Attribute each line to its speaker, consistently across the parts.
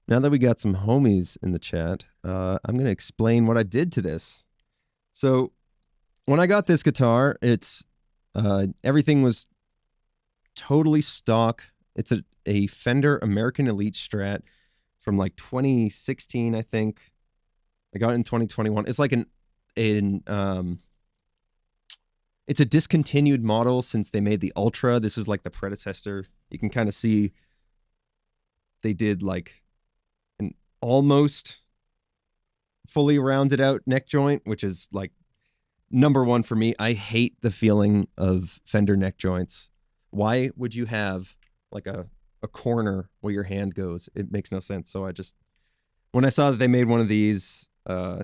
Speaker 1: Now that we got some homies in the chat, I'm going to explain what I did to this. So when I got this guitar, it's everything was totally stock. It's a Fender American Elite Strat from like 2016, I think. I got it in 2021. It's like it's a discontinued model since they made the Ultra. This is like the predecessor. You can kind of see they did like an almost fully rounded out neck joint, which is like number one for me. I hate the feeling of Fender neck joints. Why would you have like a corner where your hand goes? It makes no sense. So when I saw that they made one of these, I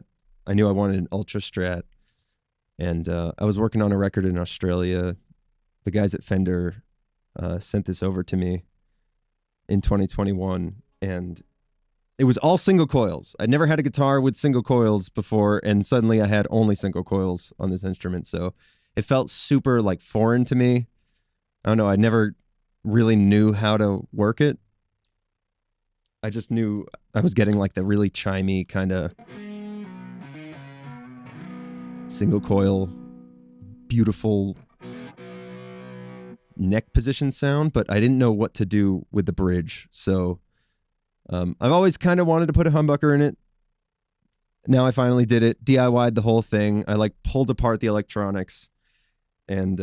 Speaker 1: knew I wanted an Ultra Strat. And I was working on a record in Australia. The guys at Fender sent this over to me in 2021. And it was all single coils. I'd never had a guitar with single coils before. And suddenly I had only single coils on this instrument. So it felt super like foreign to me. I don't know. I never really knew how to work it. I just knew I was getting like the really chimey kind of single coil, beautiful neck position sound, but I didn't know what to do with the bridge. So I've always kind of wanted to put a humbucker in it. Now I finally did it, DIY'd the whole thing. I like pulled apart the electronics and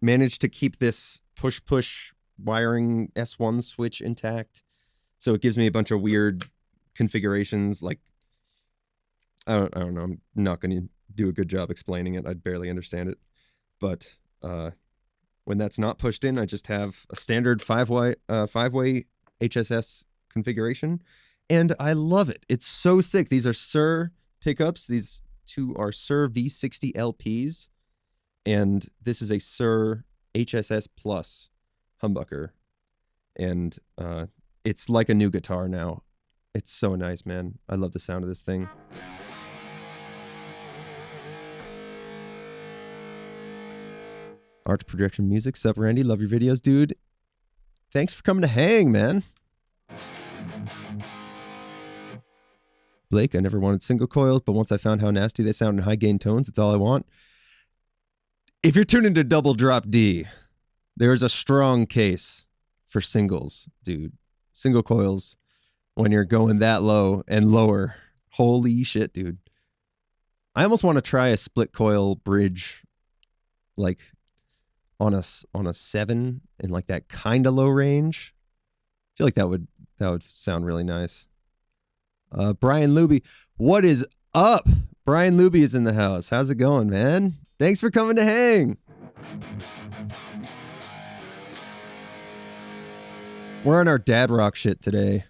Speaker 1: managed to keep this push wiring S1 switch intact. So it gives me a bunch of weird configurations. Like, I don't know. I'm not going to do a good job explaining it. I'd barely understand it. But when that's not pushed in, I just have a standard five-way HSS configuration. And I love it. It's so sick. These are Sir pickups. These two are Sir V60 LPs. And this is a Sir HSS Plus humbucker. And it's like a new guitar now. It's so nice, man. I love the sound of this thing. Art Projection Music. Sup, Randy? Love your videos, dude. Thanks for coming to hang, man. Blake, I never wanted single coils, but once I found how nasty they sound in high gain tones, it's all I want. If you're tuning to Double Drop D, there's a strong case for singles, dude. Single coils when you're going that low and lower. Holy shit, dude. I almost want to try a split coil bridge like on a 7 in like that kind of low range. I feel like that would sound really nice. Brian Luby, what is up? Brian Luby is in the house. How's it going, man? Thanks for coming to hang. We're on our dad rock shit today.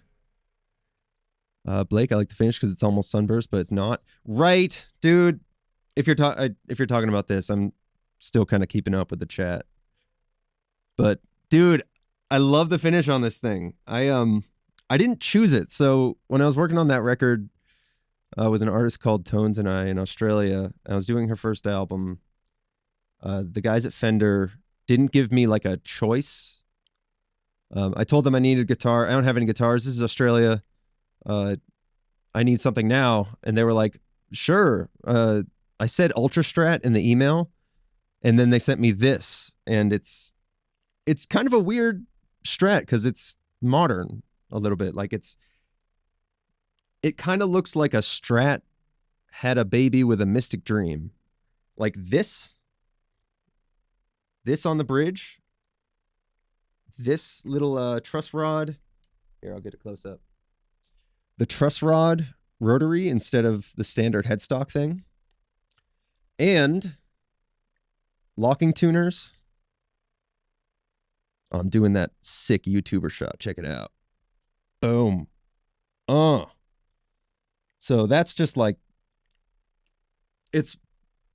Speaker 1: Blake, I like the finish because it's almost sunburst, but it's not. Right, dude. If you're talking about this, I'm still kind of keeping up with the chat. But dude, I love the finish on this thing. I didn't choose it. So when I was working on that record with an artist called Tones and I in Australia, I was doing her first album. The guys at Fender didn't give me like a choice. I told them I needed a guitar. I don't have any guitars. This is Australia. I need something now. And they were like, sure. I said Ultra Strat in the email, and then they sent me this. And it's kind of a weird Strat because it's modern a little bit. Like it kind of looks like a Strat had a baby with a Mystic Dream. Like this on the bridge, this little truss rod. Here, I'll get a close up. The truss rod rotary instead of the standard headstock thing. And locking tuners. Oh, I'm doing that sick YouTuber shot. Check it out. Boom. So that's just like, it's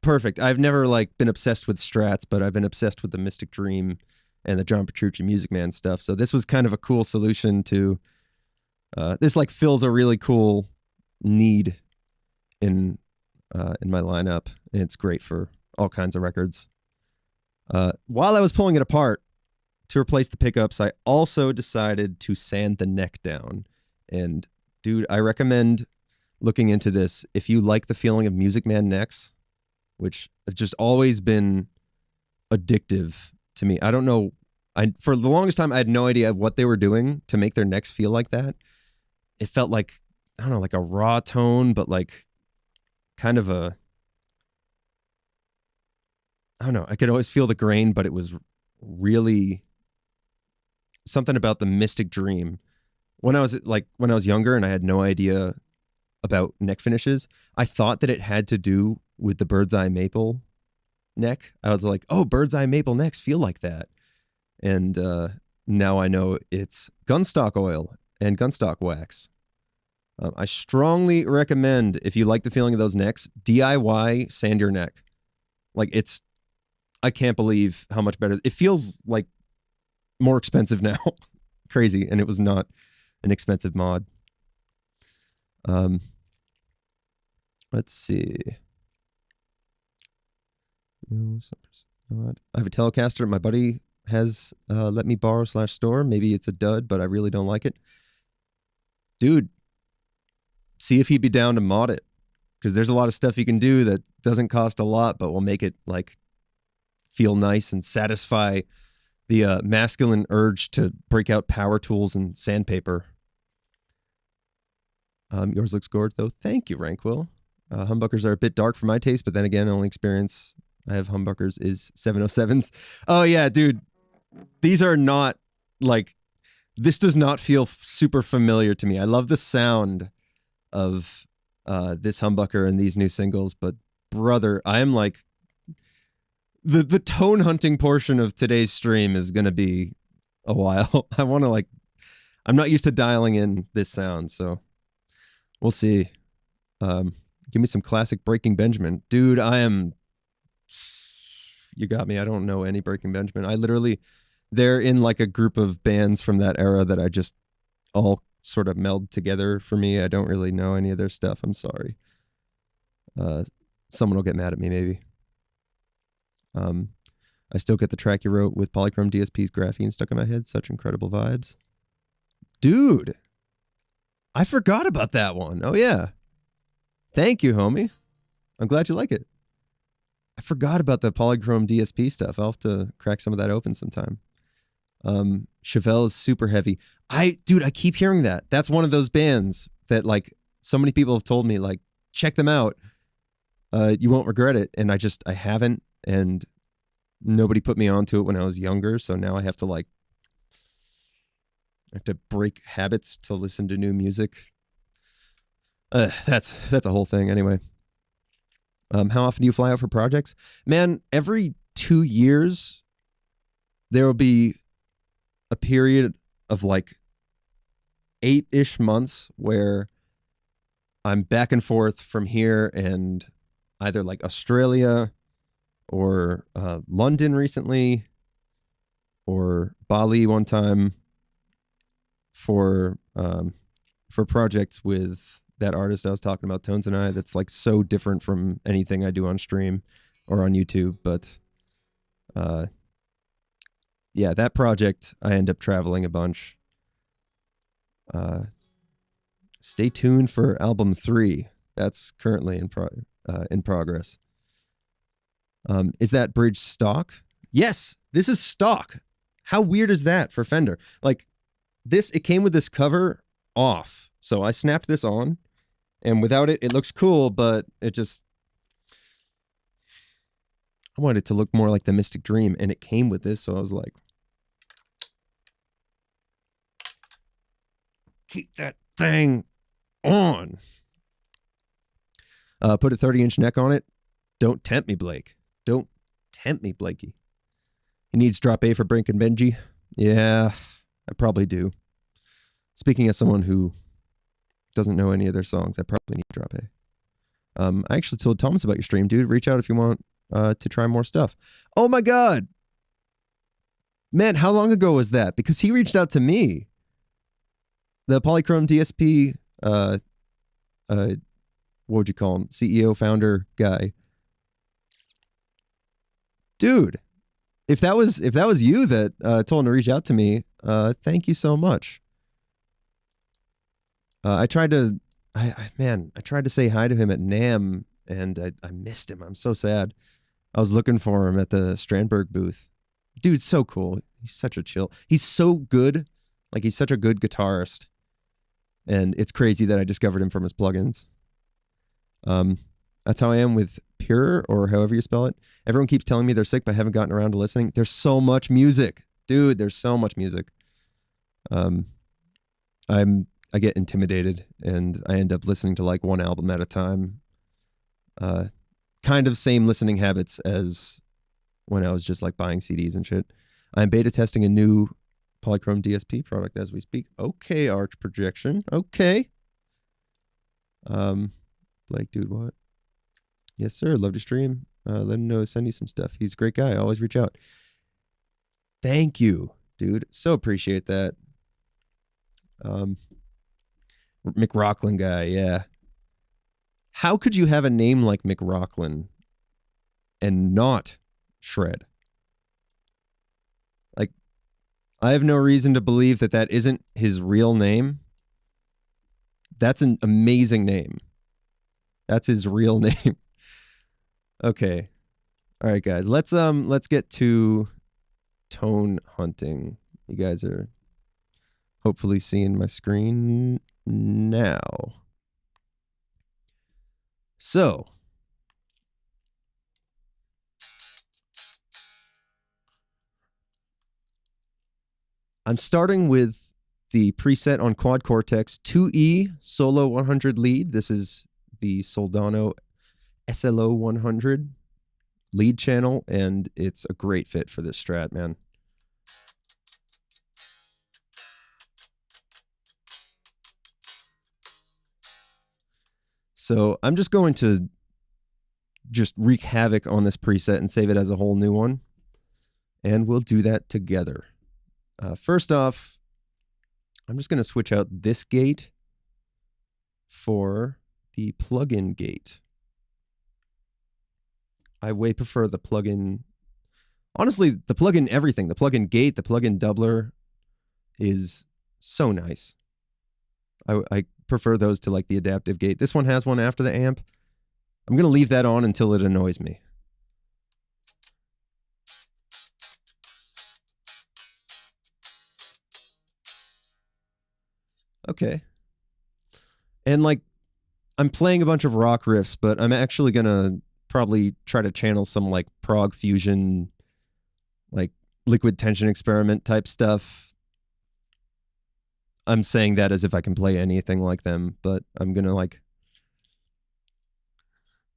Speaker 1: perfect. I've never like been obsessed with Strats, but I've been obsessed with the Mystic Dream and the John Petrucci Music Man stuff. So this was kind of a cool solution to, this like fills a really cool need in my lineup. And it's great for all kinds of records. While I was pulling it apart to replace the pickups, I also decided to sand the neck down. And dude, I recommend looking into this if you like the feeling of Music Man necks, which have just always been addictive to me. I don't know. For the longest time, I had no idea what they were doing to make their necks feel like that. It felt like, I don't know, like a raw tone, but like kind of a, I don't know. I could always feel the grain, but it was really something about the Mystic Dream. When I was younger and I had no idea about neck finishes, I thought that it had to do with the Bird's Eye Maple neck. I was like, oh, Bird's Eye Maple necks feel like that. And now I know it's gunstock oil and gunstock wax. I strongly recommend, if you like the feeling of those necks, DIY sand your neck. Like, I can't believe how much better. It feels like more expensive now. Crazy. And it was not an expensive mod. Let's see. No, not. I have a Telecaster my buddy has let me borrow / store. Maybe it's a dud, but I really don't like it. Dude, see if he'd be down to mod it. Because there's a lot of stuff you can do that doesn't cost a lot, but will make it like feel nice and satisfy the masculine urge to break out power tools and sandpaper. Yours looks gorgeous, though. Thank you, Rankwill. Humbuckers are a bit dark for my taste, but then again, the only experience I have humbuckers is 707s. Oh, yeah, dude. These are not, like, this does not feel super familiar to me. I love the sound of this humbucker and these new singles, but brother, I am like, the tone hunting portion of today's stream is going to be a while. I want to, like, I'm not used to dialing in this sound, so we'll see. Give me some classic Breaking Benjamin. Dude, you got me. I don't know any Breaking Benjamin. They're in like a group of bands from that era that I just all sort of meld together for me. I don't really know any of their stuff. I'm sorry. Someone will get mad at me maybe. I still get the track you wrote with Polychrome DSP's graphene stuck in my head. Such incredible vibes. Dude, I forgot about that one. Oh, yeah. Thank you, homie. I'm glad you like it. I forgot about the Polychrome DSP stuff. I'll have to crack some of that open sometime. Chevelle is super heavy. Dude, I keep hearing that. That's one of those bands that, like, so many people have told me, like, check them out. You won't regret it. And I haven't. And nobody put me onto it when I was younger. So now I have to break habits to listen to new music. That's a whole thing anyway. How often do you fly out for projects? Man, every 2 years, there will be a period of like 8-ish months where I'm back and forth from here and either like Australia or London recently or Bali one time for projects with that artist I was talking about, Tones and I, that's like so different from anything I do on stream or on YouTube. But yeah, that project, I end up traveling a bunch. Stay tuned for album 3. That's currently in progress. Is that bridge stock? Yes, this is stock. How weird is that for Fender? Like this, it came with this cover off. So I snapped this on, and without it, it looks cool, but it just, I wanted it to look more like the Mystic Dream, and it came with this, so I was like, keep that thing on. Put a 30-inch neck on it. Don't tempt me, Blake. Don't tempt me, Blakey. He needs drop A for Brink and Benji. Yeah, I probably do. Speaking as someone who doesn't know any of their songs, I probably need drop A. I actually told Thomas about your stream, dude. Reach out if you want to try more stuff. Oh my God. Man, how long ago was that? Because he reached out to me. The Polychrome DSP, what would you call him? CEO, founder guy. Dude, if that was you that told him to reach out to me, thank you so much. I tried to, I tried to say hi to him at NAMM, and I missed him. I'm so sad. I was looking for him at the Strandberg booth. Dude's so cool. He's such a chill. He's so good. Like, he's such a good guitarist. And it's crazy that I discovered him from his plugins. That's how I am with Pure, or however you spell it. Everyone keeps telling me they're sick, but I haven't gotten around to listening. There's so much music. Dude, there's so much music. I get intimidated, and I end up listening to like one album at a time. Kind of same listening habits as when I was just like buying CDs and shit. I'm beta testing a new Polychrome DSP product as we speak. Okay, Arch Projection. Okay. Blake, dude, what? Yes, sir. Love to stream. Let him know. Send you some stuff. He's a great guy. Always reach out. Thank you, dude. So appreciate that. McRocklin guy, yeah. How could you have a name like McRocklin and not Shred? Like, I have no reason to believe that that isn't his real name. That's an amazing name. That's his real name. Okay. All right, guys. Let's get to tone hunting. You guys are hopefully seeing my screen now. So, I'm starting with the preset on Quad Cortex 2E Solo 100 lead. This is the Soldano SLO 100 lead channel, and it's a great fit for this Strat, man. So I'm just going to just wreak havoc on this preset and save it as a whole new one. And we'll do that together. First off, I'm just going to switch out this gate for the plugin gate. I way prefer the plugin. Honestly, the plugin everything, the plugin gate, the plugin doubler is so nice. I prefer those to like the adaptive gate. This one has one after the amp. I'm going to leave that on until it annoys me. Okay. And like, I'm playing a bunch of rock riffs, but I'm actually going to probably try to channel some like prog fusion, like liquid tension experiment type stuff. I'm saying that as if I can play anything like them, but I'm going to like,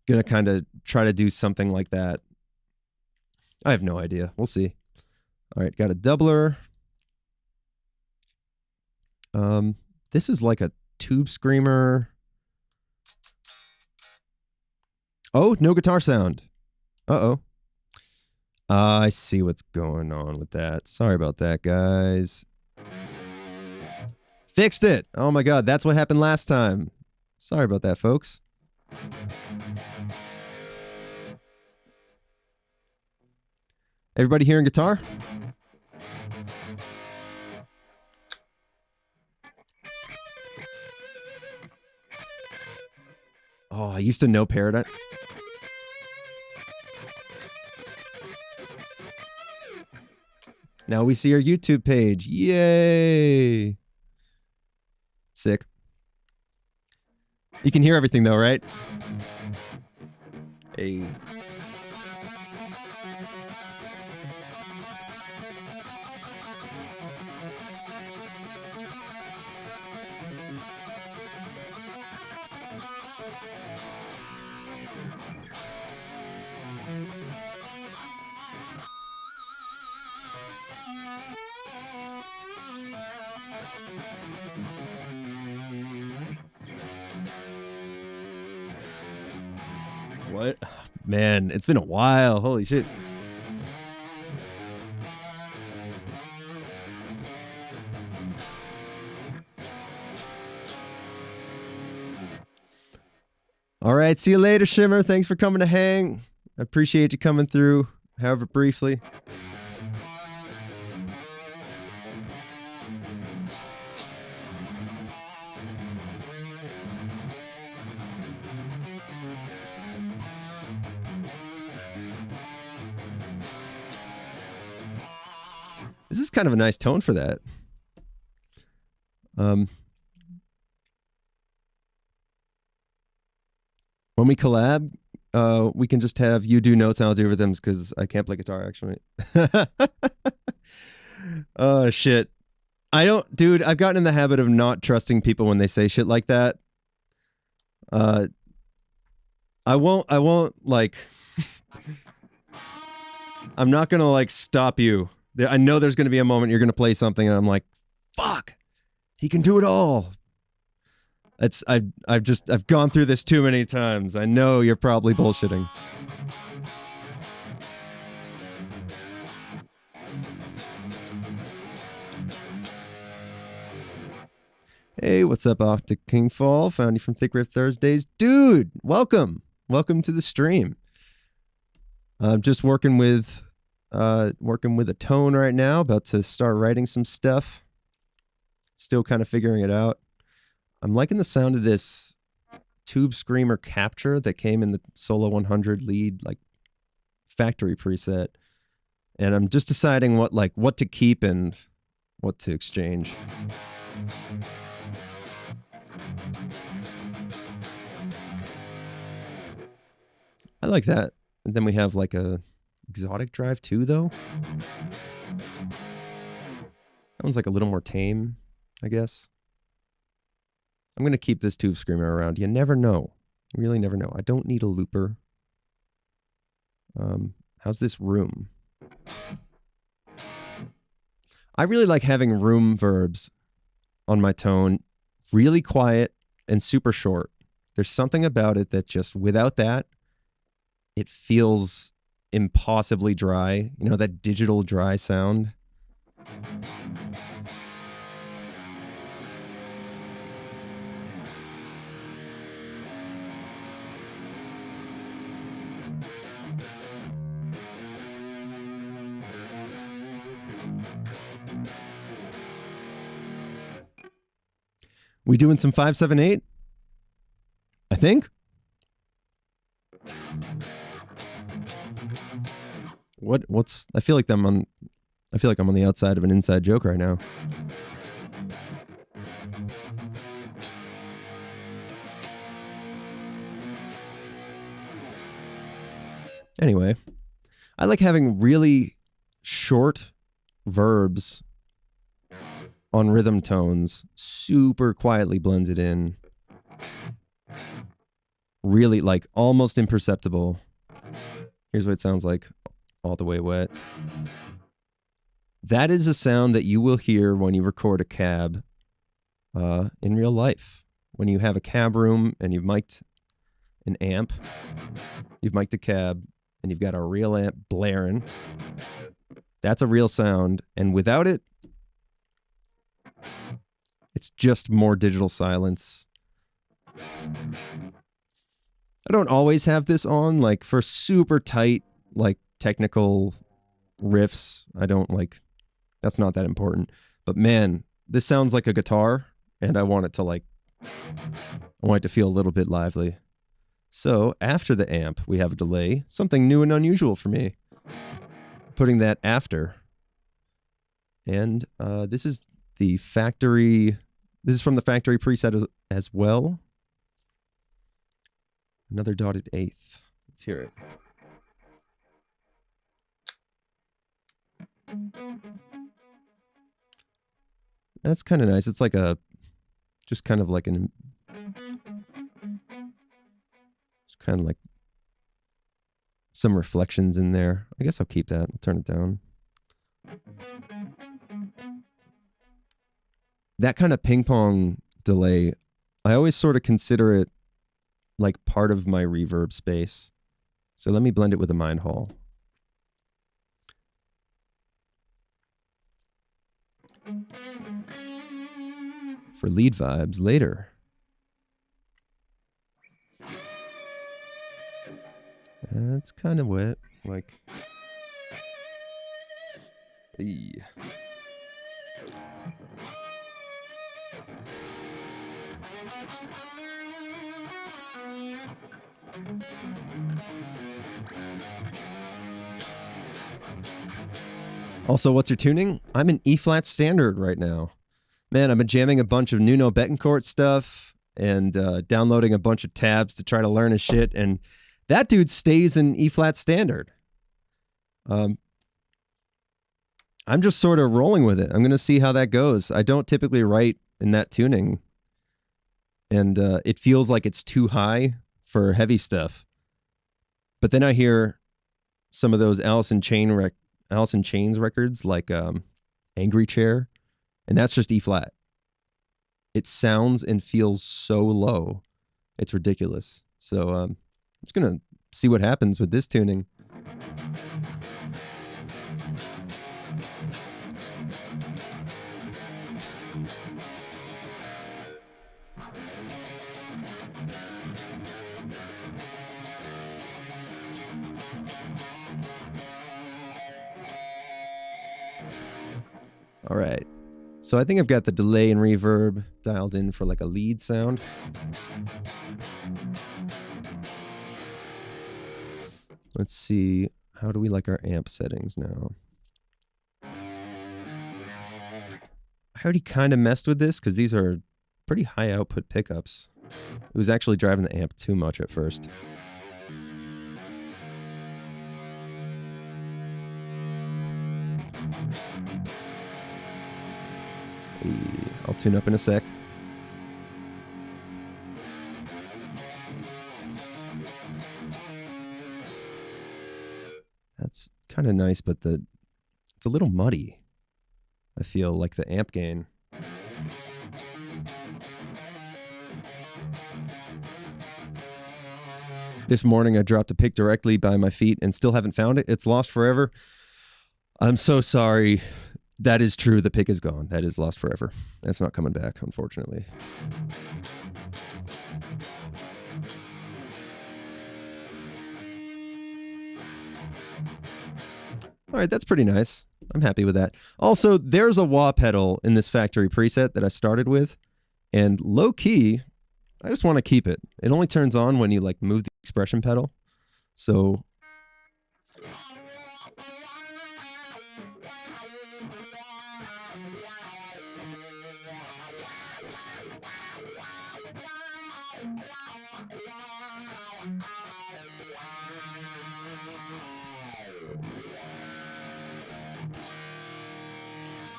Speaker 1: kind of try to do something like that. I have no idea. We'll see. All right, got a doubler. This is like a tube screamer. Oh, no guitar sound. Uh-oh. I see what's going on with that. Sorry about that, guys. Fixed it. Oh my God, that's what happened last time. Sorry about that, folks. Everybody hearing guitar? Oh, I used to know Paradise. Now we see our YouTube page. Yay! Sick. You can hear everything though, right? Hey. What? Man, it's been a while. Holy shit. All right, see you later, Shimmer. Thanks for coming to hang. I appreciate you coming through, however briefly. This is kind of a nice tone for that. When we collab, we can just have you do notes and I'll do rhythms because I can't play guitar actually. Oh shit. Dude, I've gotten in the habit of not trusting people when they say shit like that. I won't like, I'm not gonna like stop you. I know there's gonna be a moment you're gonna play something and I'm like, fuck, he can do it all. I've gone through this too many times. I know you're probably bullshitting. Hey, what's up, off to Kingfall? Found you from Thick Riff Thursdays. Dude, welcome. Welcome to the stream. I'm just working with a tone right now, about to start writing some stuff. Still kind of figuring it out. I'm liking the sound of this Tube Screamer capture that came in the Solo 100 lead like factory preset. And I'm just deciding what to keep and what to exchange. I like that. And then we have like a exotic drive too, though. That one's like a little more tame, I guess. I'm going to keep this Tube Screamer around. You never know. You really never know. I don't need a looper. How's this room? I really like having room verbs on my tone. Really quiet and super short. There's something about it that just, without that, it feels impossibly dry. You know, that digital dry sound? We doing some 578? I think. What's I feel like I'm on the outside of an inside joke right now. Anyway, I like having really short verbs on rhythm tones, super quietly blended in. Really like almost imperceptible. Here's what it sounds like. All the way wet. That is a sound that you will hear when you record a cab in real life. When you have a cab room and you've mic'd an amp, you've mic'd a cab, and you've got a real amp blaring. That's a real sound. And without it, it's just more digital silence. I don't always have this on, like for super tight, like technical riffs. I don't like, that's not that important. But man, this sounds like a guitar and I want it to feel a little bit lively. So after the amp, we have a delay, something new and unusual for me. Putting that after. And this is from the factory preset as well. Another dotted eighth. Let's hear it. That's kind of nice. It's like just kind of like some reflections in there. I guess I'll keep that. I'll turn it down. That kind of ping pong delay, I always sort of consider it like part of my reverb space. So let me blend it with a Mind Hall. For lead vibes later. That's kind of wet. Like, hey. Also, what's your tuning? I'm in E-flat standard right now. Man, I've been jamming a bunch of Nuno Betancourt stuff and downloading a bunch of tabs to try to learn his shit, and that dude stays in E-flat standard. I'm just sort of rolling with it. I'm going to see how that goes. I don't typically write in that tuning, and it feels like it's too high for heavy stuff. But then I hear some of those Alice in Chains records, like Angry Chair, and that's just E-flat. It sounds and feels so low. It's ridiculous. So I'm just going to see what happens with this tuning. All right. So I think I've got the delay and reverb dialed in for like a lead sound. Let's see. How do we like our amp settings now? I already kind of messed with this because these are pretty high output pickups. It was actually driving the amp too much at first. I'll tune up in a sec. That's kind of nice, but it's a little muddy. I feel like the amp gain. This morning I dropped a pick directly by my feet and still haven't found it. It's lost forever. I'm so sorry. That is true. The pick is gone. That is lost forever. It's not coming back, unfortunately. All right, that's pretty nice. I'm happy with that. Also, there's a wah pedal in this factory preset that I started with, and low key, I just want to keep it. It only turns on when you like move the expression pedal. So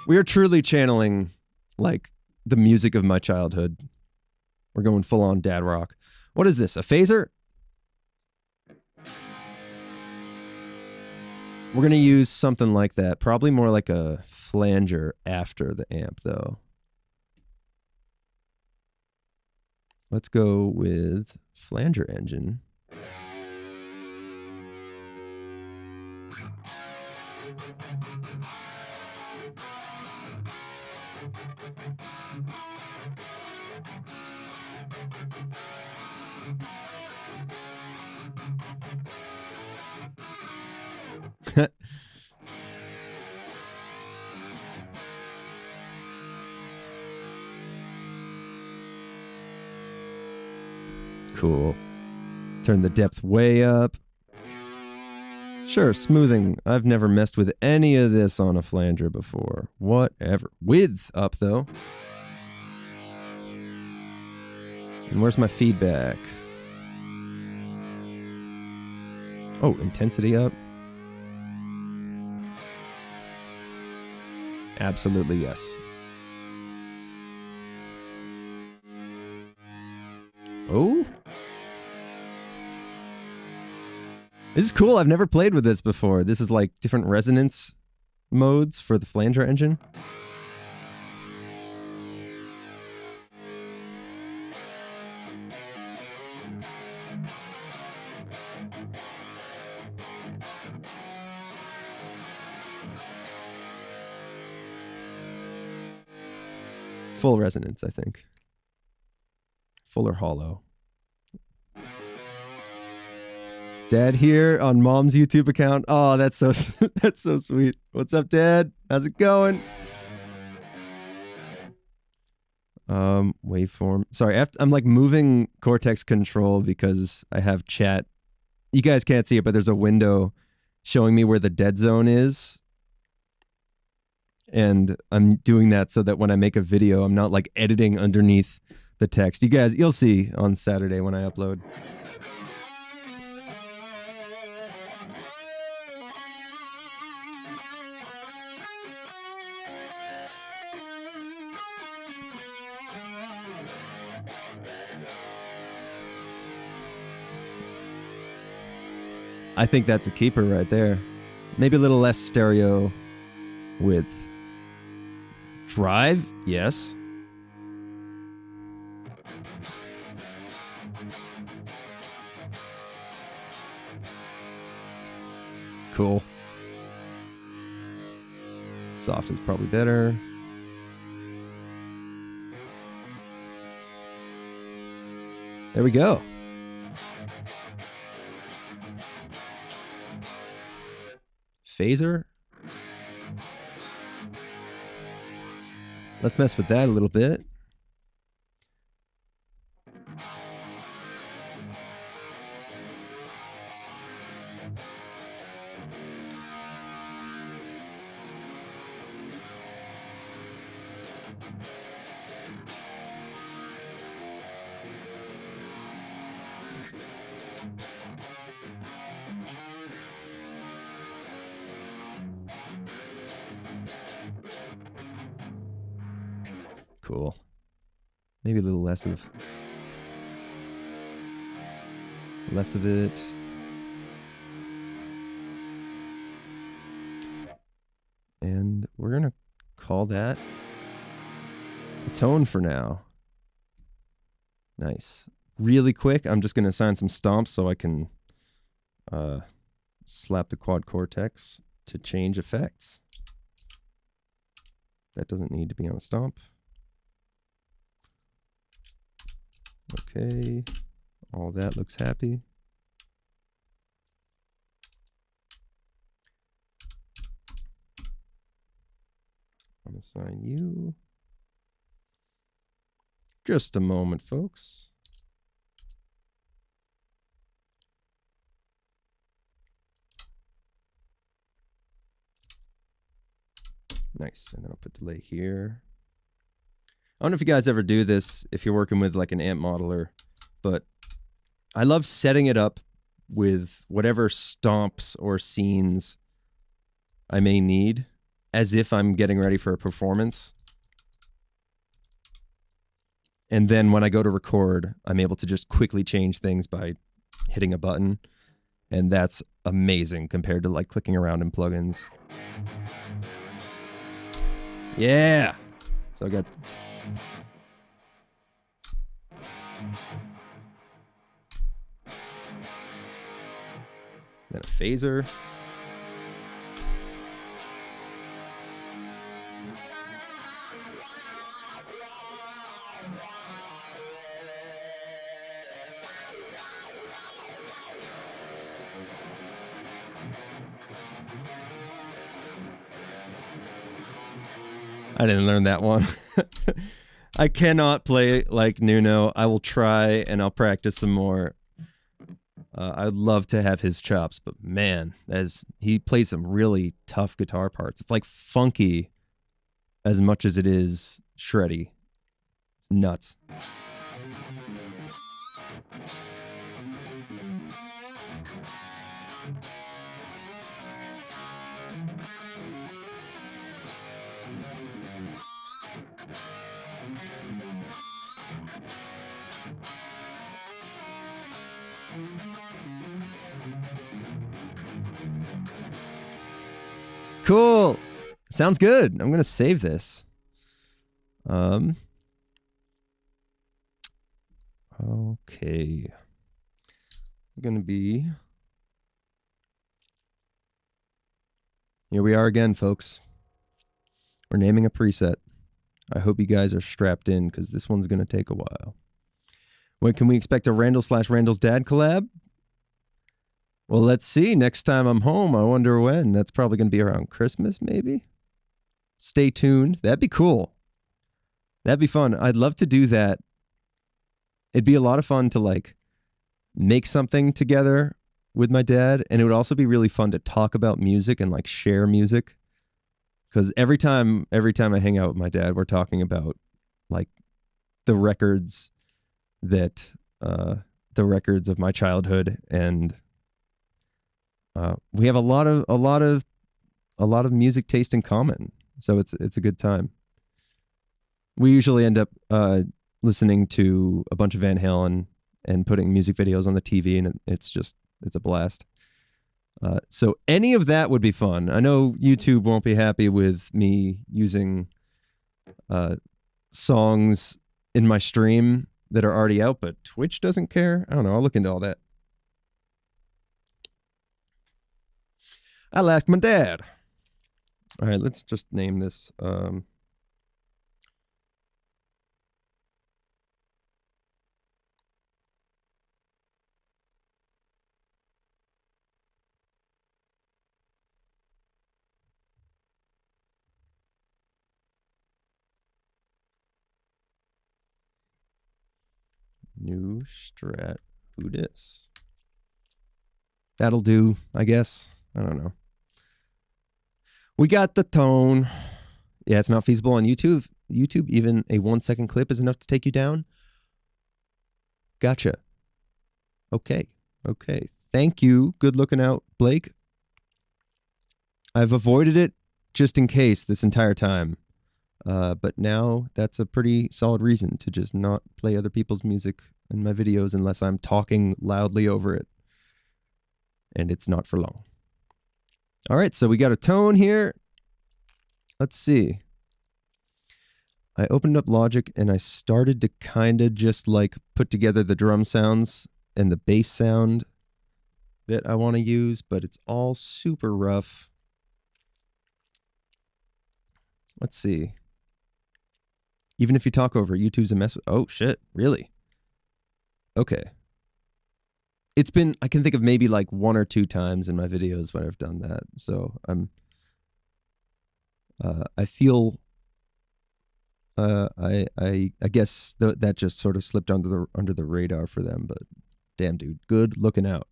Speaker 1: we are truly channeling like the music of my childhood. We're going full on dad rock. What is this? A phaser? We're going to use something like that. Probably more like a flanger after the amp, though. Let's go with flanger engine. Cool. Turn the depth way up. Sure, smoothing. I've never messed with any of this on a flanger before. Whatever. Width up, though. And where's my feedback? Oh, intensity up. Absolutely, yes. Oh. This is cool. I've never played with this before. This is like different resonance modes for the flanger engine. Full resonance, I think. Full or hollow. Dad here on Mom's YouTube account. Oh, that's so that's so sweet. What's up, Dad? How's it going? Waveform. Sorry, I'm like moving Cortex control because I have chat. You guys can't see it, but there's a window showing me where the dead zone is. And I'm doing that so that when I make a video, I'm not like editing underneath the text. You guys, you'll see on Saturday when I upload. I think that's a keeper right there. Maybe a little less stereo width. Drive? Yes. Cool. Soft is probably better. There we go. Phaser. Let's mess with that a little bit. Cool. Maybe a little less of it. And we're going to call that a tone for now. Nice. Really quick, I'm just going to assign some stomps so I can slap the quad cortex to change effects. That doesn't need to be on a stomp. Okay, all that looks happy. I'm going to assign you. Just a moment, folks. Nice, and then I'll put delay here. I don't know if you guys ever do this if you're working with like an amp modeler, but I love setting it up with whatever stomps or scenes I may need as if I'm getting ready for a performance. And then when I go to record, I'm able to just quickly change things by hitting a button. And that's amazing compared to like clicking around in plugins. Yeah. So I got... then a phaser. I didn't learn that one. I cannot play like Nuno. I will try and I'll practice some more. I'd love to have his chops, but man, he plays some really tough guitar parts. It's like funky as much as it is shreddy. It's nuts. Cool. Sounds good. I'm going to save this. Okay. I'm going to be... Here we are again, folks. We're naming a preset. I hope you guys are strapped in because this one's going to take a while. When can we expect a Randall/Randall's Dad collab? Well, let's see. Next time I'm home, I wonder when. That's probably going to be around Christmas, maybe. Stay tuned. That'd be cool. That'd be fun. I'd love to do that. It'd be a lot of fun to like make something together with my dad. And it would also be really fun to talk about music and like share music. Because every time I hang out with my dad, we're talking about like the records that the records of my childhood, and we have a lot of music taste in common. So it's a good time. We usually end up listening to a bunch of Van Halen and putting music videos on the TV, and it's a blast. So any of that would be fun. I know YouTube won't be happy with me using songs in my stream that are already out, but Twitch doesn't care. I don't know. I'll look into all that. I'll ask my dad. All right, let's just name this. New Strat. Who dis? That'll do, I guess. I don't know. We got the tone. Yeah, it's not feasible on YouTube. YouTube, even a 1-second clip is enough to take you down. Gotcha. Okay. Thank you. Good looking out, Blake. I've avoided it just in case this entire time. But now that's a pretty solid reason to just not play other people's music in my videos unless I'm talking loudly over it. And it's not for long. All right, so we got a tone here. Let's see. I opened up Logic and I started to kind of just like put together the drum sounds and the bass sound that I want to use, but it's all super rough. Let's see. Even if you talk over, YouTube's a mess. Oh, shit. Really? Okay. It's been, I can think of maybe like 1 or 2 times in my videos when I've done that. So I feel, I guess that just sort of slipped under the radar for them, but damn, dude, good looking out.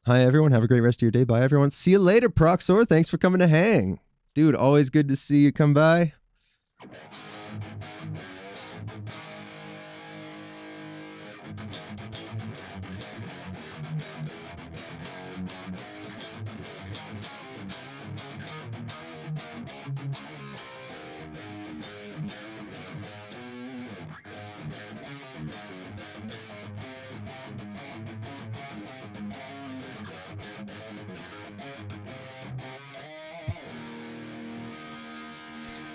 Speaker 1: Hi, everyone. Have a great rest of your day. Bye, everyone. See you later, Proxor. Thanks for coming to hang. Dude, always good to see you come by.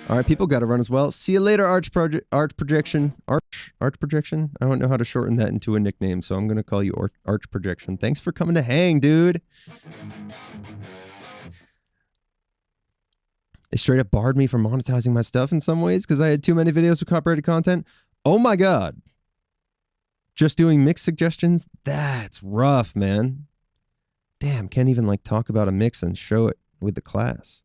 Speaker 1: All right, people got to run as well. See you later, Arch Projection. Arch Projection? I don't know how to shorten that into a nickname, so I'm going to call you Arch Projection. Thanks for coming to hang, dude. They straight up barred me from monetizing my stuff in some ways because I had too many videos with copyrighted content. Oh my God. Just doing mix suggestions? That's rough, man. Damn, can't even like talk about a mix and show it with the class.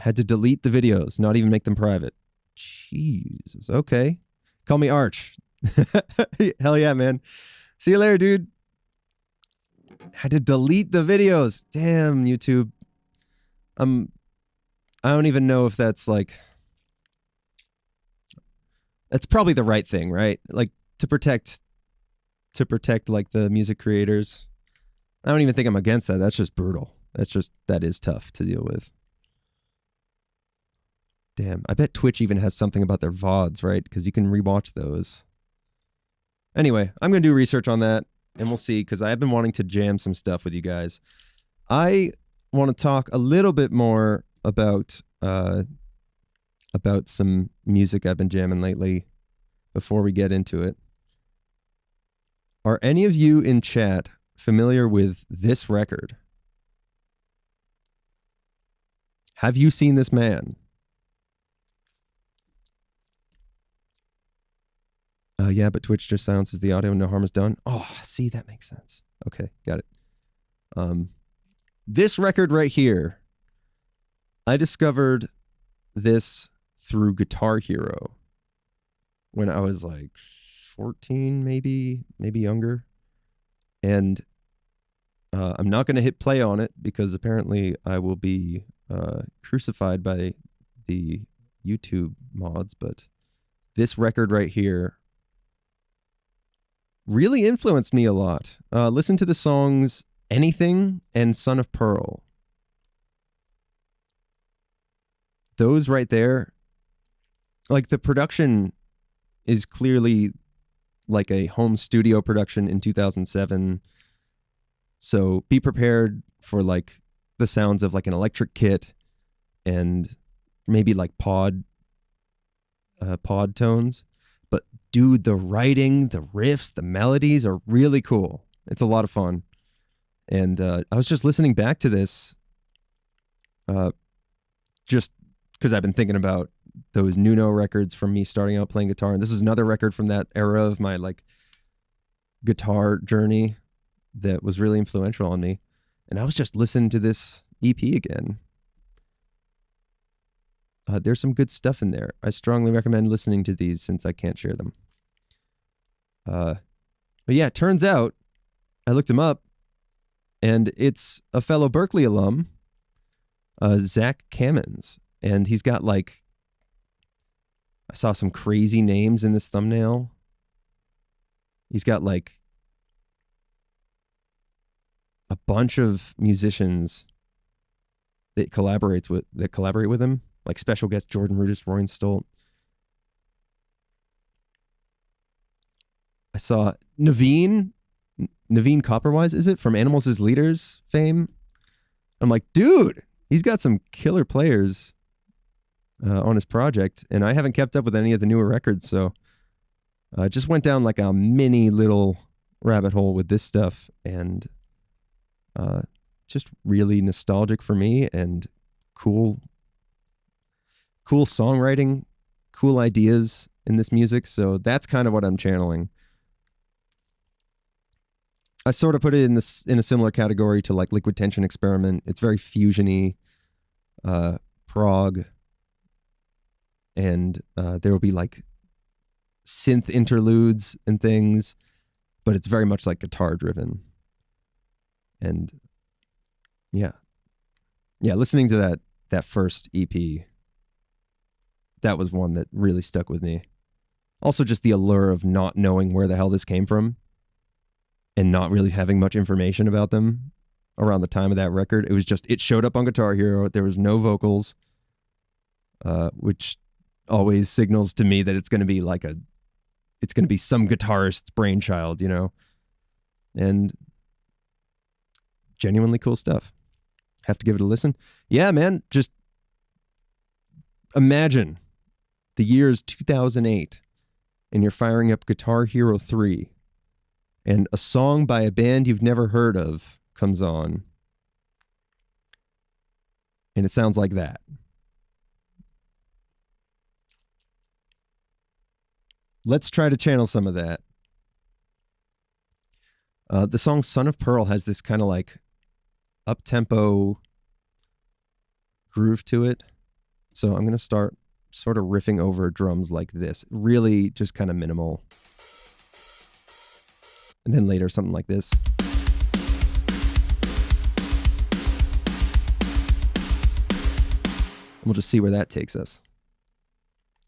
Speaker 1: Had to delete the videos, not even make them private. Jesus. Okay. Call me Arch. Hell yeah, man. See you later, dude. Had to delete the videos. Damn, YouTube. I don't even know if that's like... That's probably the right thing, right? Like to protect like the music creators. I don't even think I'm against that. That's just brutal. That is tough to deal with. Damn, I bet Twitch even has something about their VODs, right? Because you can rewatch those. Anyway, I'm going to do research on that, and we'll see, because I've been wanting to jam some stuff with you guys. I want to talk a little bit more about some music I've been jamming lately before we get into it. Are any of you in chat familiar with this record? Have you seen this man? Yeah, but Twitch just silences the audio and no harm is done. Oh, see, that makes sense. Okay, got it. This record right here, I discovered this through Guitar Hero when I was like 14, maybe younger. And I'm not going to hit play on it because apparently I will be crucified by the YouTube mods, but this record right here really influenced me a lot. Listen to the songs Anything and Son of Pearl. Those right there, like the production is clearly like a home studio production in 2007. So be prepared for like the sounds of like an electric kit and maybe like pod tones. But dude, the writing, the riffs, the melodies are really cool. It's a lot of fun. And I was just listening back to this just because I've been thinking about those Nuno records from me starting out playing guitar. And this is another record from that era of my like guitar journey that was really influential on me. And I was just listening to this EP again. There's some good stuff in there. I strongly recommend listening to these since I can't share them. But yeah, it turns out I looked him up and it's a fellow Berkeley alum, Zach Kamens. And he's got like, I saw some crazy names in this thumbnail. He's got like a bunch of musicians that collaborate with him, like special guest Jordan Rudess, Roy Stolt. I saw Naveen Copperwise, is it, from Animals as Leaders fame? I'm like, dude, he's got some killer players on his project, and I haven't kept up with any of the newer records, so I just went down like a mini little rabbit hole with this stuff, and just really nostalgic for me and cool songwriting, cool ideas in this music. So that's kind of what I'm channeling. I sort of put it in a similar category to like Liquid Tension Experiment. It's very fusion-y, prog, and there will be like synth interludes and things, but it's very much like guitar driven. And yeah, listening to that first EP, that was one that really stuck with me. Also just the allure of not knowing where the hell this came from and not really having much information about them around the time of that record. It was just, it showed up on Guitar Hero. There was no vocals, which always signals to me that it's going to be like it's going to be some guitarist's brainchild, you know? And genuinely cool stuff. Have to give it a listen. Yeah, man, just imagine the year is 2008 and you're firing up Guitar Hero 3 and a song by a band you've never heard of comes on and it sounds like that. Let's try to channel some of that. The song Son of Pearl has this kind of like up-tempo groove to it. So I'm going to start sort of riffing over drums like this. Really just kind of minimal. And then later something like this. And we'll just see where that takes us.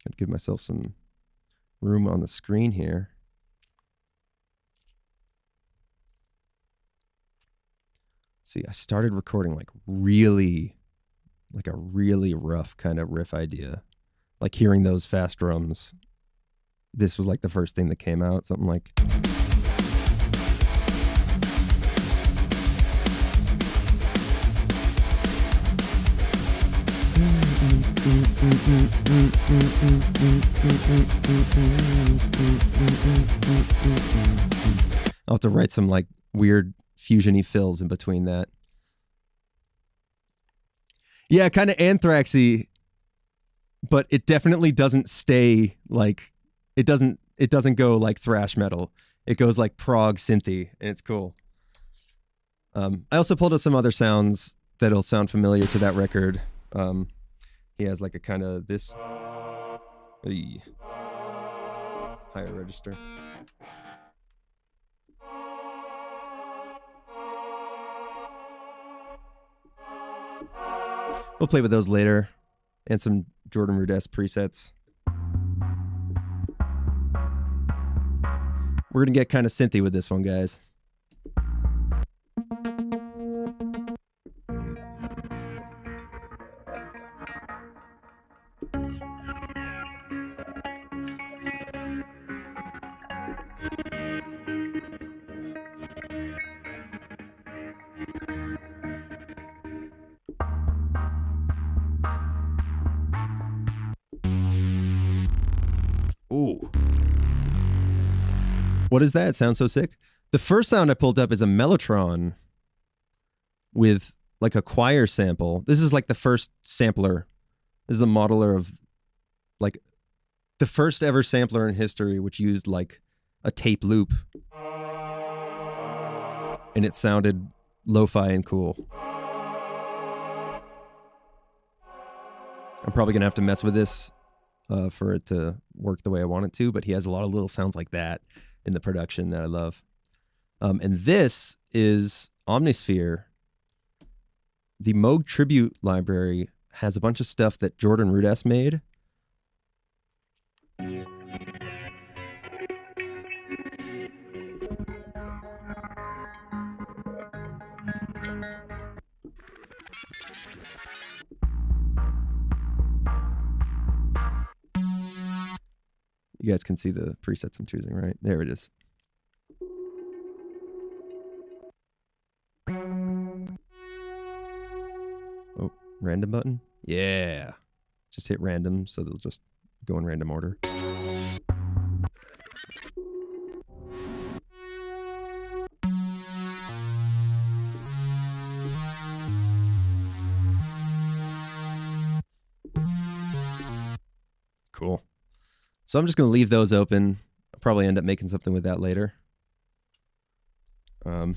Speaker 1: I'd give myself some room on the screen here. See, I started recording like a really rough kind of riff idea. Like hearing those fast drums. This was like the first thing that came out, something like. I'll have to write some like weird fusion-y fills in between that. Yeah, kind of Anthrax-y, but it definitely doesn't stay like it doesn't go like thrash metal. It goes like prog synthy, and it's cool. I also pulled up some other sounds that'll sound familiar to that record. He has like a kind of this higher register. We'll play with those later. And some Jordan Rudess presets. We're going to get kind of synthy with this one, guys. Ooh. What is that? It sounds so sick. The first sound I pulled up is a Mellotron with like a choir sample. This is like the first sampler. This is a modeler of like the first ever sampler in history which used like a tape loop. And it sounded lo-fi and cool. I'm probably going to have to mess with this for it to work the way I want it to, but he has a lot of little sounds like that in the production that I love. And this is Omnisphere. The Moog Tribute Library has a bunch of stuff that Jordan Rudess made. You guys can see the presets I'm choosing, right? There it is. Oh, random button? Yeah. Just hit random so they'll just go in random order. Cool. So I'm just going to leave those open. I'll probably end up making something with that later. So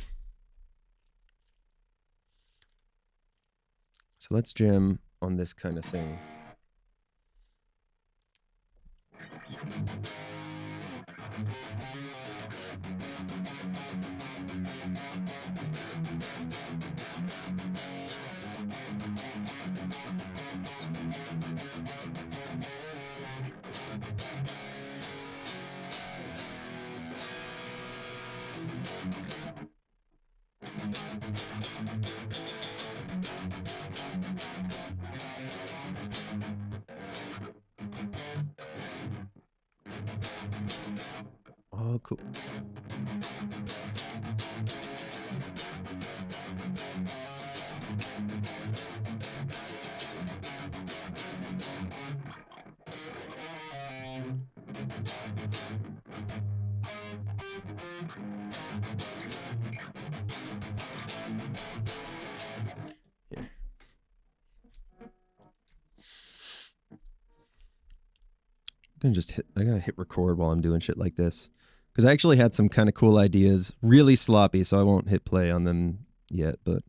Speaker 1: let's jam on this kind of thing. Oh, cool. I gotta hit record while I'm doing shit like this. Because I actually had some kind of cool ideas, really sloppy, so I won't hit play on them yet, but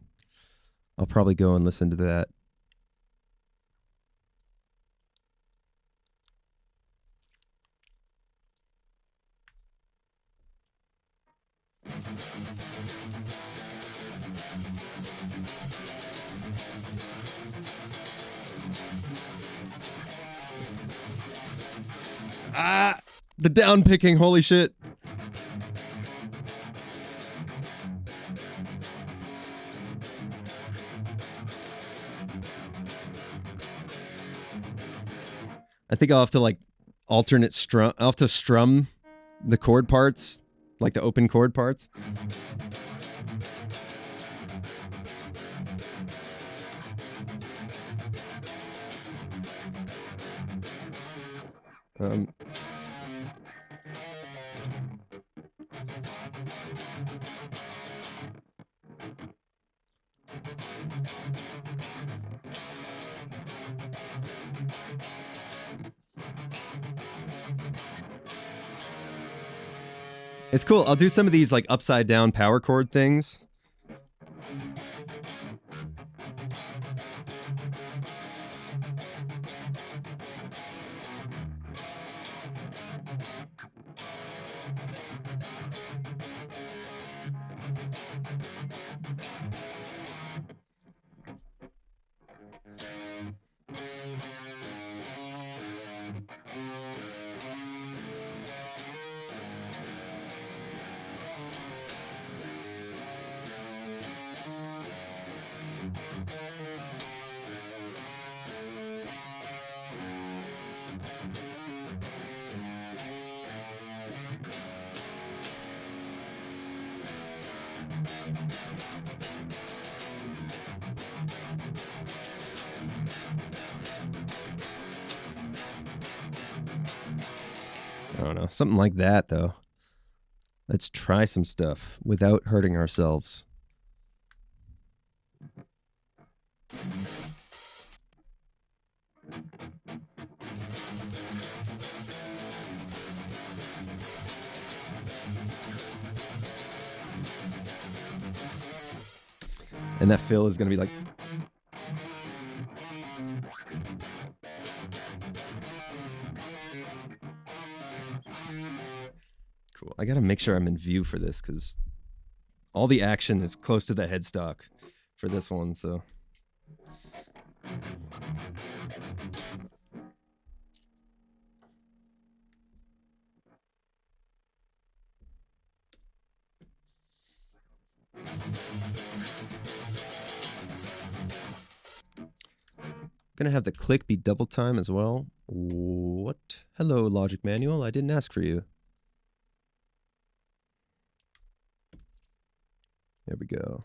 Speaker 1: I'll probably go and listen to that. Ah, the down picking, holy shit. I think I'll have to like alternate strum. I'll have to strum the chord parts, like the open chord parts. It's cool. I'll do some of these like upside down power chord things. I don't know. Something like that, though. Let's try some stuff without hurting ourselves. And that fill is going to be like... Cool. I got to make sure I'm in view for this because all the action is close to the headstock for this one, so... Gonna have the click be double time as well. What? Hello, Logic Manual. I didn't ask for you. There we go.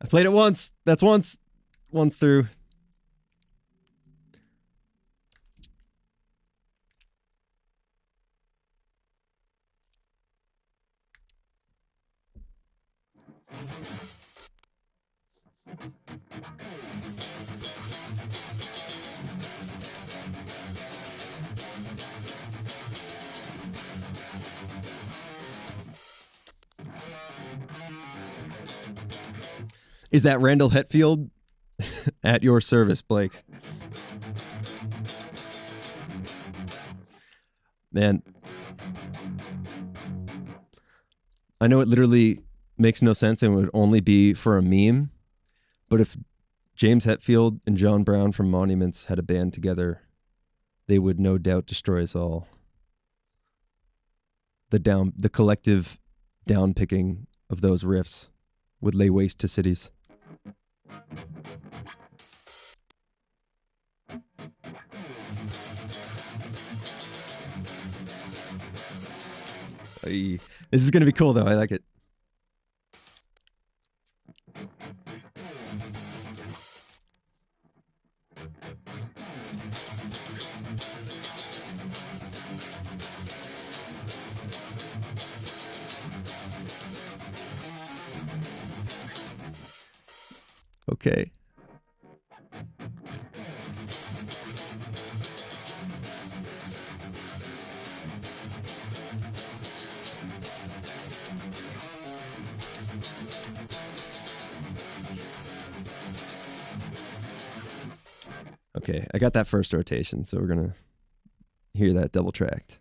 Speaker 1: I played it once. That's once. Once through. Is that Randall Hetfield? At your service, Blake. Man. I know it literally makes no sense and would only be for a meme, but if James Hetfield and John Brown from Monuments had a band together, they would no doubt destroy us all. The collective downpicking of those riffs would lay waste to cities. This is going to be cool, though. I like it. Okay. Okay, I got that first rotation, so we're going to hear that double tracked.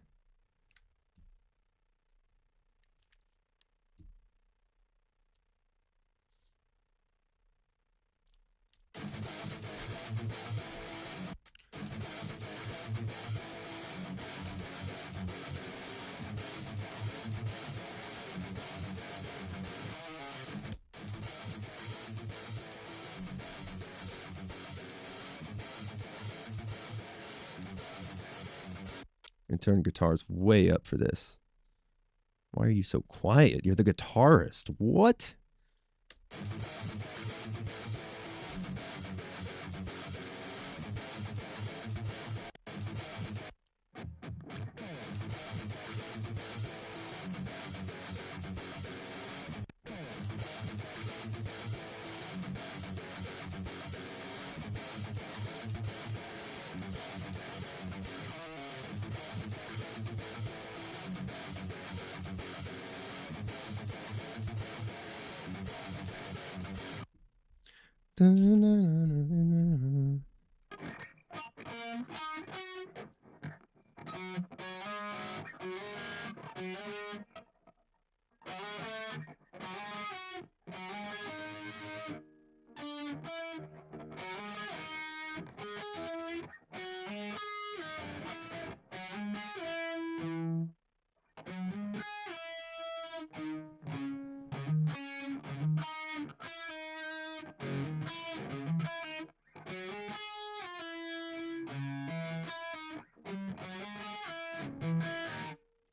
Speaker 1: And turn guitars way up for this. Why are you so quiet? You're the guitarist. What?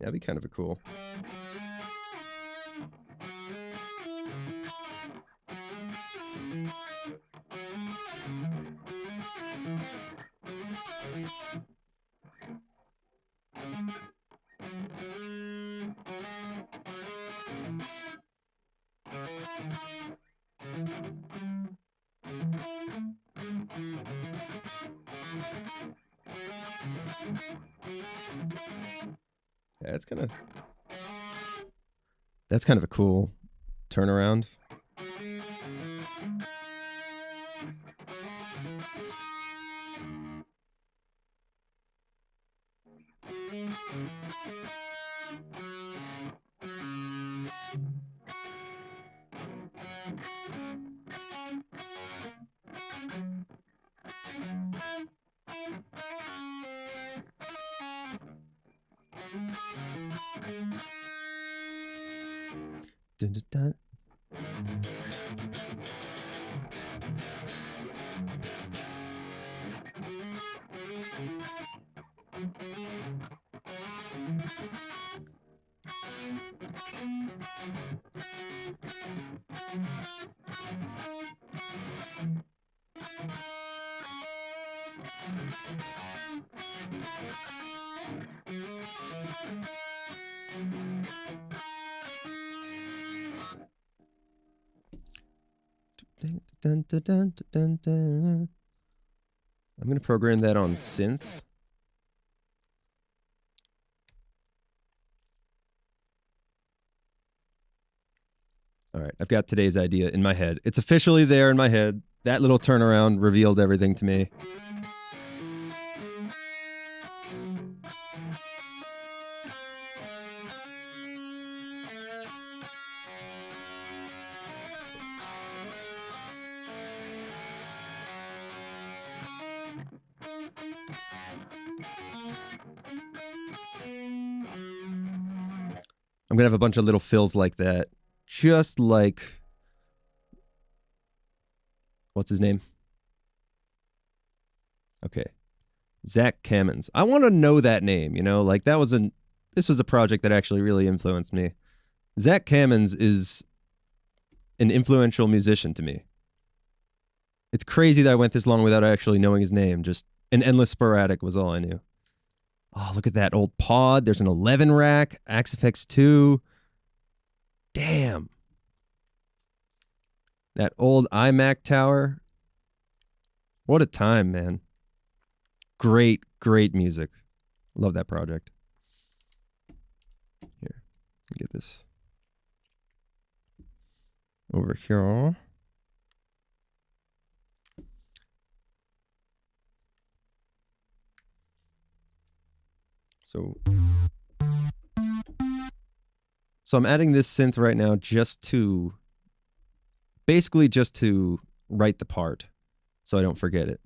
Speaker 1: That'd be kind of a cool. Yeah, that's kind of a cool turnaround. Dun, dun, dun. Dun, dun, dun, dun, dun. I'm going to program that on synth. All right, I've got today's idea in my head. It's officially there in my head. That little turnaround revealed everything to me. I'm going to have a bunch of little fills like that. Just like, what's his name? Okay. Zach Cammons. I want to know that name, you know, like this was a project that actually really influenced me. Zach Cammons is an influential musician to me. It's crazy that I went this long without actually knowing his name. Just an Endless Sporadic was all I knew. Oh, look at that old pod. There's an 11 rack, Axe-Fx 2. Damn. That old iMac tower. What a time, man. Great, great music. Love that project. Here, let me get this over here. So I'm adding this synth right now basically just to write the part so I don't forget it.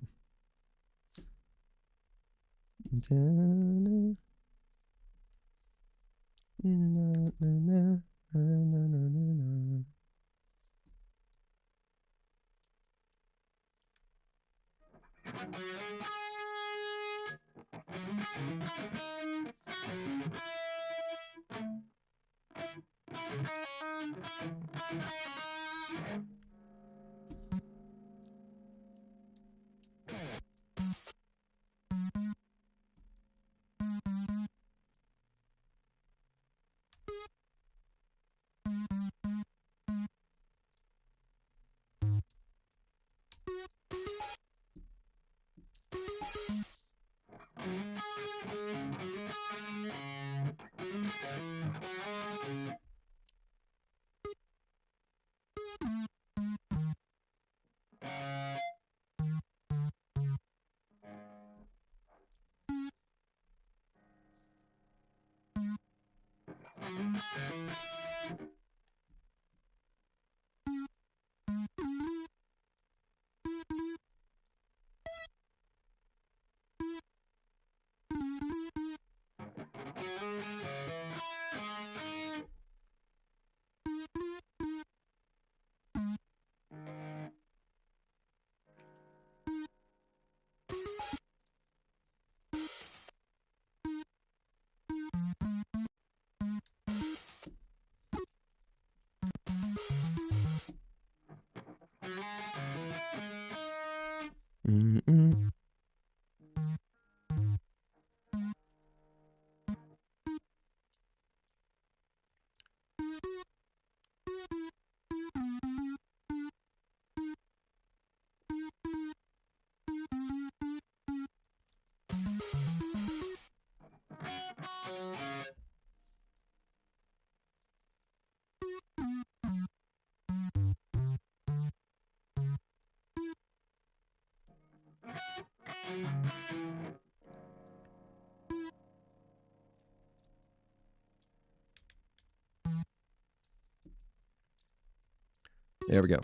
Speaker 1: There we go.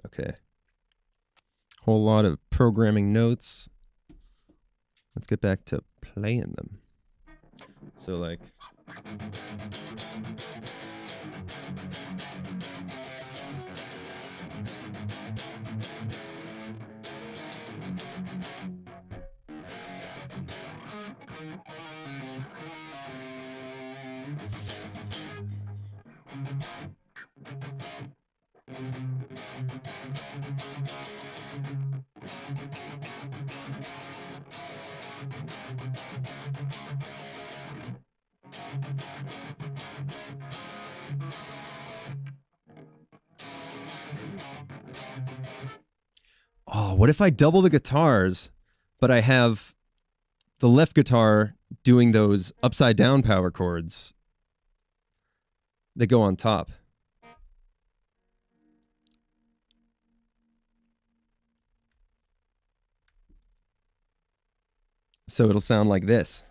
Speaker 1: Okay. Whole lot of programming notes. Let's get back to playing them. So like oh, what if I double the guitars, but I have the left guitar doing those upside down power chords that go on top? So it'll sound like this.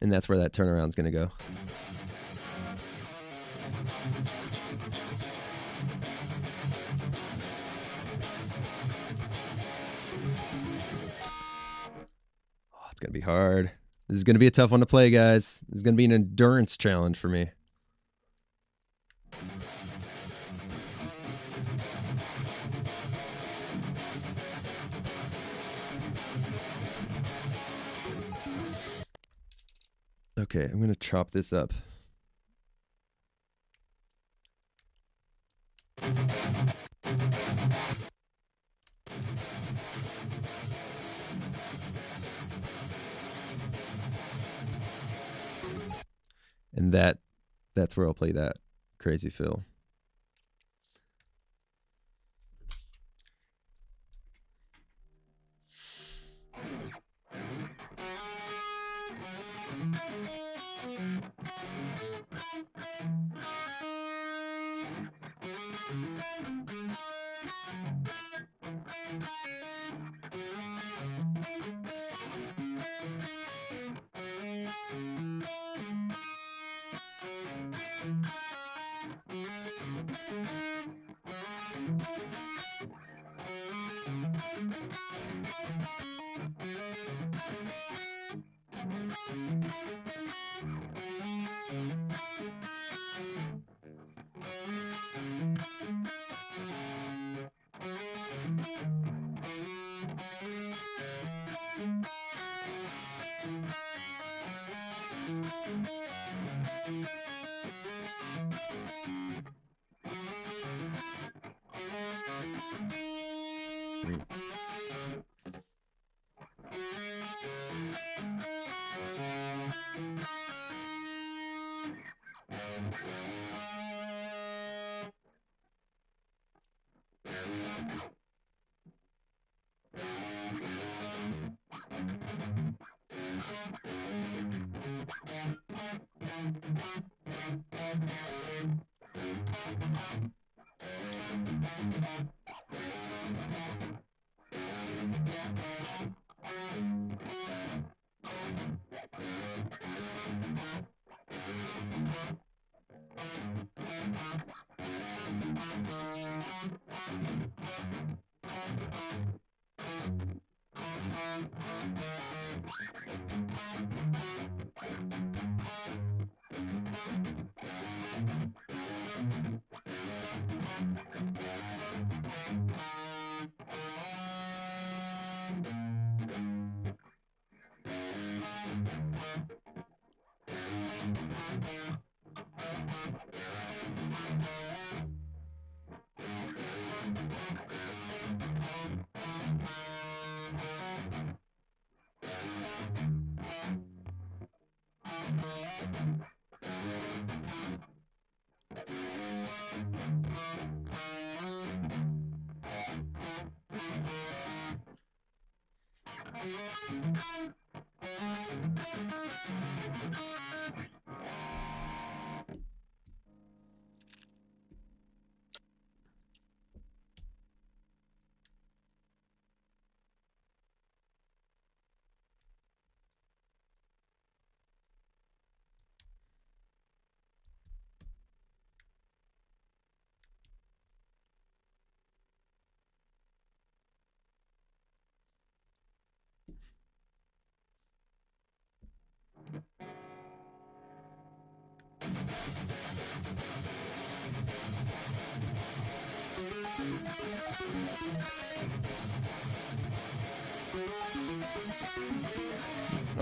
Speaker 1: And that's where that turnaround's going to go. Oh, it's going to be hard. This is going to be a tough one to play, guys. This is going to be an endurance challenge for me. Okay, I'm going to chop this up. And that's where I'll play that crazy fill.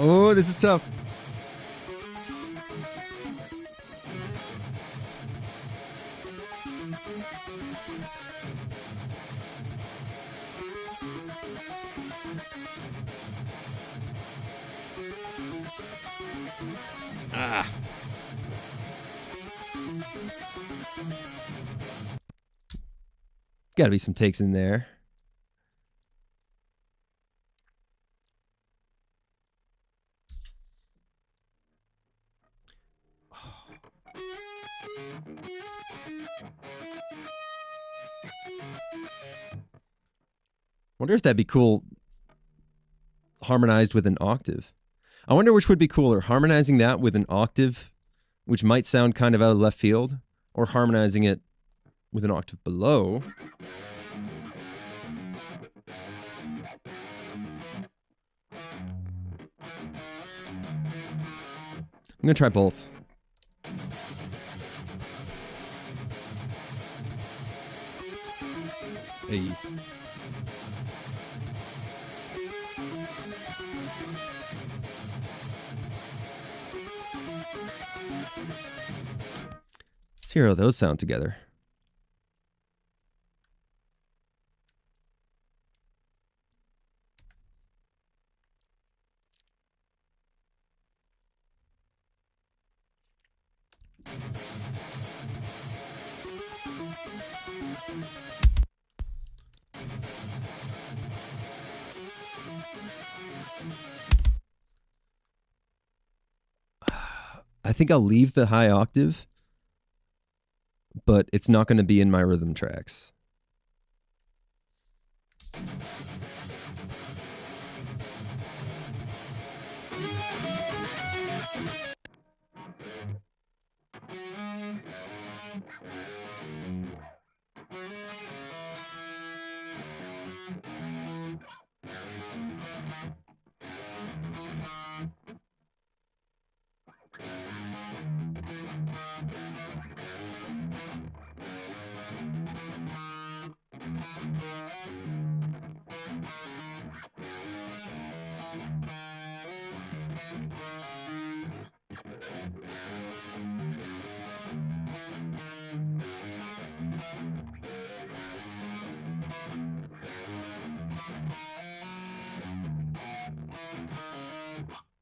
Speaker 1: Oh, this is tough. Ah. Got to be some takes in there. Wonder if that'd be cool harmonized with an octave. I wonder which would be cooler, harmonizing that with an octave, which might sound kind of out of left field, or harmonizing it with an octave below. I'm going to try both. Hey. Let's hear how those sound together. I think I'll leave the high octave, but it's not going to be in my rhythm tracks.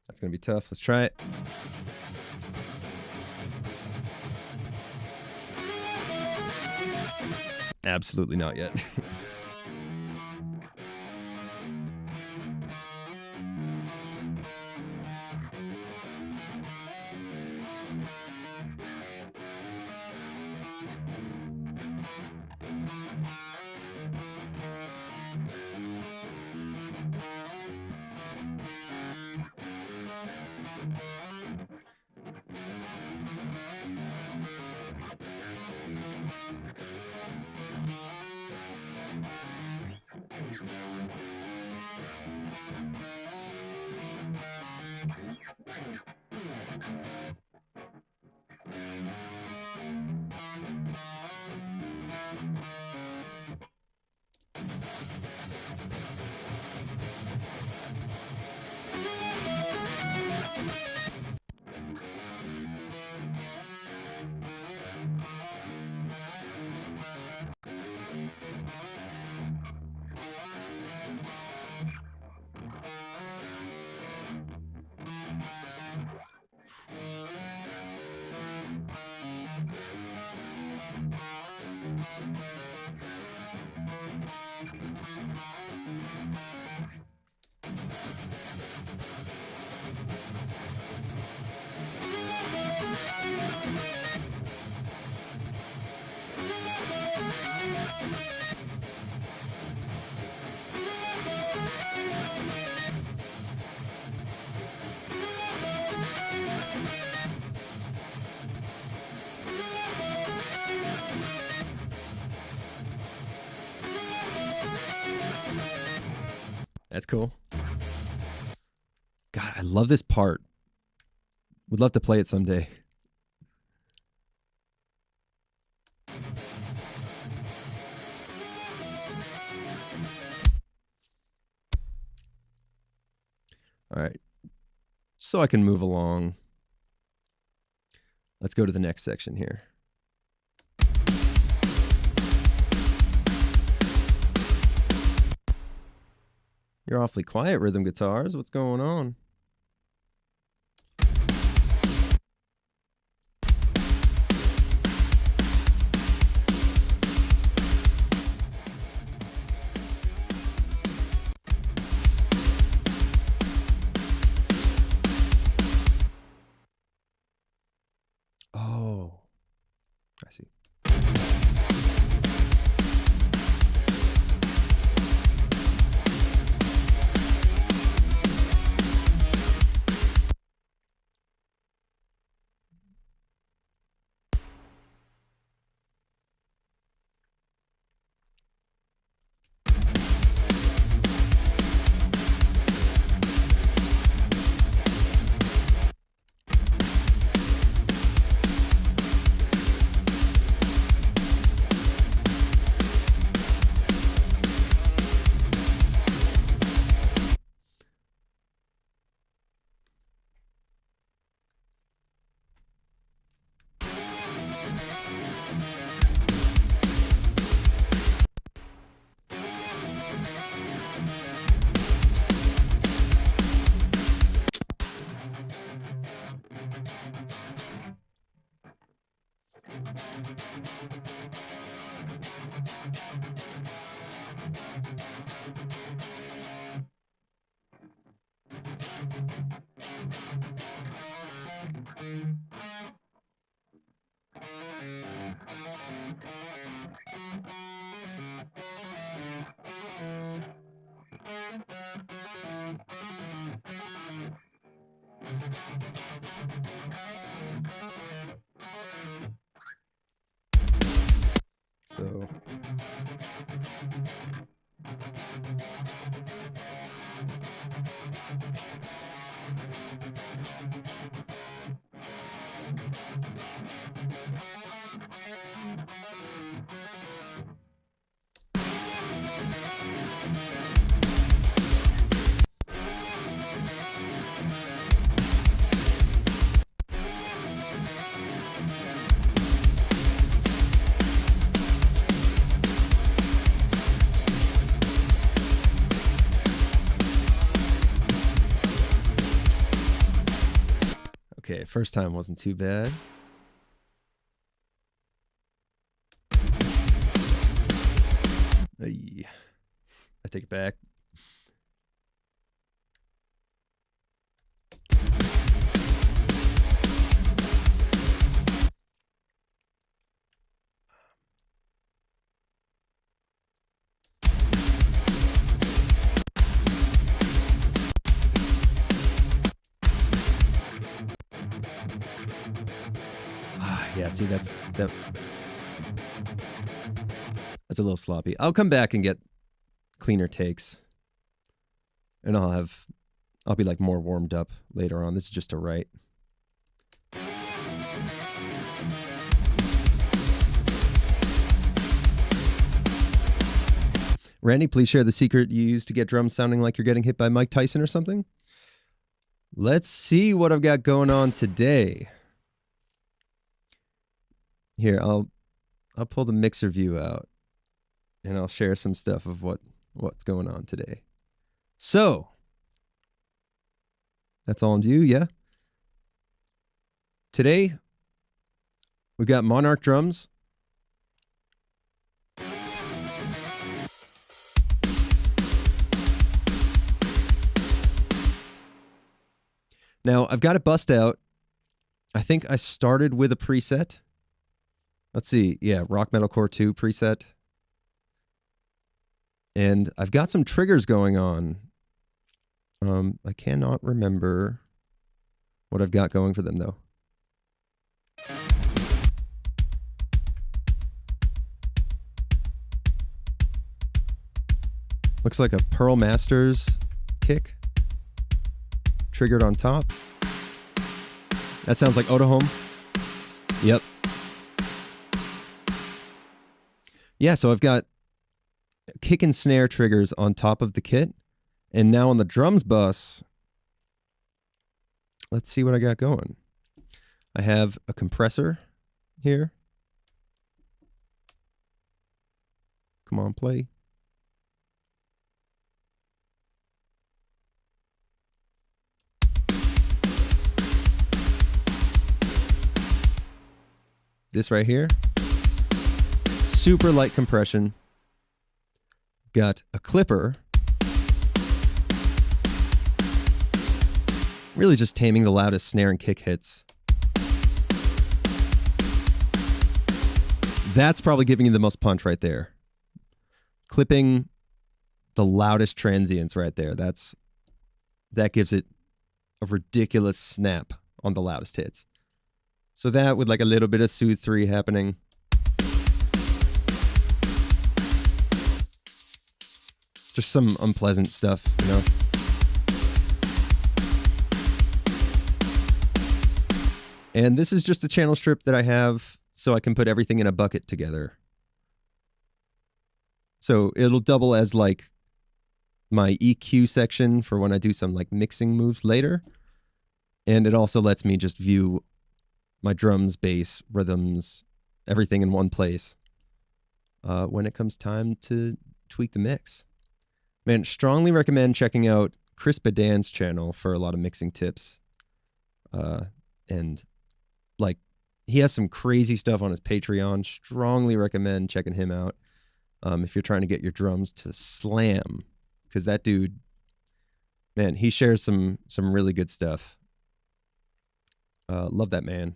Speaker 1: That's going to be tough. Let's try it. Absolutely not yet. That's cool. God, I love this part. Would love to play it someday. All right. so I can move along. Let's go to the next section here. You're awfully quiet, rhythm guitars. What's going on? Oh, I see. So okay, first time wasn't too bad. Ay, I take it back. Yeah, see, that's a little sloppy. I'll come back and get cleaner takes, and I'll be like more warmed up later on. This is just a write. Randy, please share the secret you use to get drums sounding like you're getting hit by Mike Tyson or something. Let's see what I've got going on today. Here, I'll pull the mixer view out, and I'll share some stuff of what's going on today. So, that's all on view, yeah? Today, we've got Monarch drums. Now, I've got it bust out. I think I started with a preset. Let's see. Yeah, Rock Metalcore 2 preset. And I've got some triggers going on. I cannot remember what I've got going for them, though. Looks like a Pearl Masters kick. Triggered on top. That sounds like Otohome. Yep. Yeah, so I've got kick and snare triggers on top of the kit. And now on the drums bus, let's see what I got going. I have a compressor here. Come on, play. This right here, super light compression. Got a clipper. Really just taming the loudest snare and kick hits. That's probably giving you the most punch right there. Clipping the loudest transients right there. That gives it a ridiculous snap on the loudest hits. So that with like a little bit of Soothe 3 happening. Just some unpleasant stuff, you know? And this is just a channel strip that I have so I can put everything in a bucket together. So it'll double as like my EQ section for when I do some like mixing moves later. And it also lets me just view my drums, bass, rhythms, everything in one place when it comes time to tweak the mix. Man, strongly recommend checking out Chris Badan's channel for a lot of mixing tips. And like, he has some crazy stuff on his Patreon. Strongly recommend checking him out if you're trying to get your drums to slam. Because that dude, man, he shares some really good stuff. Love that man.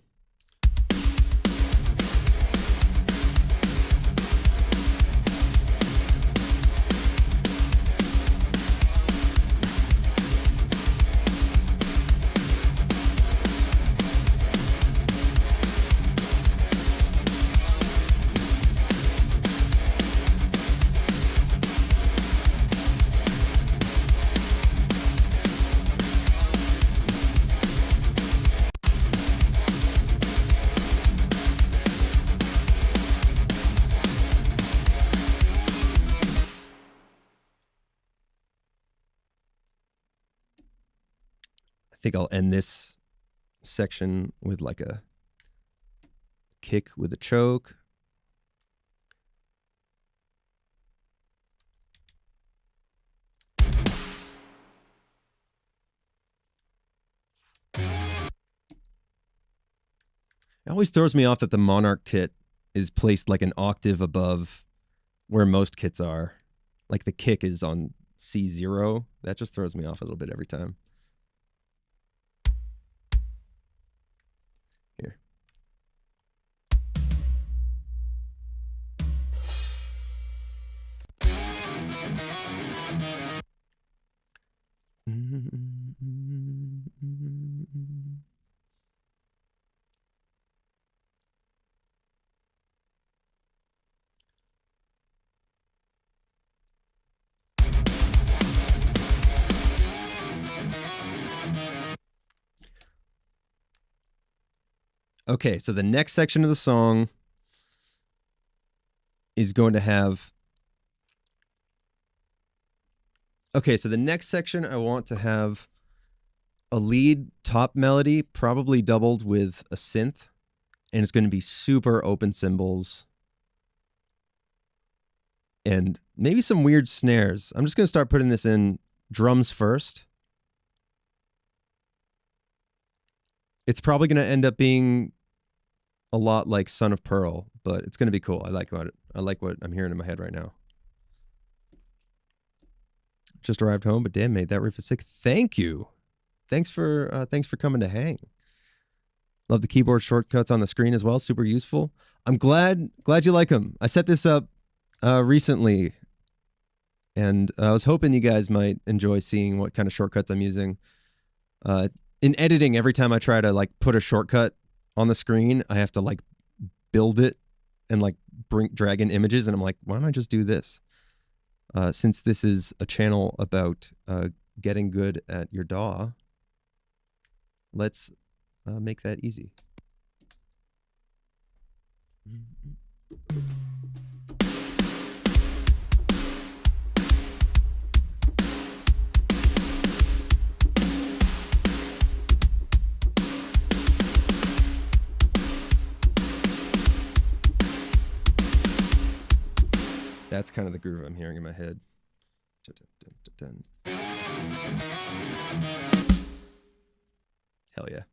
Speaker 1: I think I'll end this section with like a kick with a choke. It always throws me off that the Monarch kit is placed like an octave above where most kits are. Like the kick is on C0. That just throws me off a little bit every time. Here. Okay, so the next section of the song is going to have... Okay, so the next section I want to have a lead top melody, probably doubled with a synth, and it's going to be super open cymbals and maybe some weird snares. I'm just going to start putting this in drums first. It's probably going to end up being a lot like Son of Pearl, but it's going to be cool. I like what I'm hearing in my head right now. Just arrived home, but damn, mate, that riff is sick. Thank you. Thanks for coming to hang. Love the keyboard shortcuts on the screen as well. Super useful. I'm glad you like them. I set this up recently, and I was hoping you guys might enjoy seeing what kind of shortcuts I'm using. In editing, every time I try to like put a shortcut on the screen, I have to like build it and like drag in images, and I'm like, why don't I just do this? Since this is a channel about getting good at your DAW, let's make that easy. That's kind of the groove I'm hearing in my head. Hell yeah.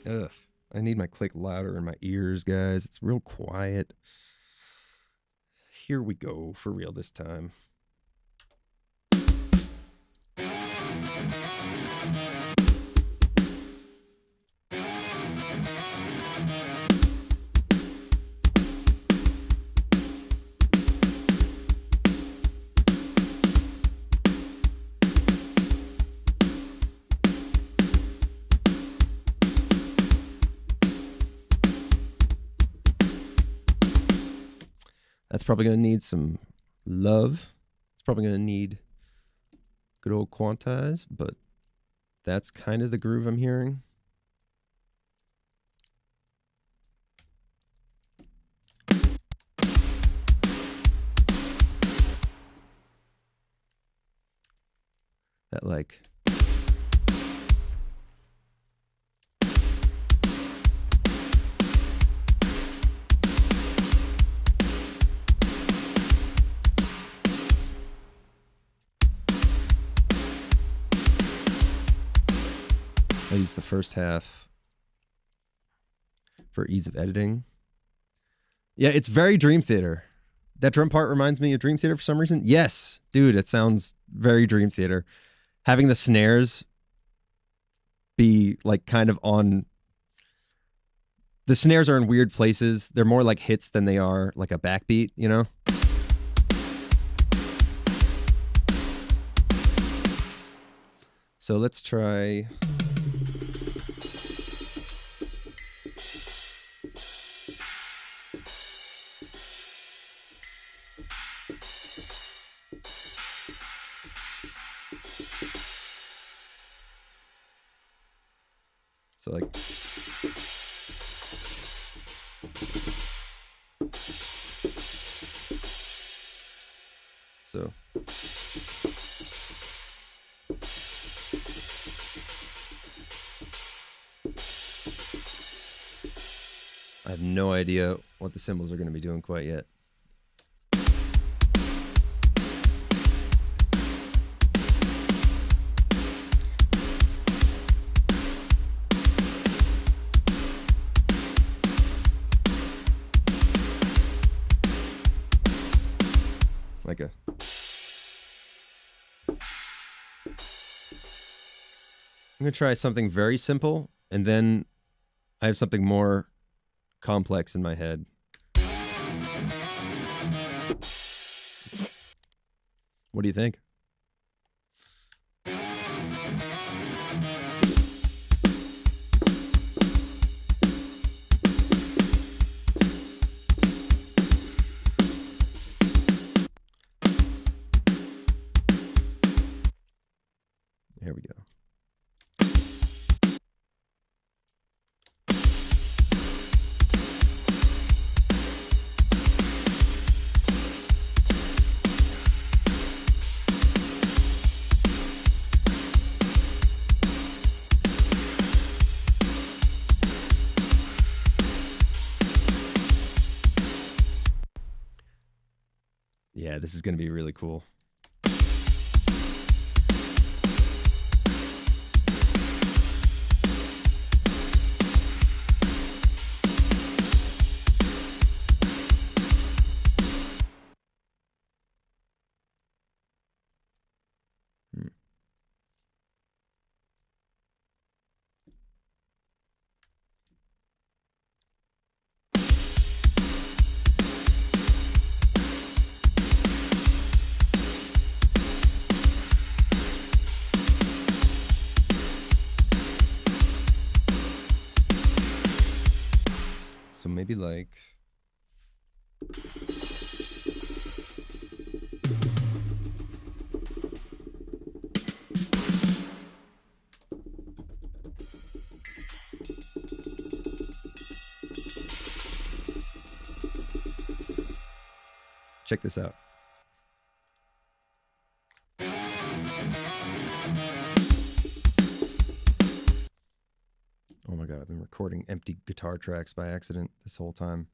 Speaker 1: Ugh. I need my click louder in my ears, guys. It's real quiet. Here we go, for real this time. That's probably going to need some love. It's probably going to need good old quantize, but that's kind of the groove I'm hearing. That like... I use the first half for ease of editing. Yeah, it's very Dream Theater. That drum part reminds me of Dream Theater for some reason. Yes, dude, it sounds very Dream Theater. Having the snares be like kind of on... The snares are in weird places. They're more like hits than they are like a backbeat, you know? So let's try... So like... So... I have no idea what the cymbals are going to be doing quite yet. Like a... I'm going to try something very simple, and then I have something more complex in my head. What do you think? Here we go. Yeah, this is going to be really cool. So maybe like... Check this out. God, I've been recording empty guitar tracks by accident this whole time.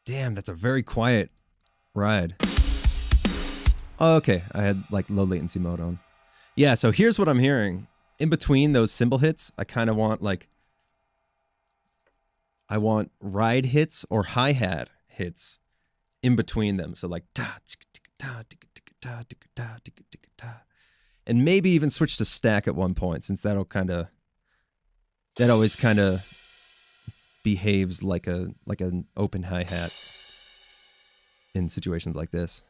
Speaker 1: Damn, that's a very quiet ride. Oh, okay. I had like low latency mode on. Yeah, so here's what I'm hearing. In between those cymbal hits, I kind of want like, I want ride hits or hi-hat hits in between them. So like ta ta ta ta ta, and maybe even switch to stack at one point, since that'll kind of, that always kind of behaves like an open hi-hat in situations like this.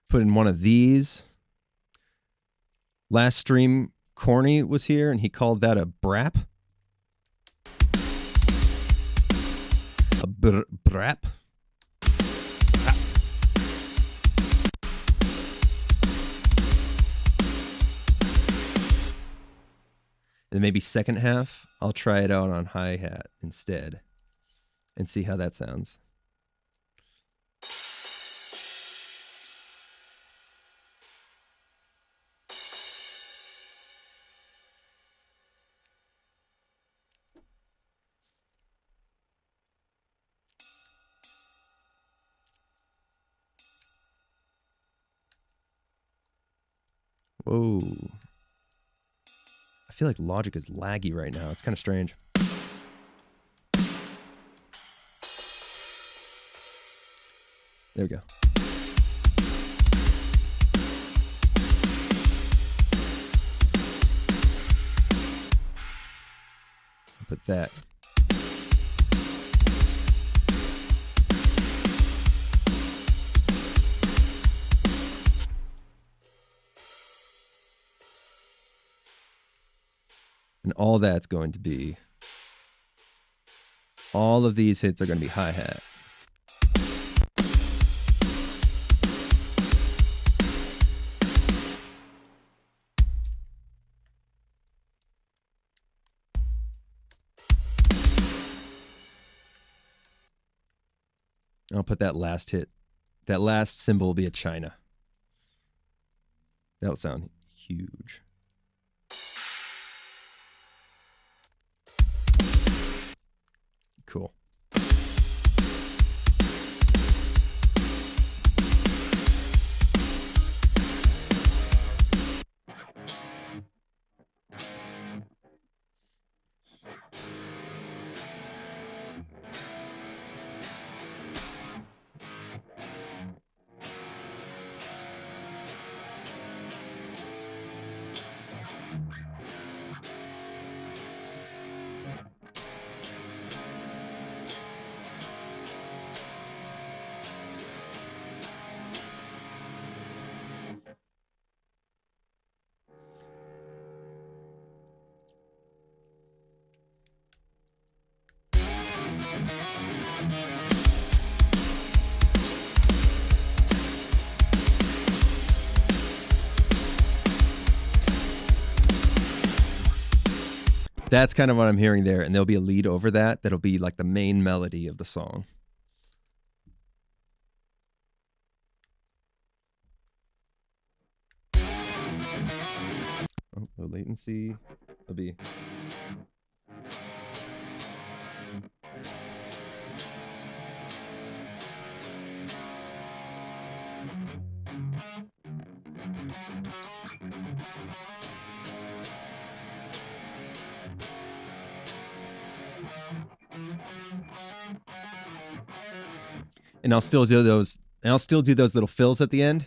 Speaker 1: Put in one of these. Last stream, Corny was here, and he called that a brap. A brap. And maybe second half, I'll try it out on hi-hat instead and see how that sounds. Whoa. I feel like Logic is laggy right now. It's kind of strange. There we go. Put that. And all that's going to be, all of these hits are going to be hi-hat. I'll put that last hit, that last cymbal will be a China. That'll sound huge. Cool. That's kind of what I'm hearing there, and there'll be a lead over that that'll be like the main melody of the song. Oh, low latency. It'll be. And I'll still do those. And I'll still do those little fills at the end.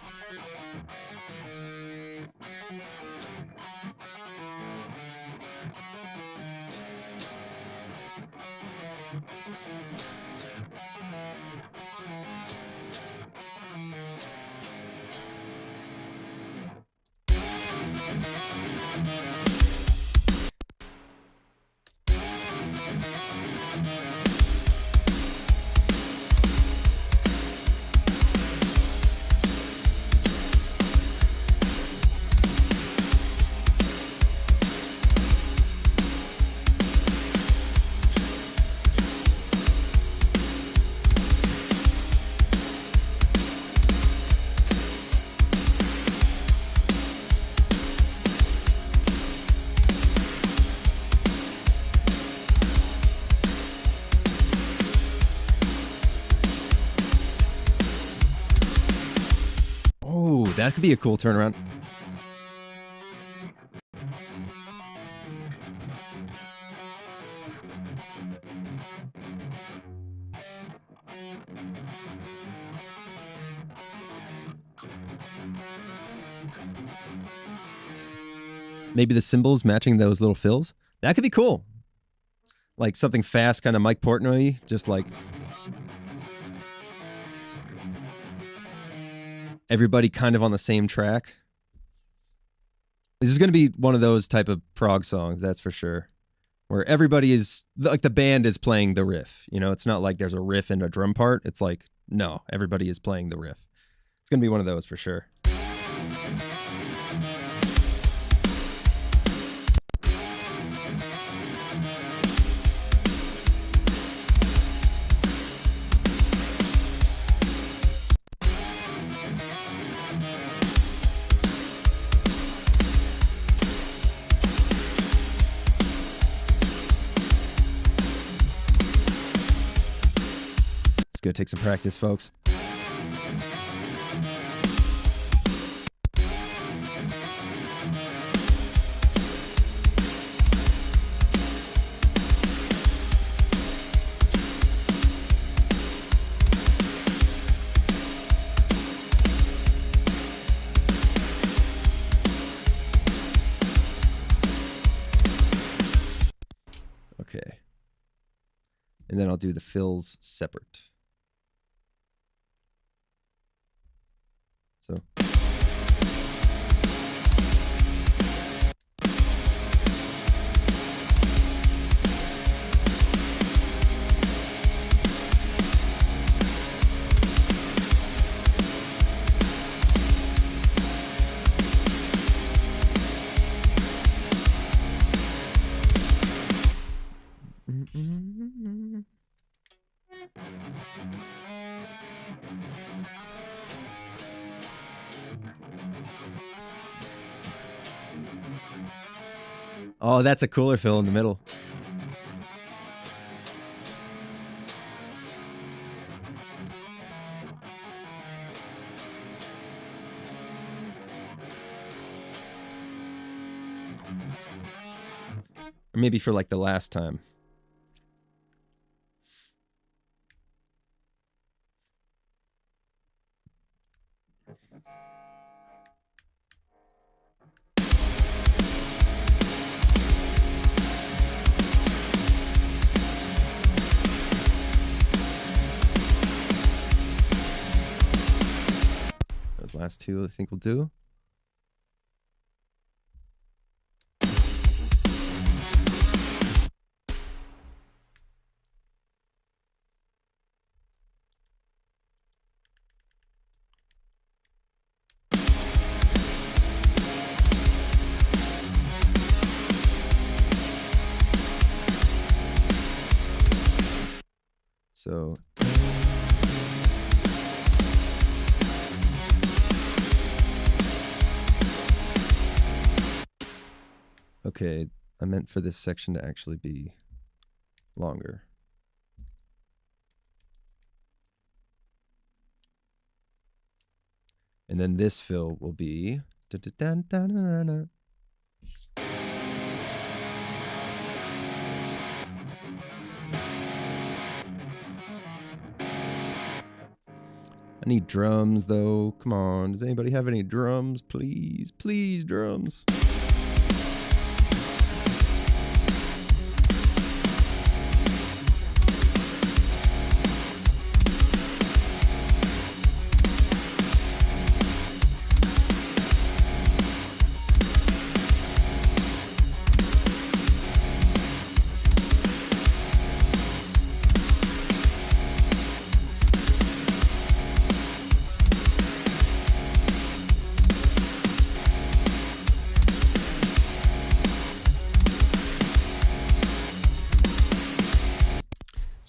Speaker 1: That could be a cool turnaround. Maybe the cymbals matching those little fills. That could be cool. Like something fast, kind of Mike Portnoy, just like everybody kind of on the same track. This is going to be one of those type of prog songs, that's for sure. Where everybody is, like the band is playing the riff. You know, it's not like there's a riff and a drum part. It's like, no, everybody is playing the riff. It's going to be one of those for sure. It's going to take some practice, folks. Okay. And then I'll do the fills separate. So. Oh, that's a cooler fill in the middle. Or maybe for like the last time. Last two, I think we'll do. So. Okay, I meant for this section to actually be longer. And then this fill will be I need drums, though. Come on. Does anybody have any drums? Please. Please, drums.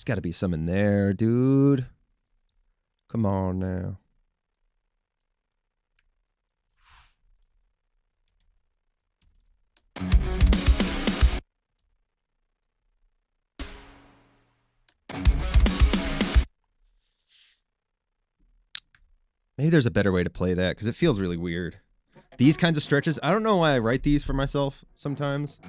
Speaker 1: Got to be some in there, dude. Come on now. Maybe there's a better way to play that because it feels really weird. These kinds of stretches, I don't know why I write these for myself sometimes.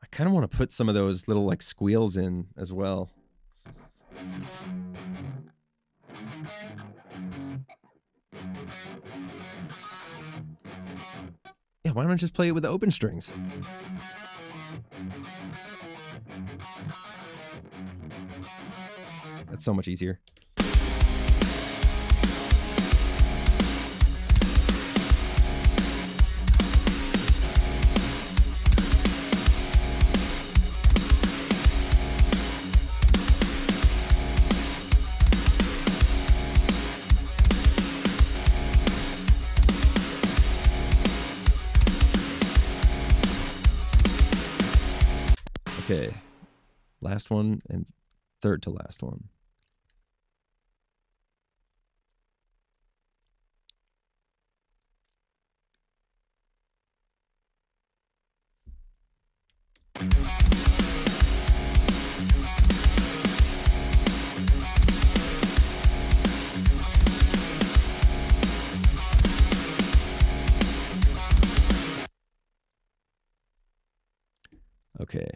Speaker 1: I kind of want to put some of those little like squeals in as well. Yeah, why don't I just play it with the open strings? That's so much easier. Okay, last one and third to last one. Okay.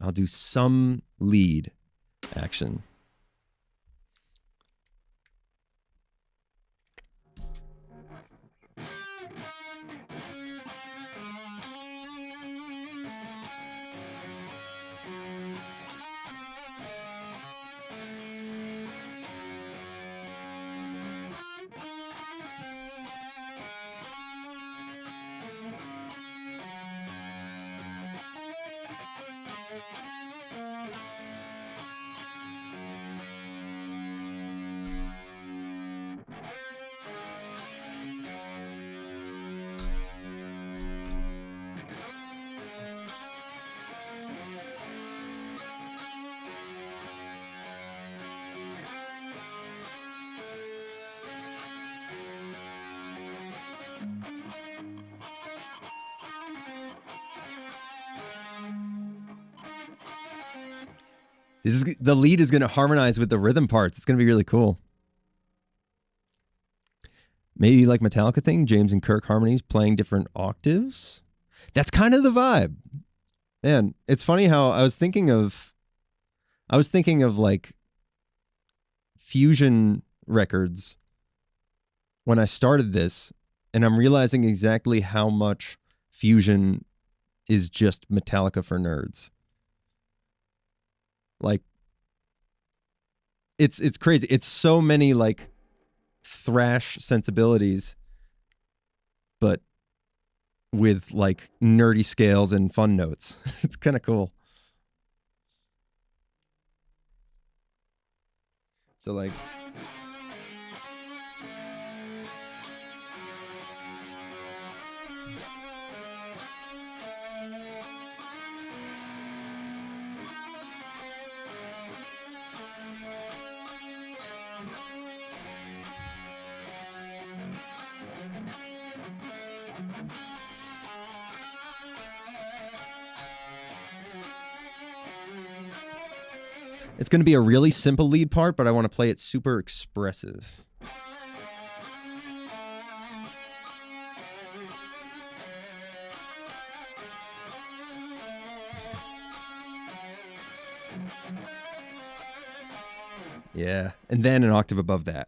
Speaker 1: I'll do some lead action. The lead is going to harmonize with the rhythm parts. It's going to be really cool. Maybe like Metallica thing, James and Kirk harmonies playing different octaves. That's kind of the vibe. Man, it's funny how I was thinking of like fusion records when I started this, and I'm realizing exactly how much fusion is just Metallica for nerds. Like, it's crazy. It's so many like thrash sensibilities, but with like nerdy scales and fun notes. It's kind of cool. So like, it's going to be a really simple lead part, but I want to play it super expressive. Yeah, and then an octave above that.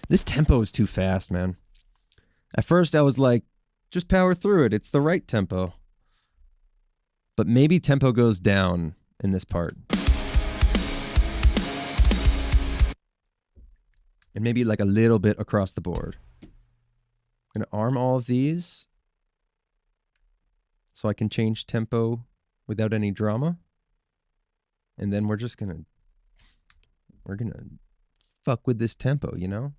Speaker 1: This tempo is too fast, man. At first I was like, just power through it. It's the right tempo. But maybe tempo goes down in this part. And maybe like a little bit across the board. I'm going to arm all of these so I can change tempo without any drama. And then we're just going to fuck with this tempo, you know?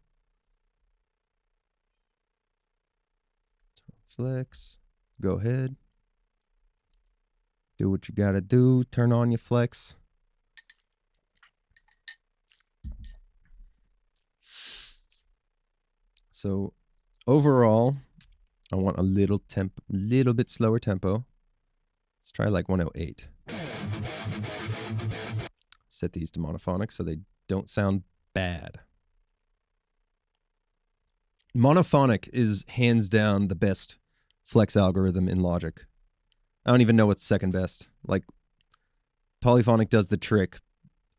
Speaker 1: Flex, go ahead. Do what you gotta do, turn on your flex. So overall, I want a little bit slower tempo. Let's try like 108. Set these to monophonic so they don't sound bad. Monophonic is hands down the best flex algorithm in Logic. I don't even know what's second best. Like, polyphonic does the trick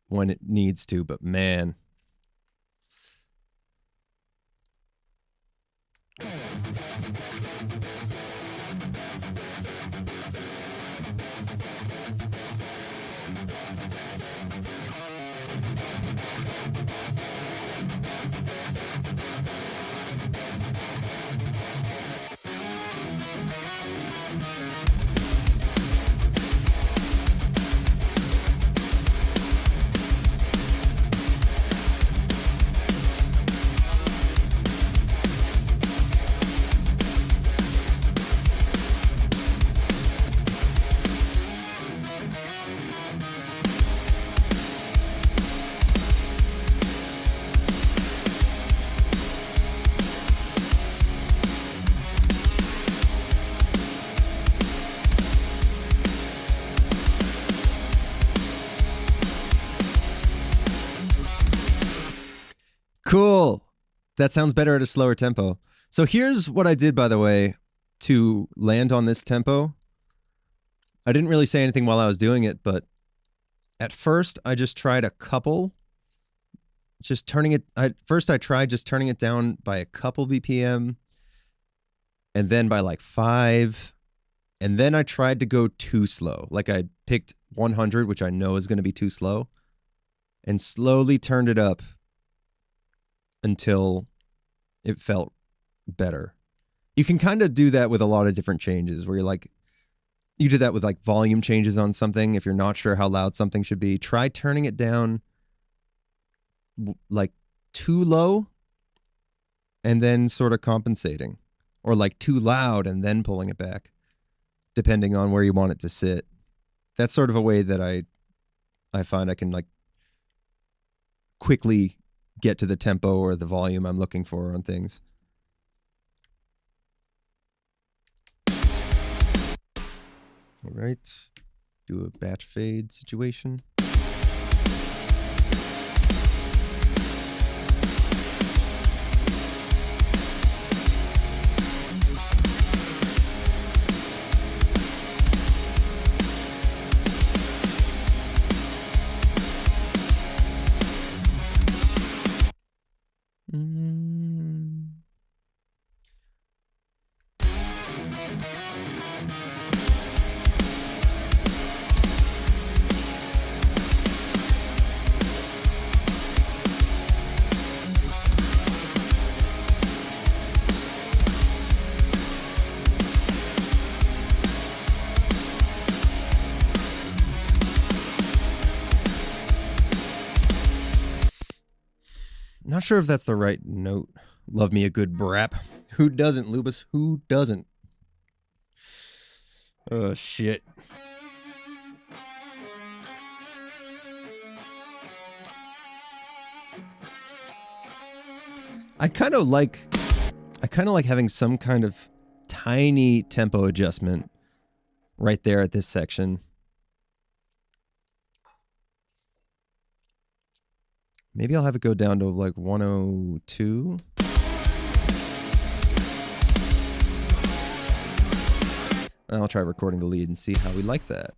Speaker 1: when it needs to, but man. Cool. That sounds better at a slower tempo. So here's what I did, by the way, to land on this tempo. I didn't really say anything while I was doing it, but at first I just tried a couple. Just turning it. First I tried just turning it down by a couple BPM, and then by like 5. And then I tried to go too slow. Like I picked 100, which I know is going to be too slow, and slowly turned it up until it felt better. You can kind of do that with a lot of different changes where you're like, you do that with like volume changes on something. If you're not sure how loud something should be, try turning it down like too low and then sort of compensating, or like too loud and then pulling it back, depending on where you want it to sit. That's sort of a way that I find I can like quickly get to the tempo or the volume I'm looking for on things. All right, do a batch fade situation. Not sure if that's the right note. Love me a good brap. Who doesn't, Lubus? Who doesn't? Oh, shit. I kind of like having some kind of tiny tempo adjustment right there at this section. Maybe I'll have it go down to like 102. I'll try recording the lead and see how we like that.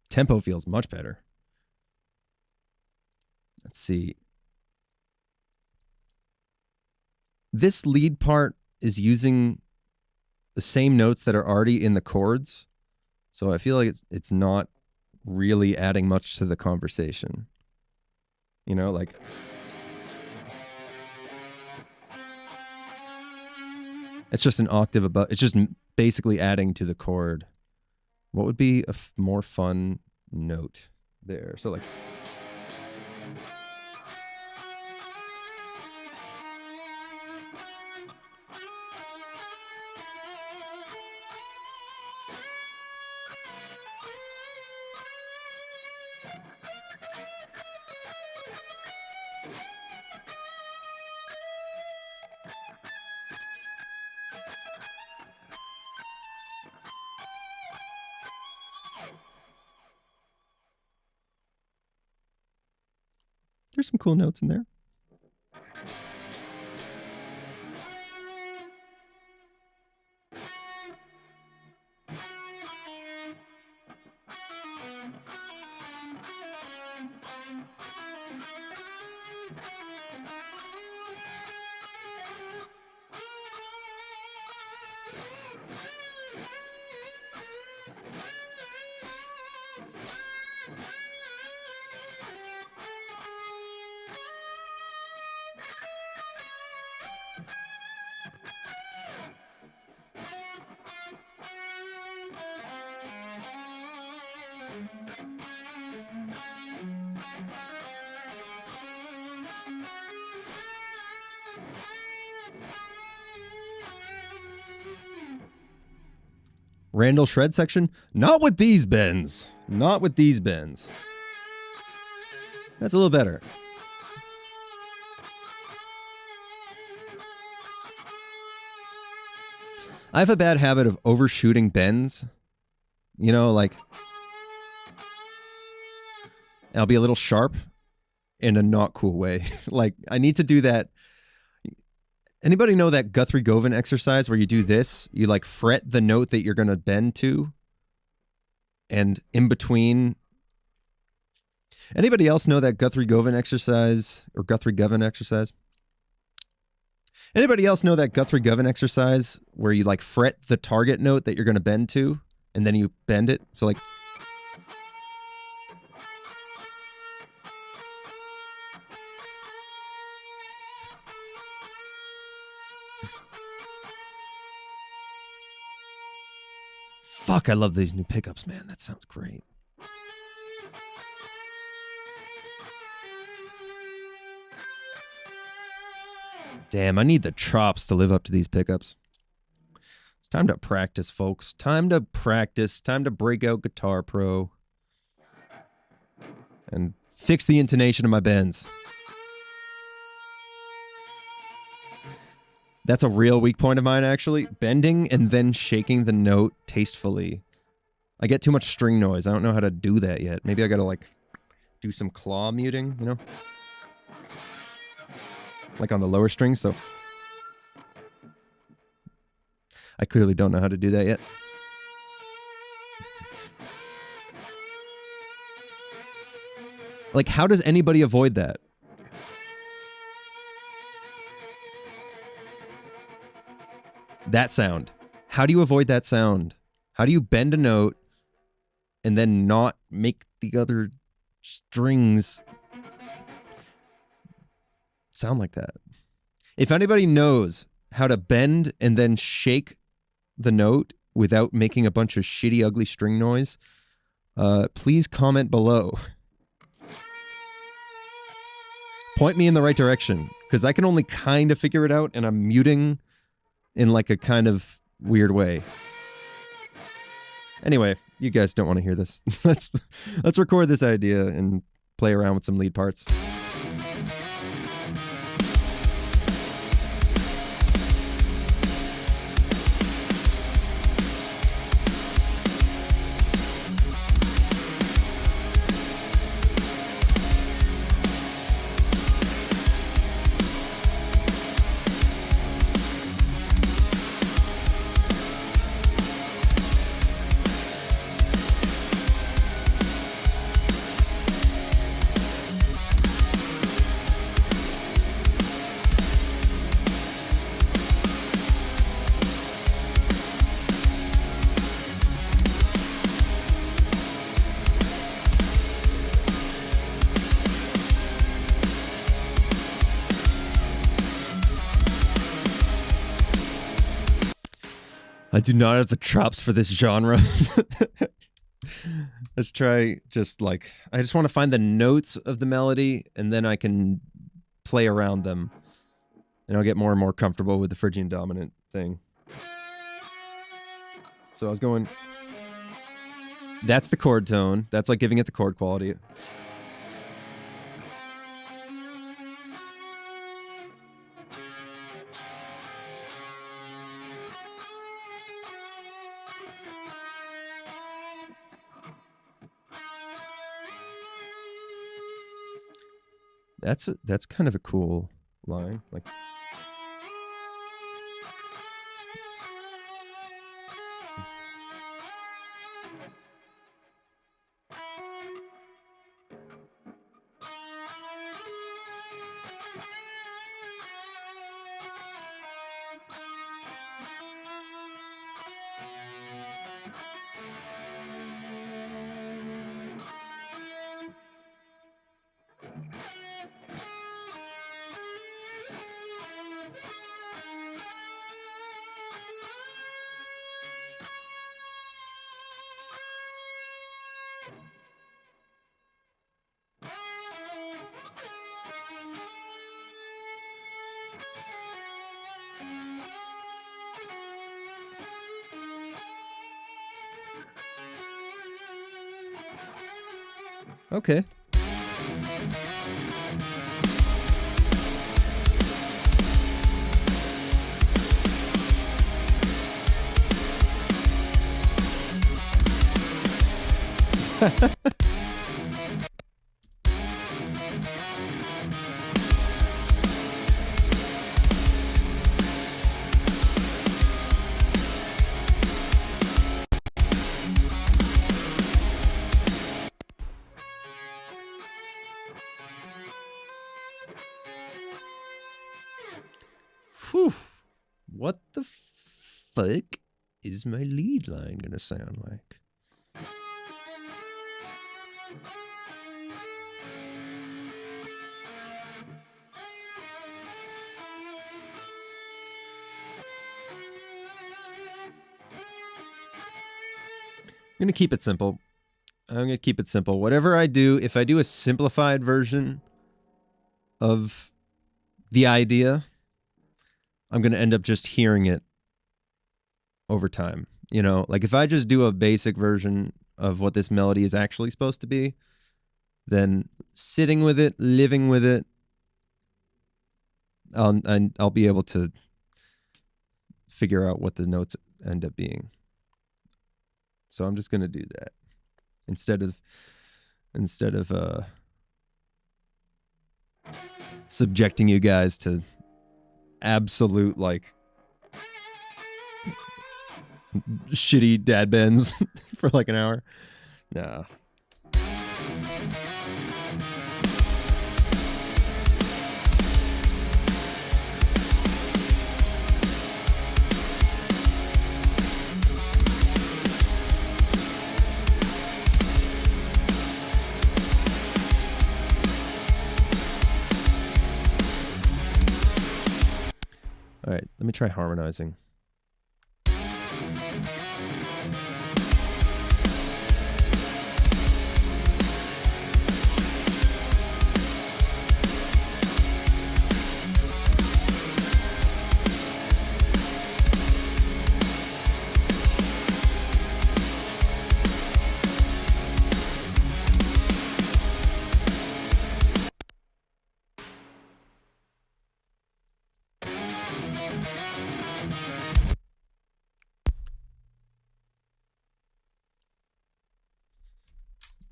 Speaker 1: Tempo feels much better. Let's see. This lead part is using the same notes that are already in the chords. So I feel like it's not really adding much to the conversation. You know, like... It's just an octave above. It's just basically adding to the chord. What would be a more fun note there? So like... There's some cool notes in there. Randall shred section? Not with these bends. Not with these bends. That's a little better. I have a bad habit of overshooting bends. You know, like... I'll be a little sharp in a not cool way. Like, I need to do that. Anybody know that Guthrie Govan exercise where you do this? You like fret the note that you're going to bend to. And in between. Anybody else know that Guthrie Govan exercise or Guthrie Govan exercise? Anybody else know that Guthrie Govan exercise where you like fret the target note that you're going to bend to and then you bend it? So like. Fuck, I love these new pickups, man. That sounds great. Damn, I need the chops to live up to these pickups. It's time to practice, folks. Time to practice. Time to break out Guitar Pro. And fix the intonation of my bends. That's a real weak point of mine, actually. Bending and then shaking the note tastefully. I get too much string noise. I don't know how to do that yet. Maybe I gotta, like, do some claw muting, you know? Like on the lower strings, so... I clearly don't know how to do that yet. Like, how does anybody avoid that? That sound. How do you avoid that sound? How do you bend a note and then not make the other strings sound like that? If anybody knows how to bend and then shake the note without making a bunch of shitty, ugly string noise, please comment below. Point me in the right direction, because I can only kind of figure it out, and I'm muting in like a kind of weird way. Anyway, you guys don't want to hear this. Let's record this idea and play around with some lead parts. I do not have the chops for this genre. Let's try just like, I just want to find the notes of the melody and then I can play around them. And I'll get more and more comfortable with the Phrygian dominant thing. So I was going, that's the chord tone. That's like giving it the chord quality. That's kind of a cool line. Like, okay. Whew. What the fuck is my lead line gonna sound like? I'm gonna keep it simple. Whatever I do, if I do a simplified version of the idea, I'm going to end up just hearing it over time. You know, like if I just do a basic version of what this melody is actually supposed to be, then sitting with it, living with it, I'll be able to figure out what the notes end up being. So I'm just going to do that instead of subjecting you guys to absolute like shitty dad bends for like an hour. Nah. All right, let me try harmonizing.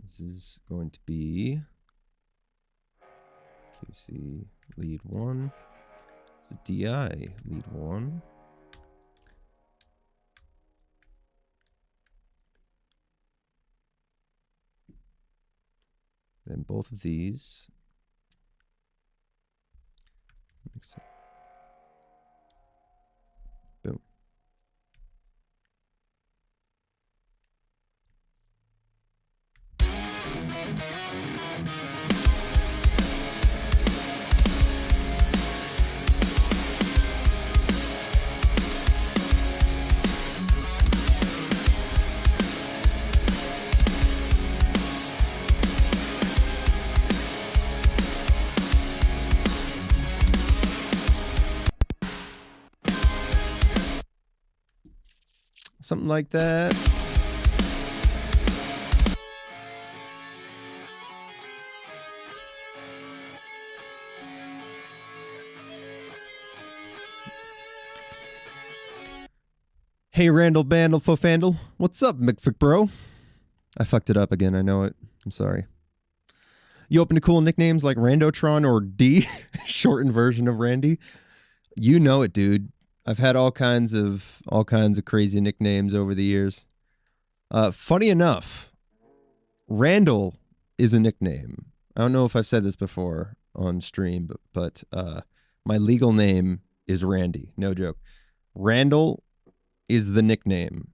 Speaker 1: This is going to be QC lead 1. It's a DI lead 1. Then both of these. Mix it. Boom. Something like that. Hey, Randall Bandle Fofandle. What's up, McFick bro? I fucked it up again. I know it. I'm sorry. You open to cool nicknames like Randotron or D, shortened version of Randy. You know it, dude. I've had all kinds of crazy nicknames over the years. Funny enough, Randall is a nickname. I don't know if I've said this before on stream, but my legal name is Randy. No joke. Randall is the nickname.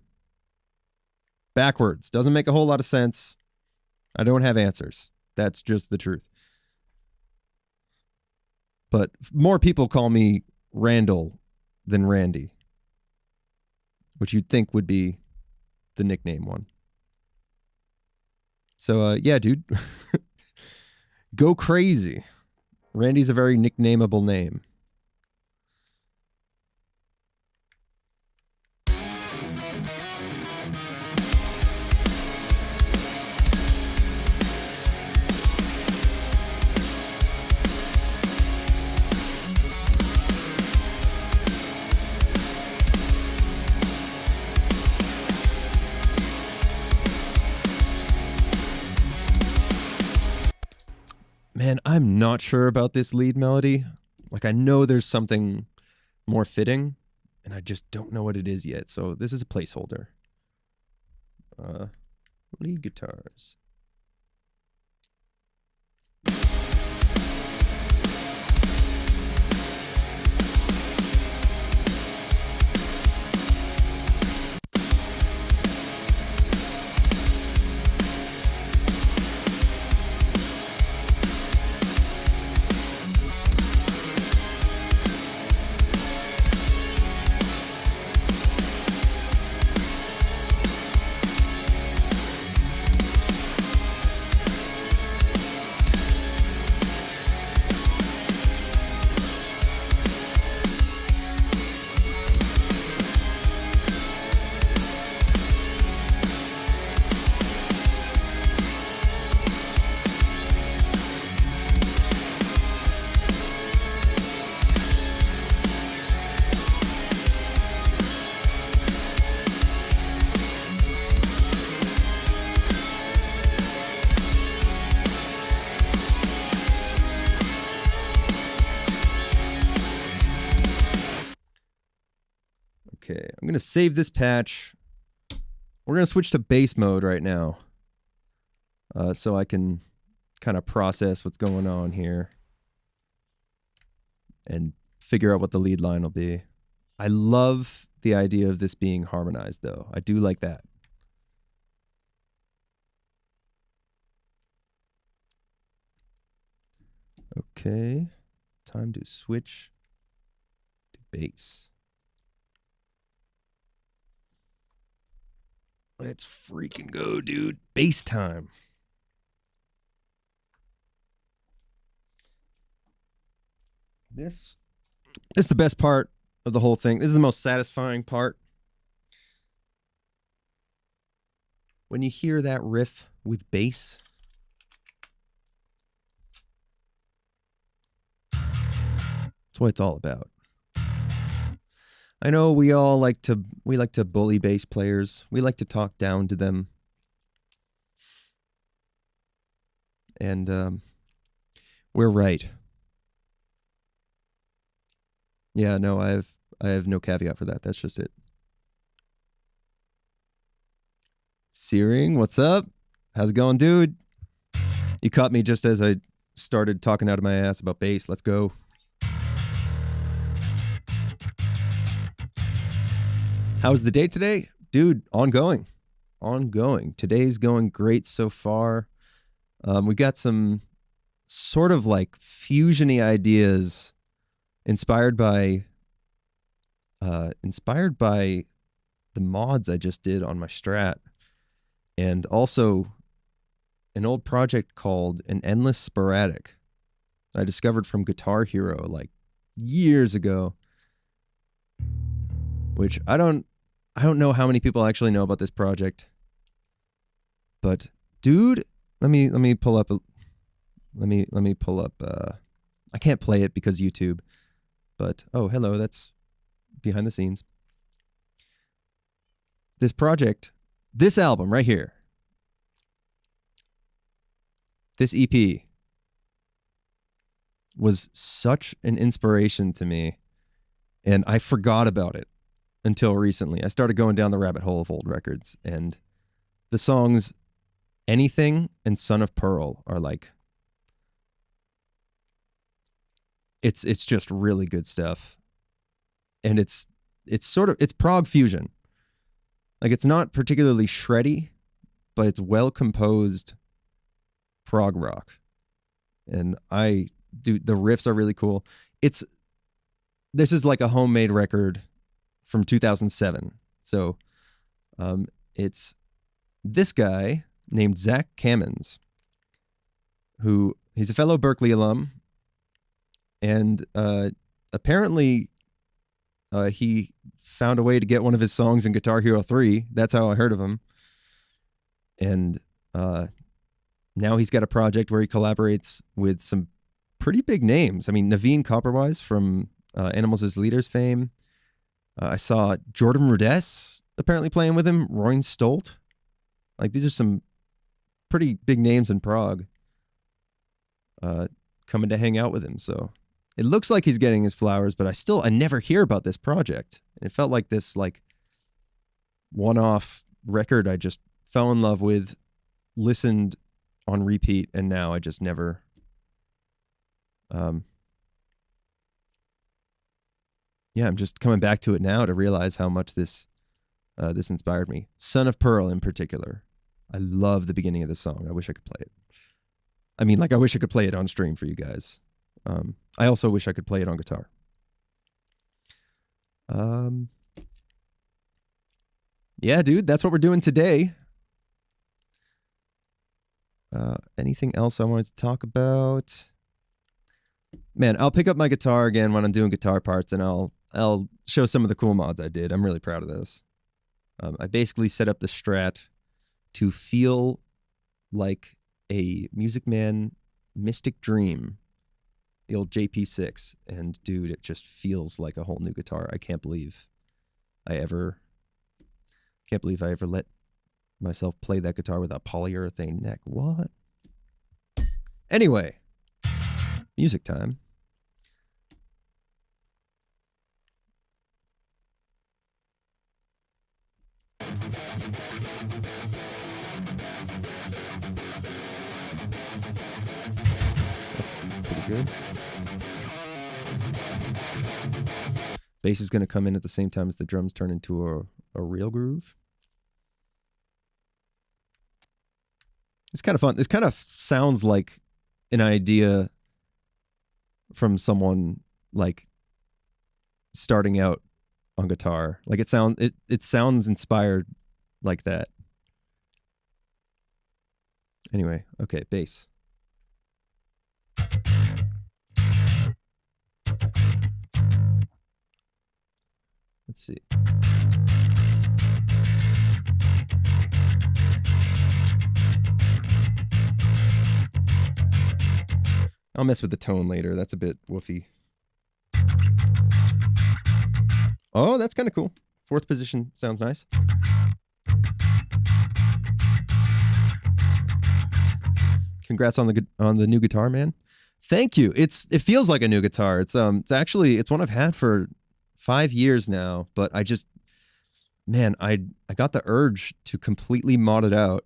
Speaker 1: Backwards. Doesn't make a whole lot of sense. I don't have answers. That's just the truth. But more people call me Randall than Randy, which you'd think would be the nickname one. So, yeah, dude. Go crazy. Randy's a very nicknameable name. Man, I'm not sure about this lead melody. Like, I know there's something more fitting, and I just don't know what it is yet. So this is a placeholder. Lead guitars. Okay, I'm going to save this patch. We're going to switch to bass mode right now. So I can kind of process what's going on here and figure out what the lead line will be. I love the idea of this being harmonized, though. I do like that. Okay, time to switch to bass. Let's freaking go, dude. Bass time. This is the best part of the whole thing. This is the most satisfying part. When you hear that riff with bass, that's what it's all about. I know we like to bully bass players. We like to talk down to them. And we're right. Yeah, no, I have no caveat for that. That's just it. Searing, what's up? How's it going, dude? You caught me just as I started talking out of my ass about bass. Let's go. How's the day today? Dude, ongoing. Today's going great so far. We got some sort of like fusion-y ideas inspired by the mods I just did on my Strat, and also an old project called An Endless Sporadic that I discovered from Guitar Hero like years ago, which I don't know how many people actually know about this project. But dude, let me pull up I can't play it because YouTube. But oh, hello, that's behind the scenes. This project, this album right here, this EP was such an inspiration to me, and I forgot about it until recently. I started going down the rabbit hole of old records, and the songs Anything and Son of Pearl are like, it's just really good stuff. And it's prog fusion. Like, it's not particularly shreddy, but it's well composed prog rock. And the riffs are really cool. This is like a homemade record from 2007. So it's this guy named Zach Kamens, who he's a fellow Berklee alum, and apparently he found a way to get one of his songs in Guitar Hero 3. That's how I heard of him. And now he's got a project where he collaborates with some pretty big names. I mean, Naveen Copperwise from Animals as Leaders fame. I saw Jordan Rudess apparently playing with him, Roy Stolt. Like, these are some pretty big names in prog coming to hang out with him. So it looks like he's getting his flowers, but I never hear about this project. It felt like this like one-off record I just fell in love with, listened on repeat, and now I just never I'm just coming back to it now to realize how much this inspired me. Son of Pearl in particular. I love the beginning of this song. I wish I could play it. I mean, like, I wish I could play it on stream for you guys. I also wish I could play it on guitar. Yeah, dude, that's what we're doing today. Anything else I wanted to talk about? Man, I'll pick up my guitar again when I'm doing guitar parts, and I'll show some of the cool mods I did. I'm really proud of this. I basically set up the Strat to feel like a Music Man Mystic Dream, the old JP6, and dude, it just feels like a whole new guitar. I can't believe I ever let myself play that guitar with a polyurethane neck. What? Anyway, music time. That's pretty good. Bass is going to come in at the same time as the drums turn into a real groove. It's kind of fun. This kind of sounds like an idea from someone like starting out on guitar. Like, it sounds inspired like that. Anyway, okay, bass. Let's see. I'll mess with the tone later. That's a bit woofy. Oh, that's kind of cool. 4th position sounds nice. Congrats on the new guitar, man. Thank you. It feels like a new guitar. It's actually one I've had for 5 years now, but I just, man, I got the urge to completely mod it out,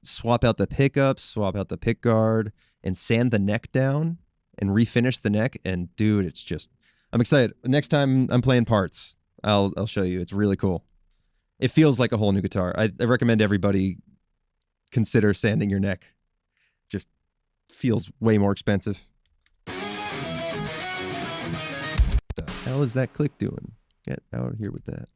Speaker 1: swap out the pickups, swap out the pick guard, and sand the neck down and refinish the neck. And dude, it's just, I'm excited. Next time I'm playing parts, I'll show you. It's really cool. It feels like a whole new guitar. I recommend everybody consider sanding your neck. Just feels way more expensive. What the hell is that click doing? Get out of here with that.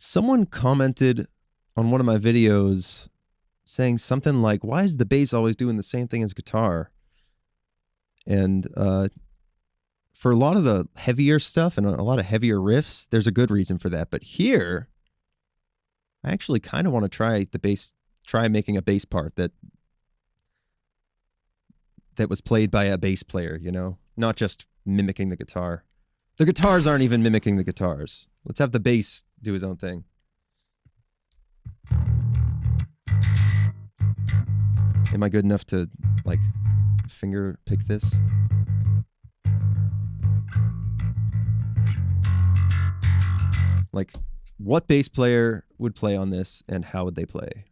Speaker 1: Someone commented on one of my videos saying something like, why is the bass always doing the same thing as guitar? And for a lot of the heavier stuff and a lot of heavier riffs, there's a good reason for that. But here, I actually kind of want to try making a bass part that was played by a bass player, you know, not just mimicking the guitar. The guitars aren't even mimicking the guitars. Let's have the bass do his own thing. Am I good enough to, like, finger pick this? Like, what bass player would play on this and how would they play?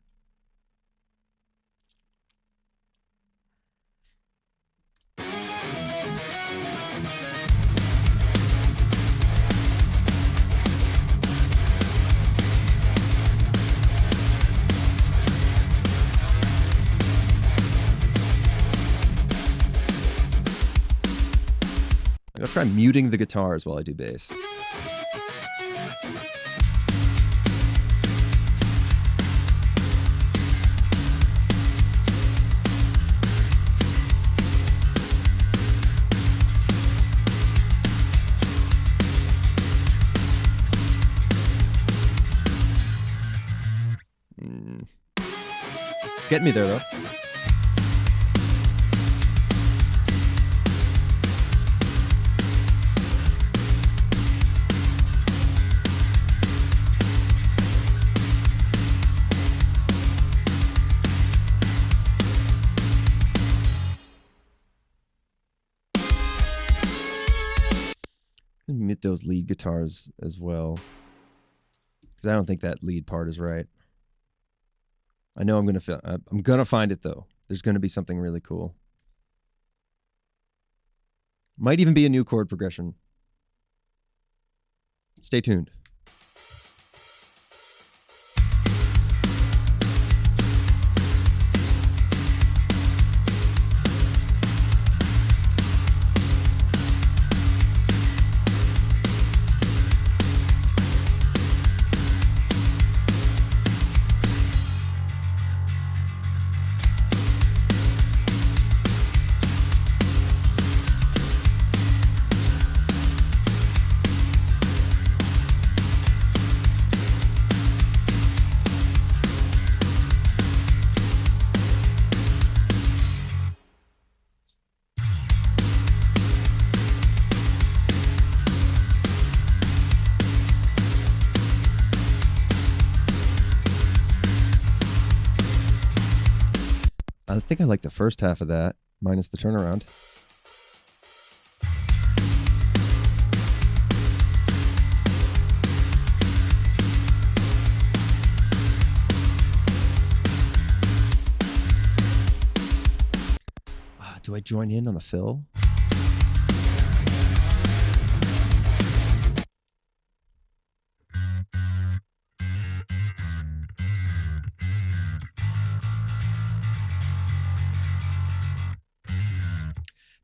Speaker 1: I'll try muting the guitars while I do bass. It's getting me there, though. Mute those lead guitars as well, because I don't think that lead part is right. I know I'm gonna find it though. There's gonna be something really cool. Might even be a new chord progression. Stay tuned. I think I like the first half of that, minus the turnaround. Do I join in on the fill?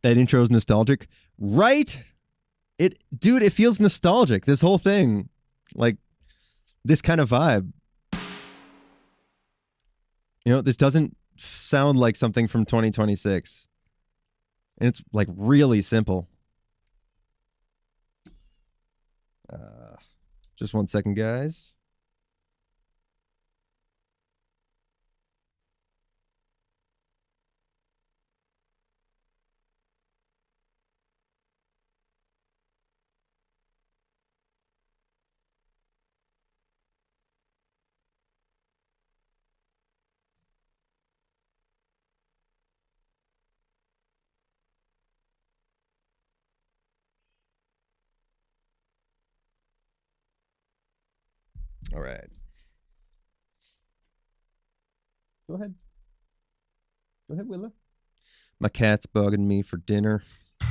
Speaker 1: That intro is nostalgic, right? Dude, it feels nostalgic. This whole thing, like this kind of vibe. You know, this doesn't sound like something from 2026. And it's like really simple. Just 1 second, guys. All right. Go ahead. Go ahead, Willa. My cat's bugging me for dinner. But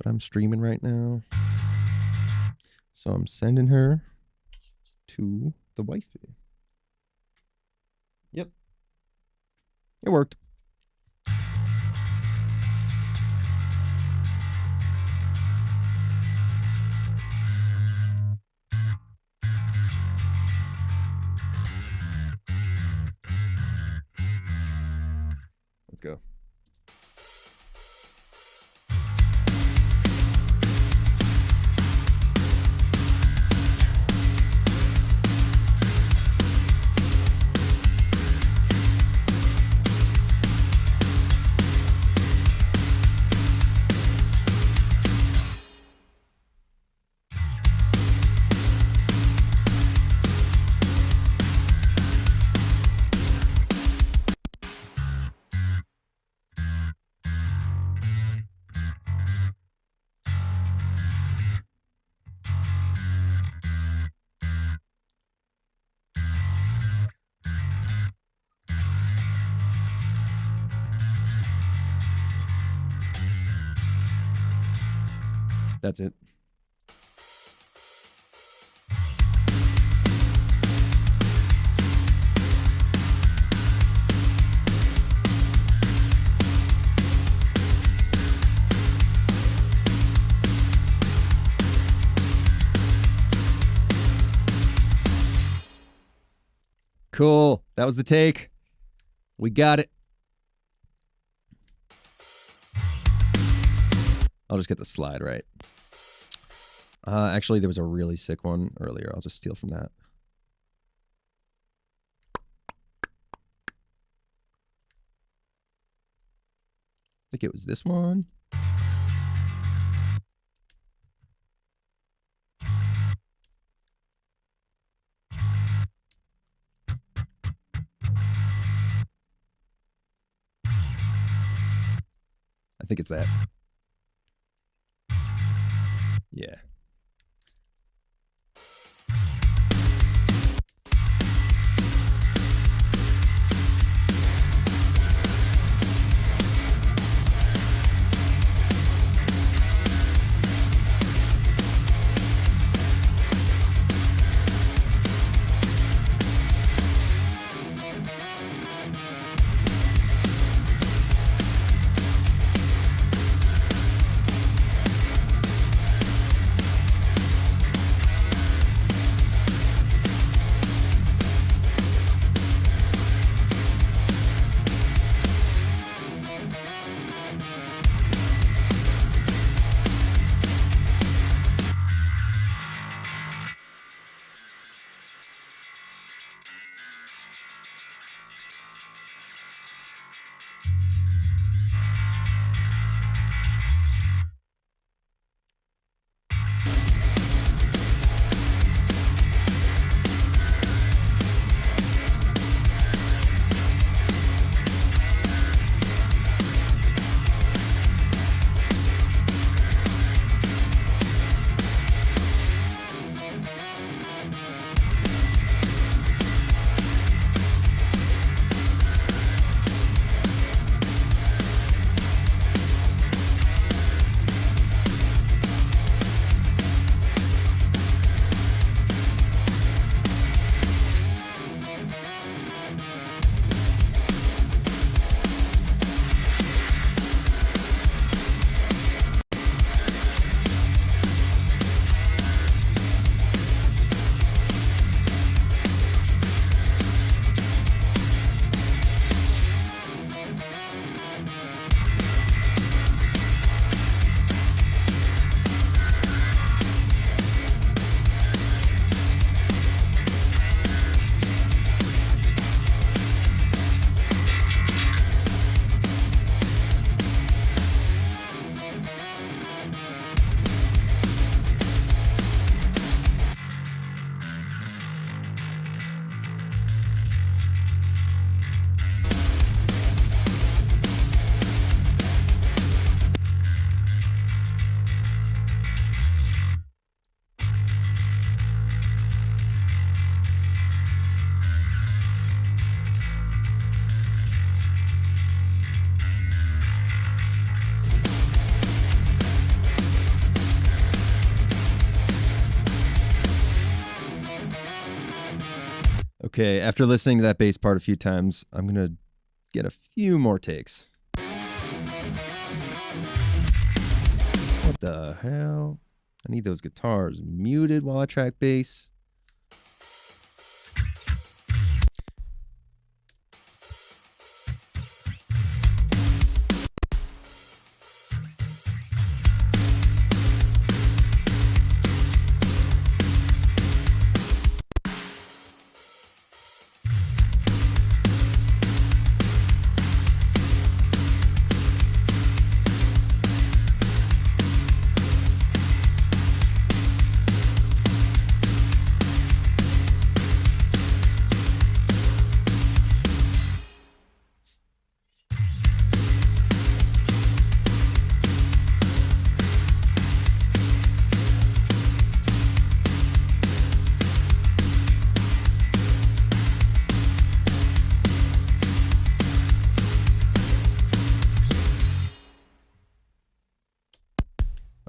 Speaker 1: I'm streaming right now. So I'm sending her to the wifey. Yep. It worked. Let's go. That's it. Cool. That was the take. We got it. I'll just get the slide right. Actually, there was a really sick one earlier. I'll just steal from that. I think it was this one. I think it's that. Yeah. Okay, after listening to that bass part a few times, I'm going to get a few more takes. What the hell? I need those guitars muted while I track bass.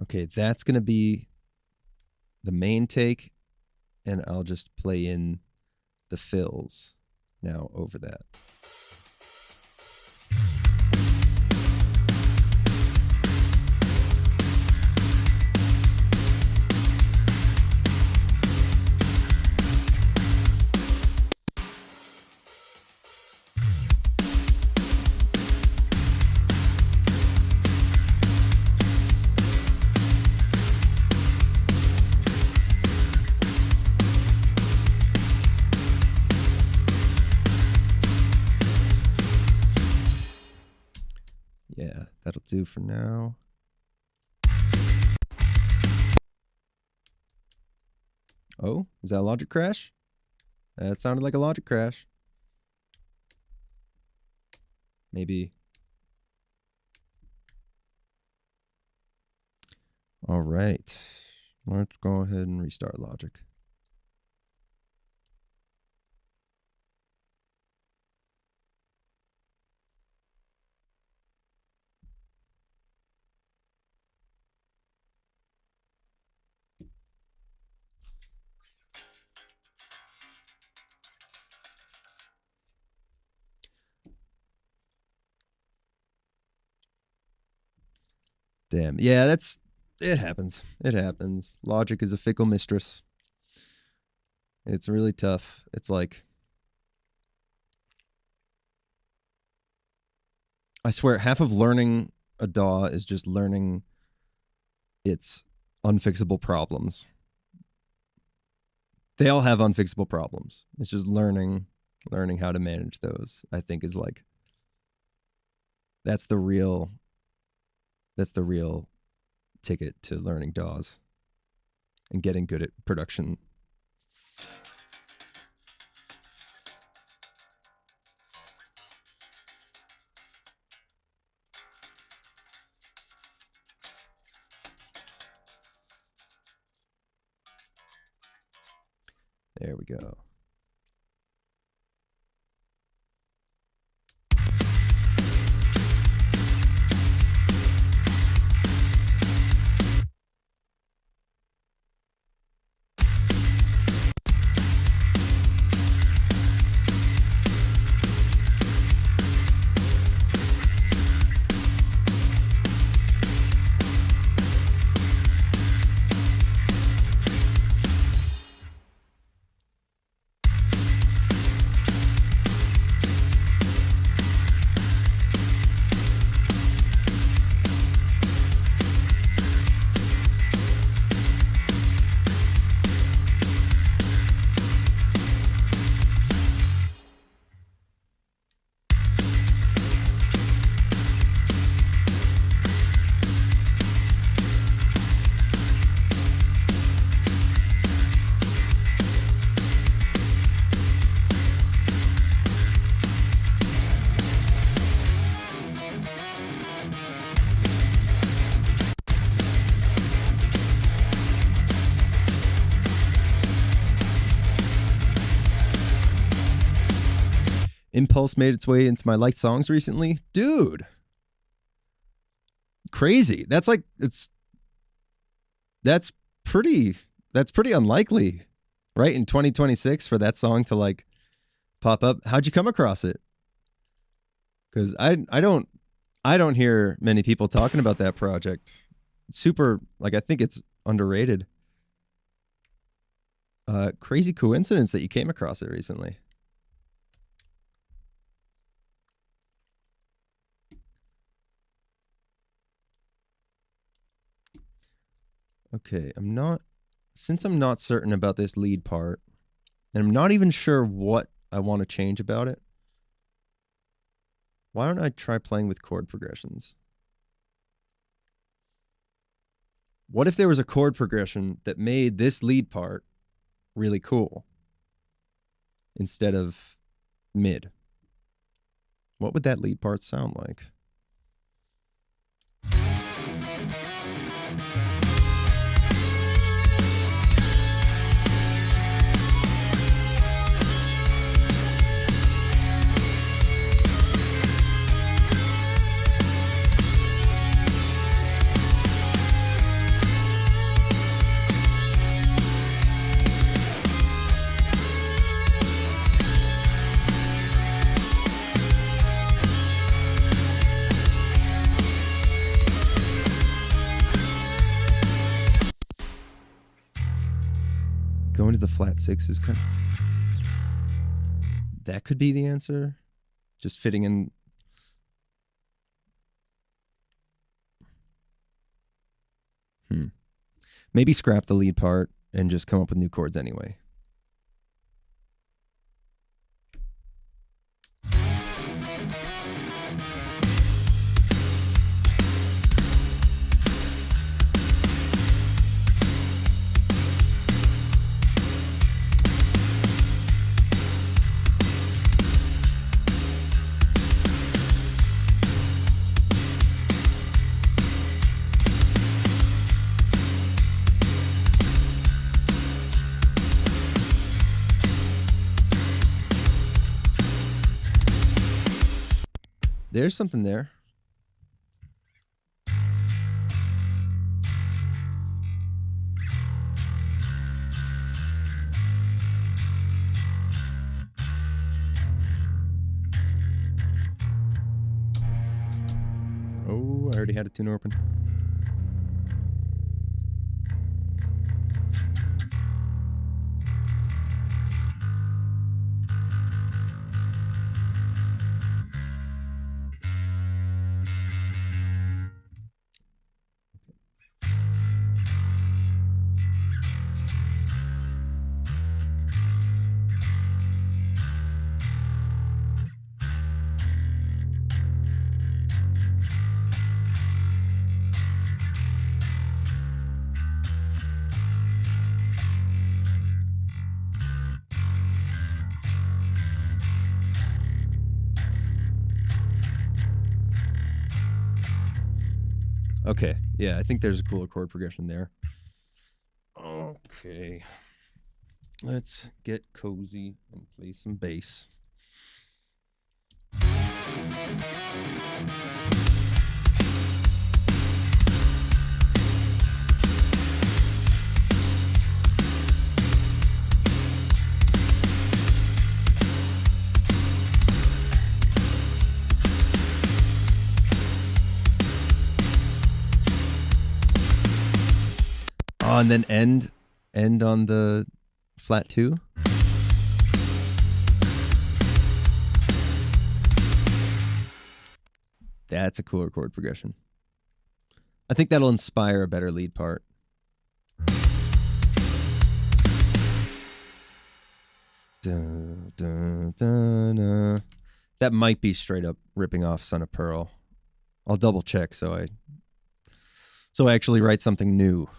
Speaker 1: Okay, that's going to be the main take, and I'll just play in the fills now over that. Yeah, that'll do for now. Oh, is that a Logic crash? That sounded like a Logic crash. Maybe. All right. Let's go ahead and restart Logic. Damn. Yeah, it happens. It happens. Logic is a fickle mistress. It's really tough. It's like, I swear, half of learning a DAW is just learning its unfixable problems. They all have unfixable problems. It's just learning how to manage those, I think, is like, that's the real ticket to learning DAWs and getting good at production. There we go. Impulse made its way into my liked songs recently. Dude. Crazy. That's pretty unlikely, right? In 2026 for that song to like pop up. How'd you come across it? Because I don't hear many people talking about that project. It's super, like, I think it's underrated. Crazy coincidence that you came across it recently. Okay, since I'm not certain about this lead part, and I'm not even sure what I want to change about it, why don't I try playing with chord progressions? What if there was a chord progression that made this lead part really cool instead of mid? What would that lead part sound like? Going to the flat six is kind of... That could be the answer. Just fitting in... Maybe scrap the lead part and just come up with new chords anyway. There's something there. Oh, I already had a tune open. Okay, yeah, I think there's a cooler chord progression there. Okay. Let's get cozy and play some bass. Oh, and then end on the flat 2. That's a cooler chord progression. I think that'll inspire a better lead part. Dun, dun, dun, dun. That might be straight up ripping off Son of Pearl. I'll double check so I actually write something new.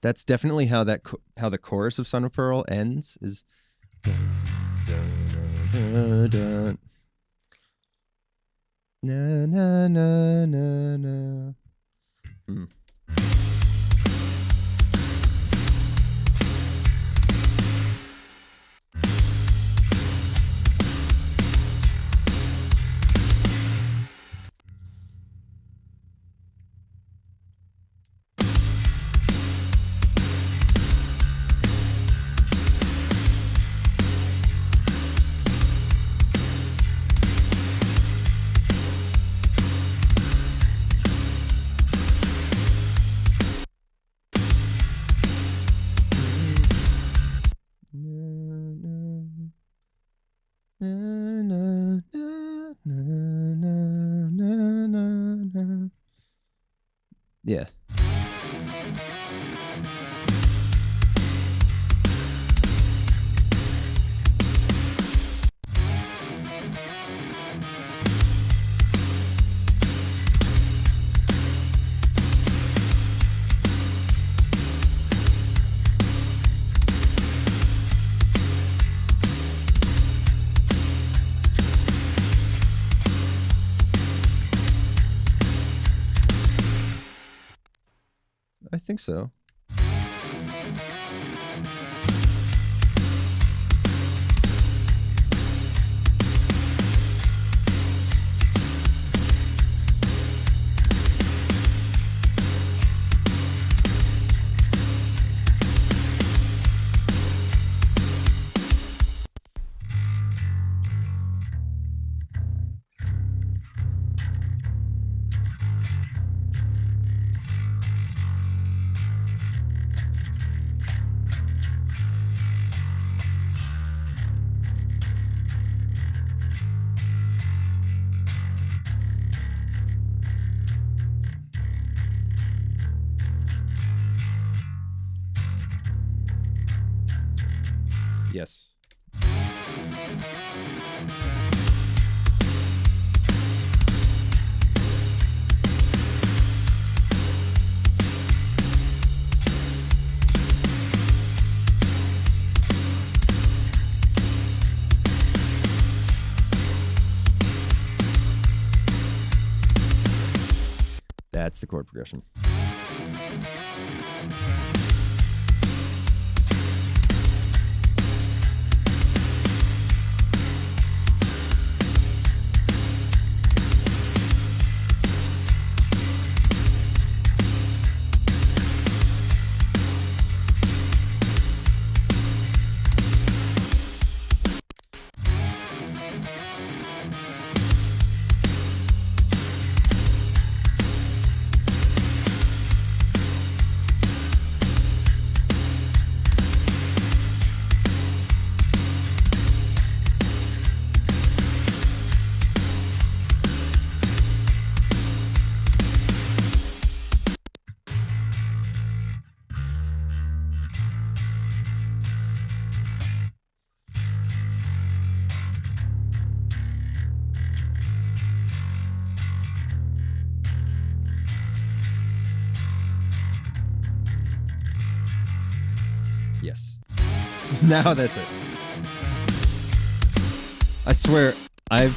Speaker 1: That's definitely how the chorus of Son of Pearl ends, is dun, dun, dun, dun. Na na na na na. Yeah. I think so. Yes. That's the chord progression. Yes. Now that's it. I swear I've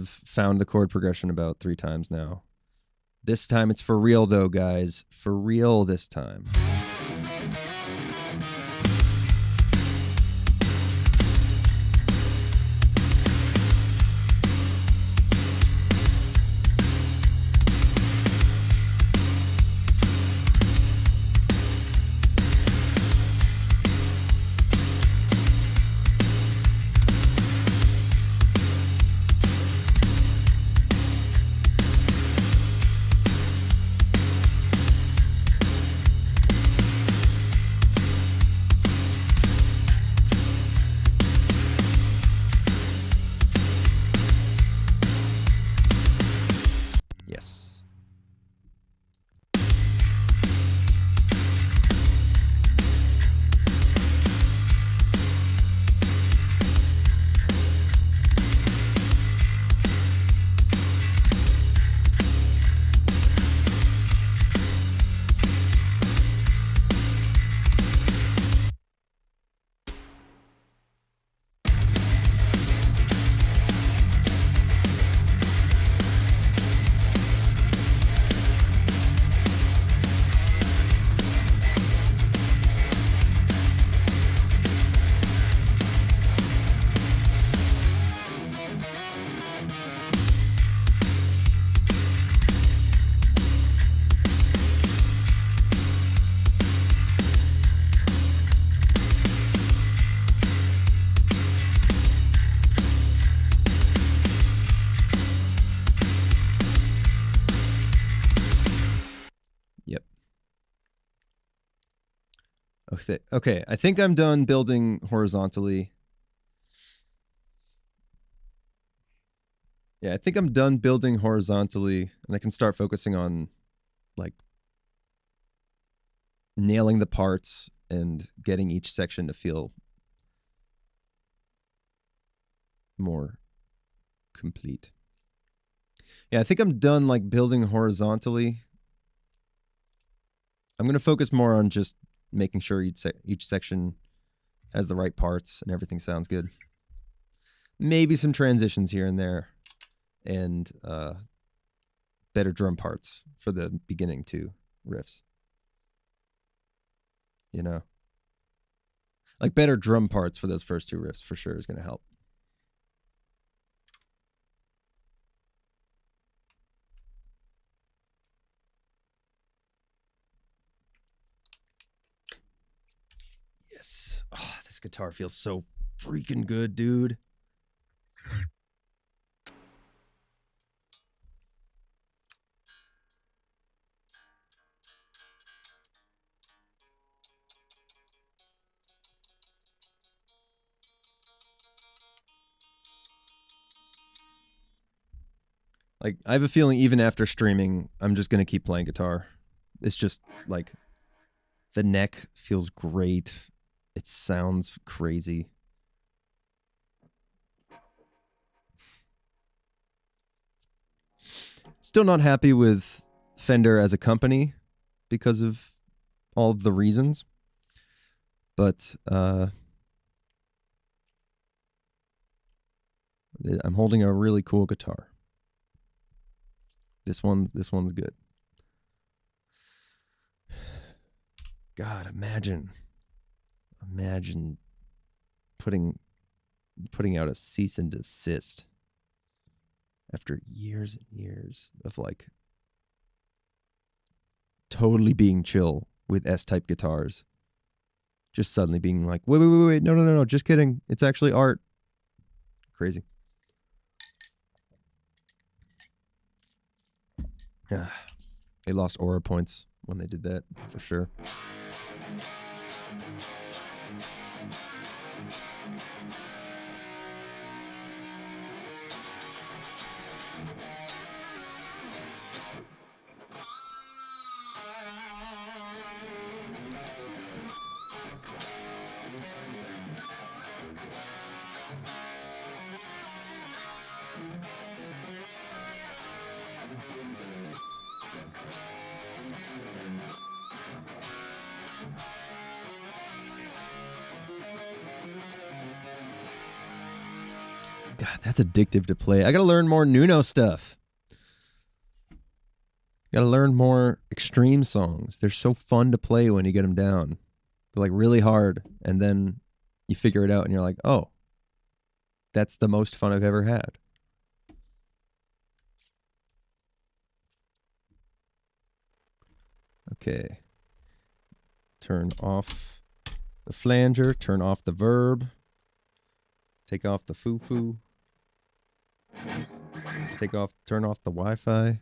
Speaker 1: found the chord progression about 3 times now. This time it's for real though, guys. For real this time. Yes. Yep. Okay, I think I'm done building horizontally. Yeah, I think I'm done building horizontally, and I can start focusing on like nailing the parts and getting each section to feel more complete. Yeah, I think I'm done like building horizontally. I'm going to focus more on just making sure each section has the right parts and everything sounds good. Maybe some transitions here and there, and better drum parts for the beginning two riffs. You know, like better drum parts for those first two riffs for sure is going to help. Yes. Oh, this guitar feels so freaking good, dude. Like, I have a feeling even after streaming, I'm just going to keep playing guitar. It's just like the neck feels great. It sounds crazy. Still not happy with Fender as a company because of all of the reasons. But I'm holding a really cool guitar. This one's good. God, imagine putting out a cease and desist after years and years of like totally being chill with S-type guitars. Just suddenly being like, wait, no, just kidding. It's actually art. Crazy. Yeah. They lost aura points when they did that, for sure. God, that's addictive to play. I gotta learn more Nuno stuff. Gotta learn more extreme songs. They're so fun to play when you get them down. They're like really hard, and then you figure it out, and you're like, oh, that's the most fun I've ever had. Okay. Turn off the flanger, turn off the verb, take off the foo-foo, turn off the Wi-Fi.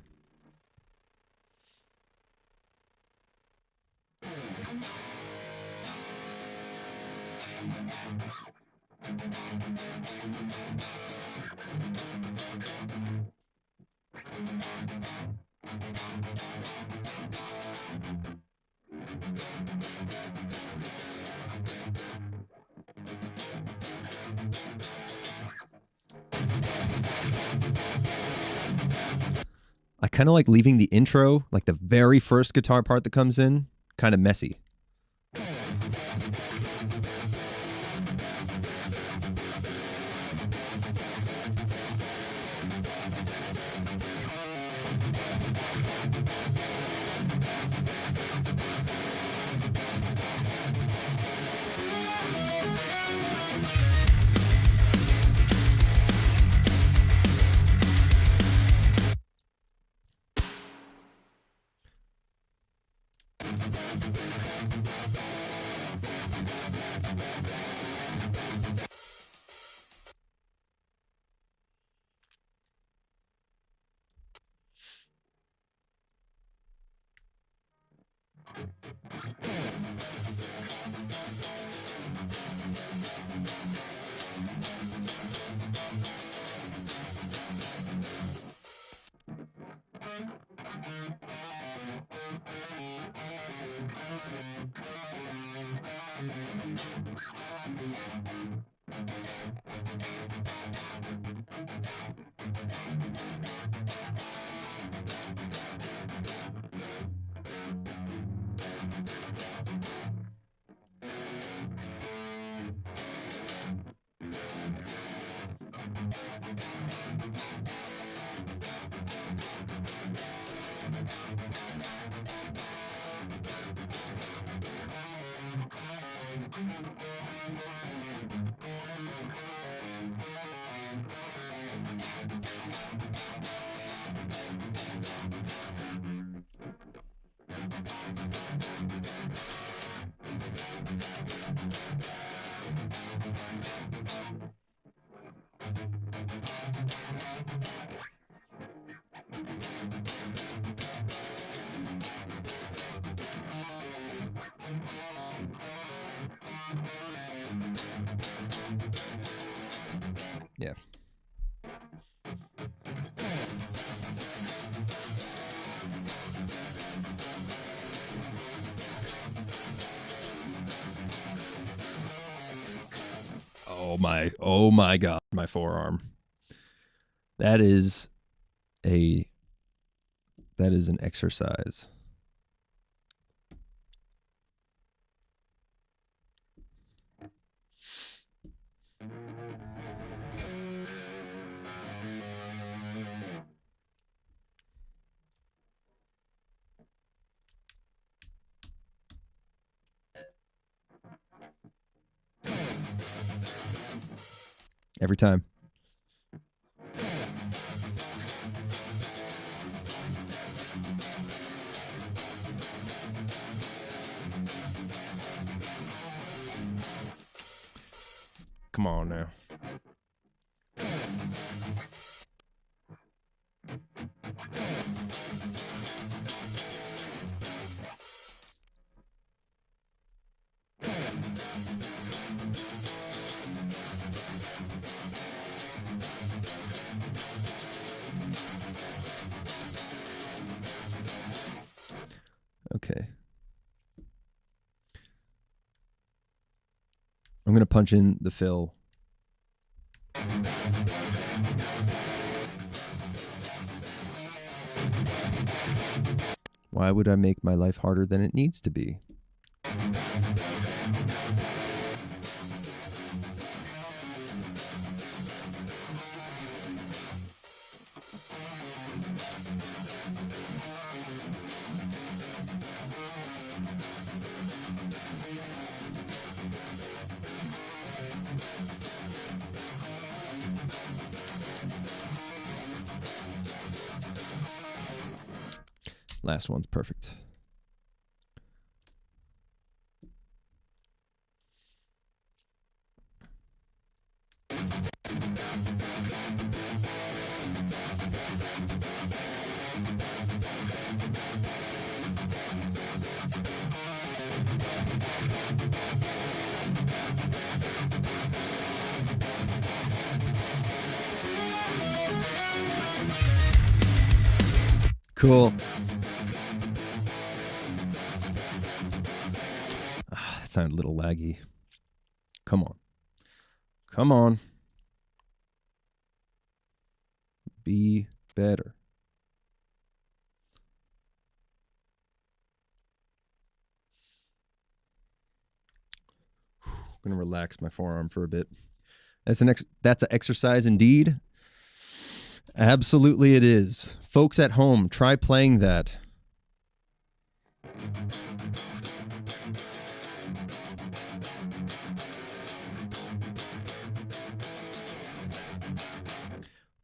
Speaker 1: I kind of like leaving the intro, like the very first guitar part that comes in, kind of messy. Oh my God, my forearm. That is an exercise. Every time. Come on now. Okay. I'm going to punch in the fill. Why would I make my life harder than it needs to be? Last one's perfect. Cool. That sounded a little laggy. Come on. Come on. Be better. I'm going to relax my forearm for a bit. That's an exercise indeed. Absolutely it is. Folks at home, try playing that.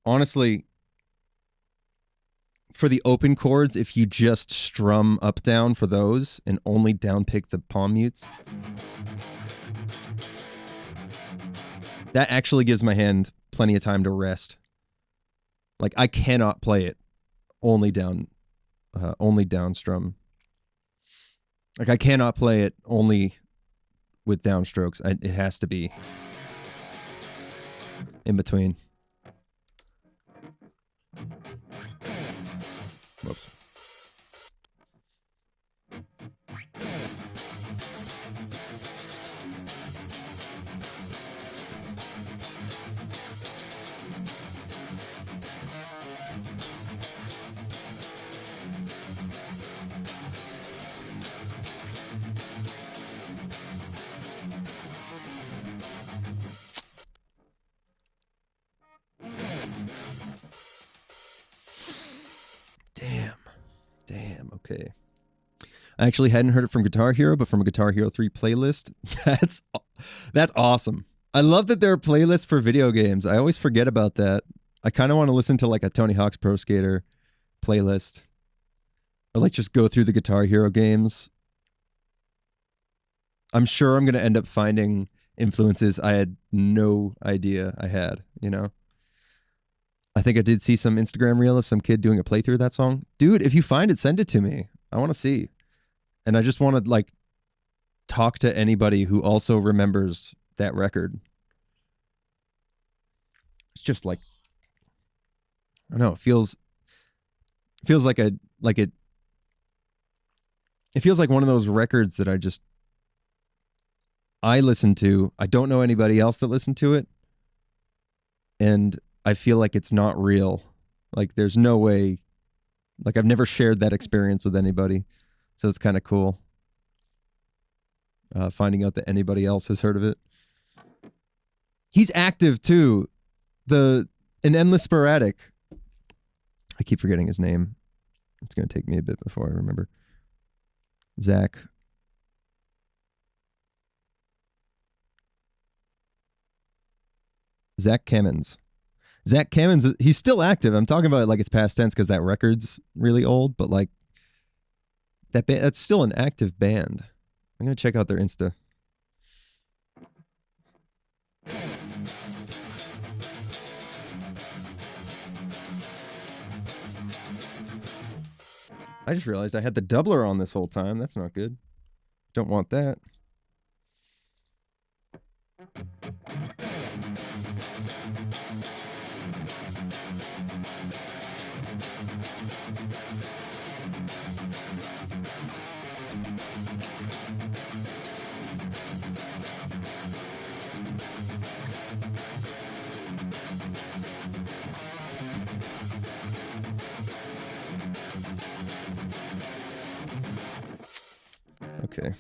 Speaker 1: Honestly, for the open chords, if you just strum up down for those and only down pick the palm mutes, that actually gives my hand plenty of time to rest. Like, I cannot play it only down strum. Like, I cannot play it only with downstrokes. It has to be in between. Whoops. Damn, okay. I actually hadn't heard it from Guitar Hero, but from a Guitar Hero 3 playlist. That's awesome. I love that there are playlists for video games. I always forget about that. I kind of want to listen to like a Tony Hawk's Pro Skater playlist. Or like just go through the Guitar Hero games. I'm sure I'm going to end up finding influences I had no idea I had, you know? I think I did see some Instagram reel of some kid doing a playthrough of that song. Dude, if you find it, send it to me. I want to see. And I just want to like talk to anybody who also remembers that record. It's just like, I don't know, it feels like it feels like one of those records that I listen to. I don't know anybody else that listened to it. And I feel like it's not real. Like there's no way. Like I've never shared that experience with anybody. So it's kind of cool. Finding out that anybody else has heard of it. He's active too. An Endless Sporadic. I keep forgetting his name. It's going to take me a bit before I remember. Zach Kemmons. Zach Kemmons, he's still active. I'm talking about it like it's past tense because that record's really old, but like that's still an active band. I'm going to check out their Insta. I just realized I had the doubler on this whole time. That's not good. Don't want that. Okay.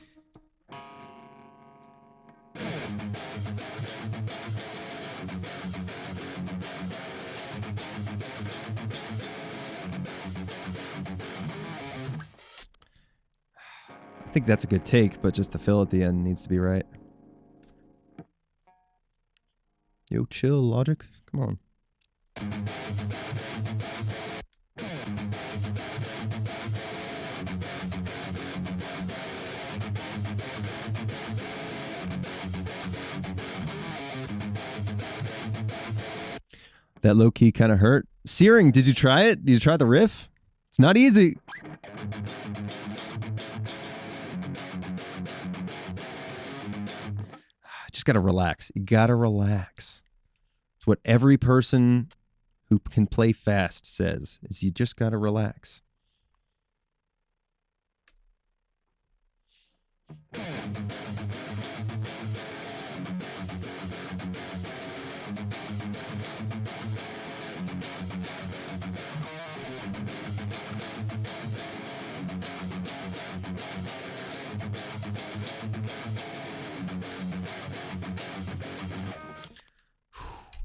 Speaker 1: I think that's a good take, but just the fill at the end needs to be right. Yo, chill, Logic. Come on. That low key kind of hurt. Searing, did you try it? Did you try the riff? It's not easy. Just gotta relax. You gotta relax. It's what every person who can play fast says, is you just gotta relax.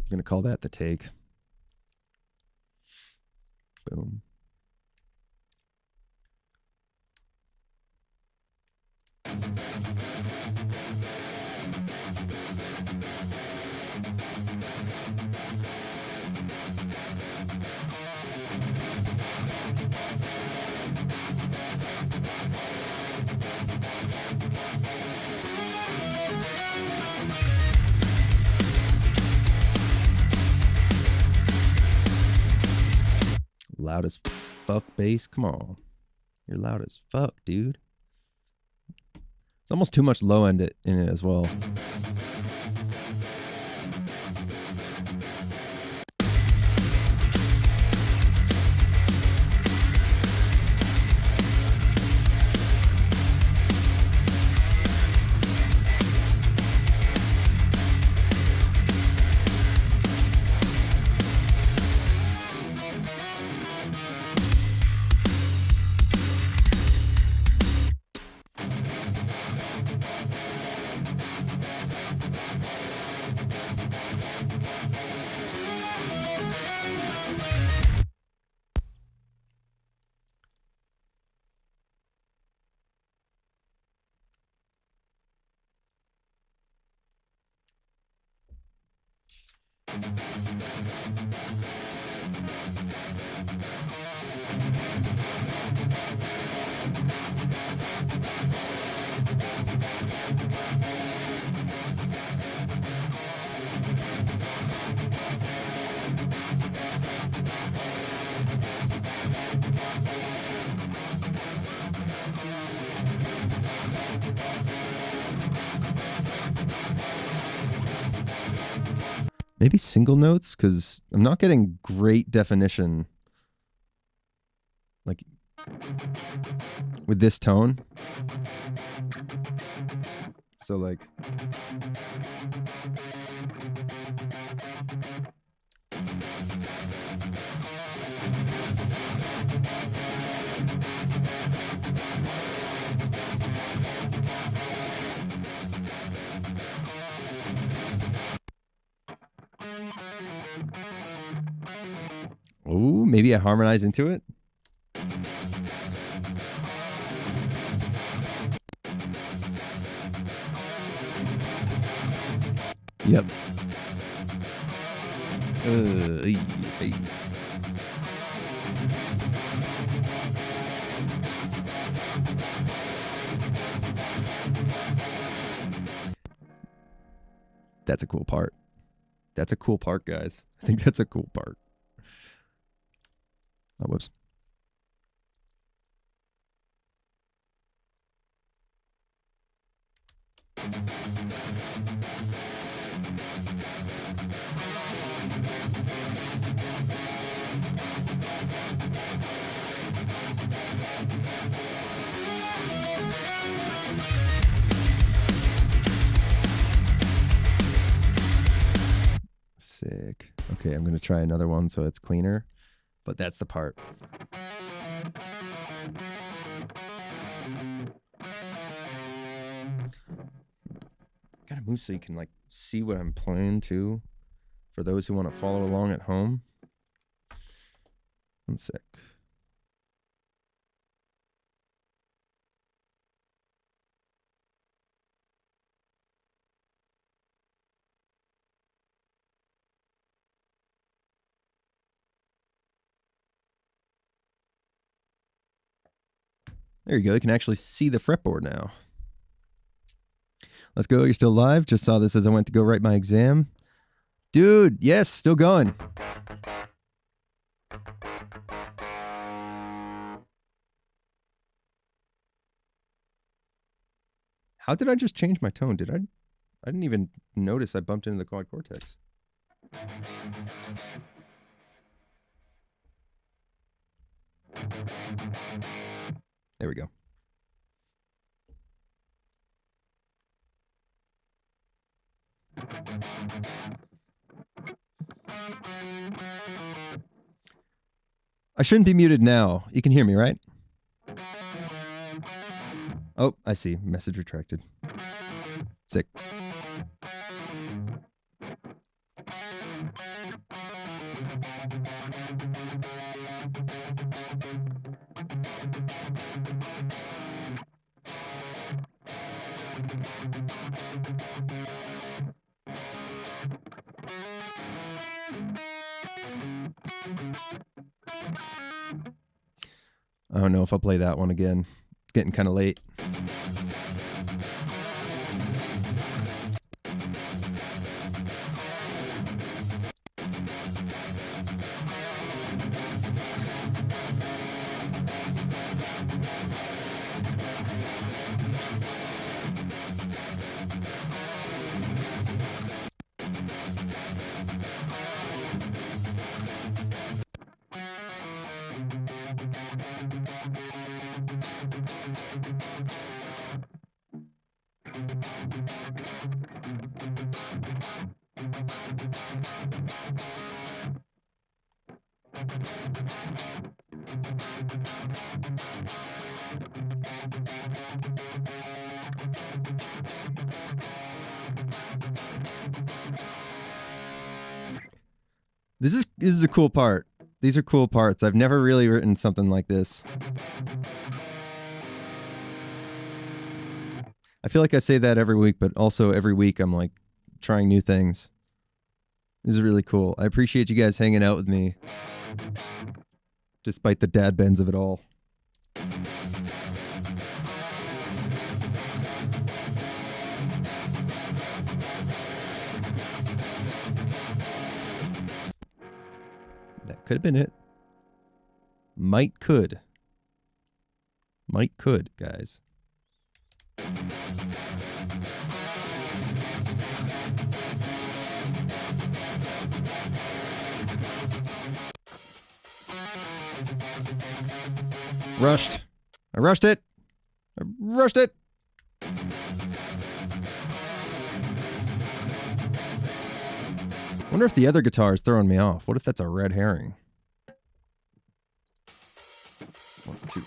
Speaker 1: I'm going to call that the take. Boom. Loud as fuck bass. Come on. You're loud as fuck, dude. It's almost too much low end in it as well. Maybe single notes, because I'm not getting great definition. Like, with this tone. So like, oh, maybe I harmonize into it. Yep. Hey. That's a cool part. That's a cool part, guys. I think that's a cool part. Oh, whoops. Sick. Okay, I'm going to try another one so it's cleaner, but that's the part. Gotta move so you can like see what I'm playing too, for those who want to follow along at home. One sec. There you go. You can actually see the fretboard now. Let's go. You're still live. Just saw this as I went to go write my exam. Dude, yes, still going. How did I just change my tone? Did I didn't even notice I bumped into the quad cortex. There we go. I shouldn't be muted now. You can hear me, right? Oh, I see. Message retracted. Sick. I don't know if I'll play that one again. It's getting kind of late. This is a cool part. These are cool parts. I've never really written something like this. I feel like I say that every week, but also every week I'm like trying new things. This is really cool. I appreciate you guys hanging out with me, despite the dad bends of it all. That could have been it. Might could, guys. Rushed. I rushed it. Wonder if the other guitar is throwing me off. What if that's a red herring? 1, 2.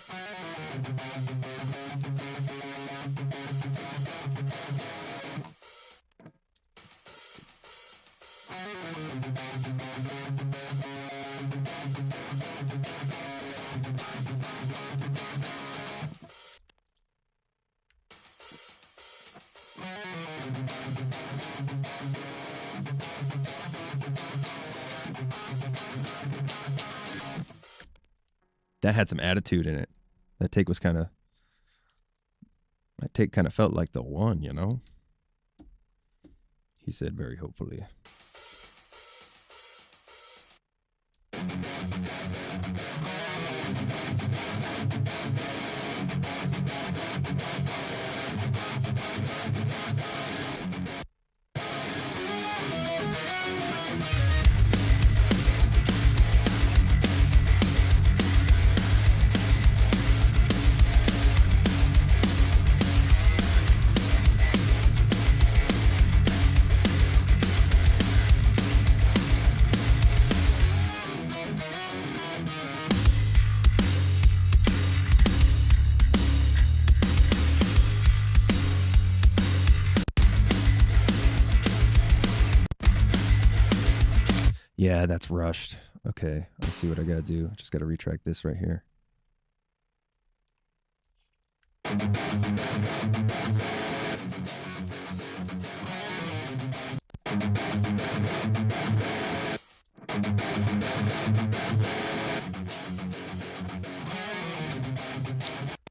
Speaker 1: That had some attitude in it. That take was kind of... That take kind of felt like the one, you know? He said very hopefully. Yeah, that's rushed. Okay, let's see what I gotta do. I just gotta retract this right here.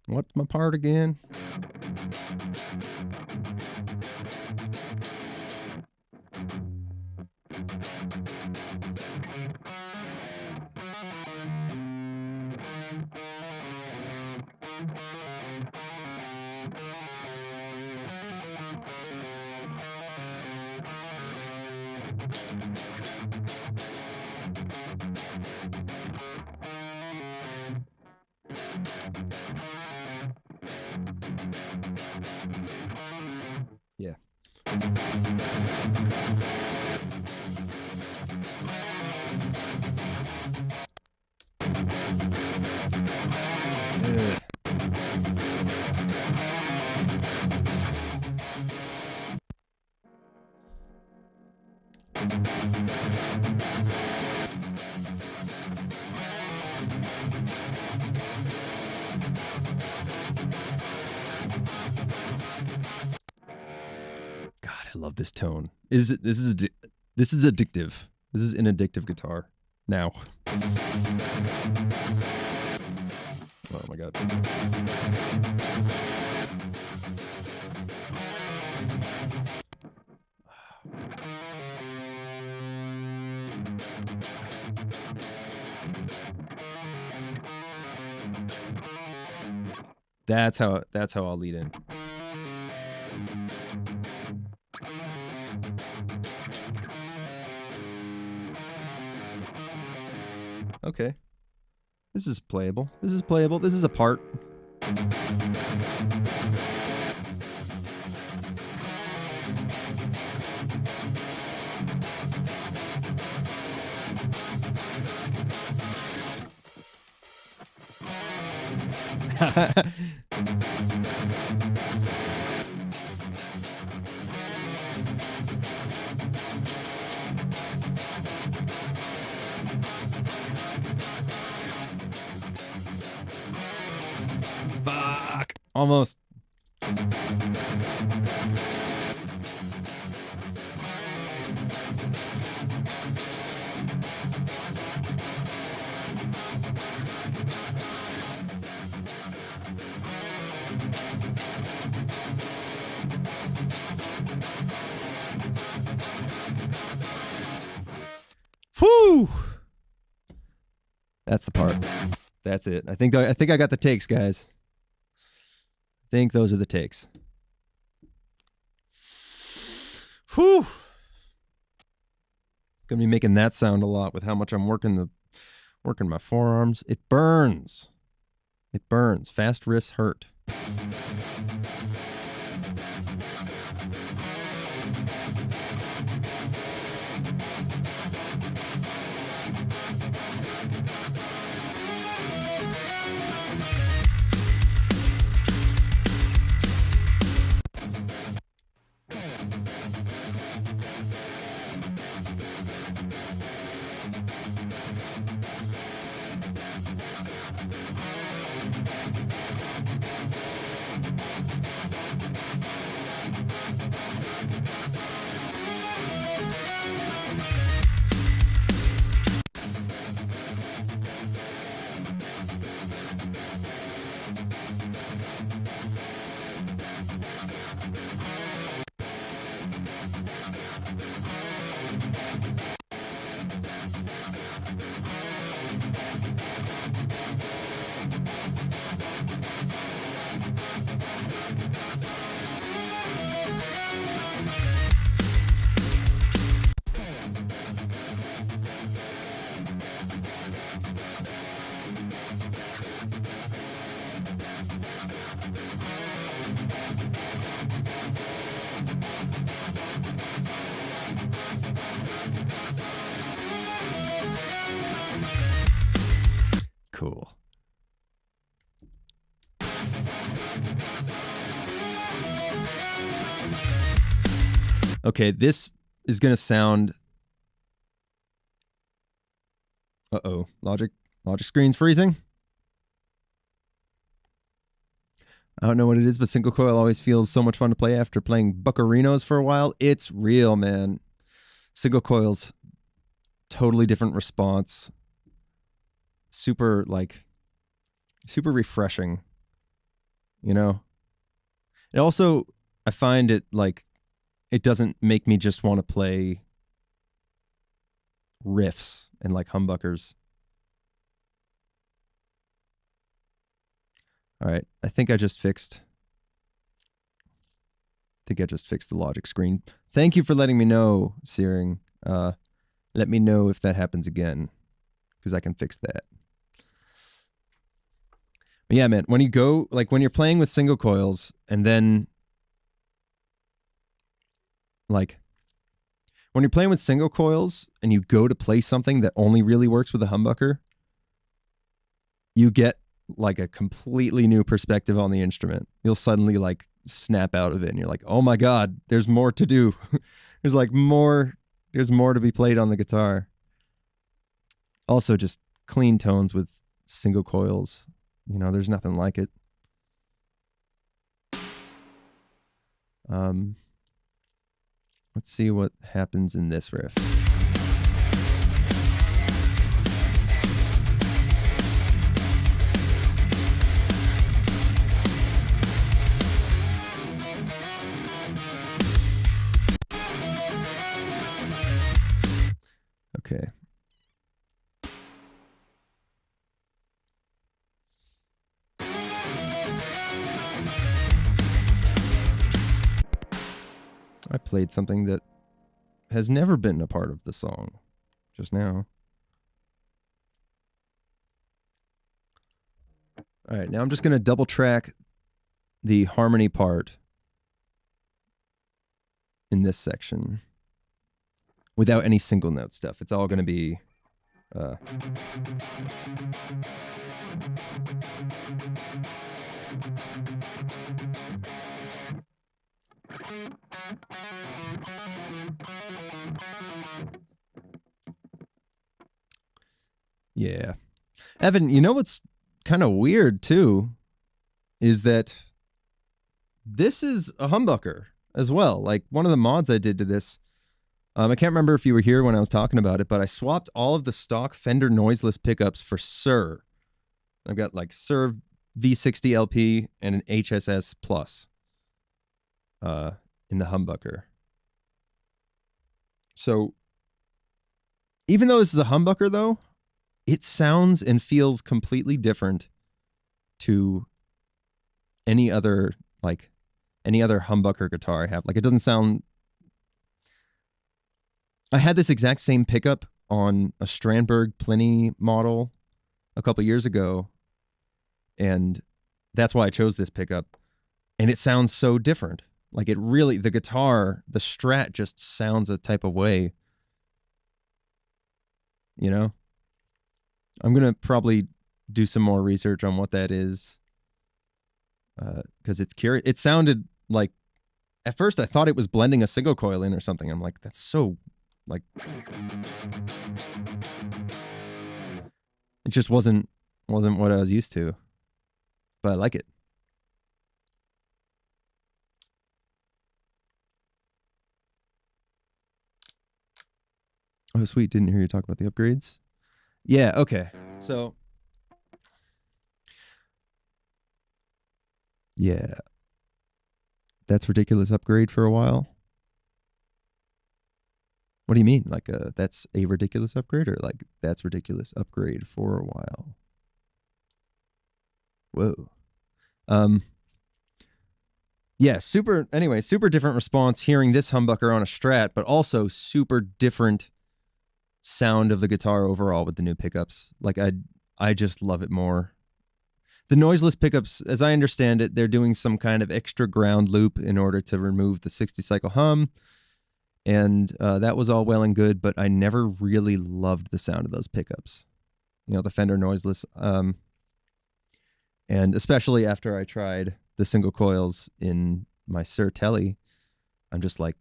Speaker 1: What's my part again? Yeah. God, I love this tone. This is addictive. This is an addictive guitar. Now. Oh my God. That's how I'll lead in. Okay. This is playable. This is playable. This is a part. Fuck. Almost. Whew. That's the part. That's it. I think I got the takes, guys. I think those are the takes. Whew. Gonna be making that sound a lot with how much I'm working my forearms. It burns. It burns. Fast riffs hurt. Cool. Okay, this is going to sound... Uh-oh. Logic screen's freezing. I don't know what it is, but single coil always feels so much fun to play after playing Buccarinos for a while. It's real, man. Single coils, totally different response. Super refreshing, you know? And also, I find it like, it doesn't make me just want to play riffs and like humbuckers. All right, I think I just fixed the logic screen. Thank you for letting me know, Searing. Let me know if that happens again, because I can fix that. But yeah, man, when you go, like when you're playing with single coils and then like when you're playing with single coils and you go to play something that only really works with a humbucker, you get like a completely new perspective on the instrument. You'll suddenly like snap out of it and you're like, oh my God, there's more to do. There's more to be played on the guitar. Also just clean tones with single coils. You know, there's nothing like it. Let's see what happens in this riff. Okay. I played something that has never been a part of the song just now. All right, now I'm just going to double track the harmony part in this section without any single note stuff. It's all going to be yeah. Evan, you know what's kind of weird too is that this is a humbucker as well. Like one of the mods I did to this, I can't remember if you were here when I was talking about it, but I swapped all of the stock Fender noiseless pickups for Sir. I've got like Sir V60 LP and an HSS Plus in the humbucker. So even though this is a humbucker though, it sounds and feels completely different to any other humbucker guitar I have. Like it doesn't sound... I had this exact same pickup on a Strandberg Pliny model a couple years ago, and that's why I chose this pickup. And it sounds so different. Like it really, the guitar, the Strat just sounds a type of way. You know? I'm going to probably do some more research on what that is. Because it's curious. It sounded like, at first I thought it was blending a single coil in or something. I'm like, that's so, like, it just wasn't Wasn't what I was used to, but I like it. Oh, sweet. Didn't hear you talk about the upgrades. Yeah, okay. So, yeah. That's ridiculous upgrade for a while. What do you mean? Like, that's a ridiculous upgrade, or like that's ridiculous upgrade for a while? Whoa. Yeah, super different response hearing this humbucker on a Strat, but also super different sound of the guitar overall with the new pickups. Like I just love it more. The noiseless pickups, as I understand it, they're doing some kind of extra ground loop in order to remove the 60 cycle hum. And that was all well and good, but I never really loved the sound of those pickups. You know, the Fender noiseless. And especially after I tried the single coils in my Sir Telly, I'm just like,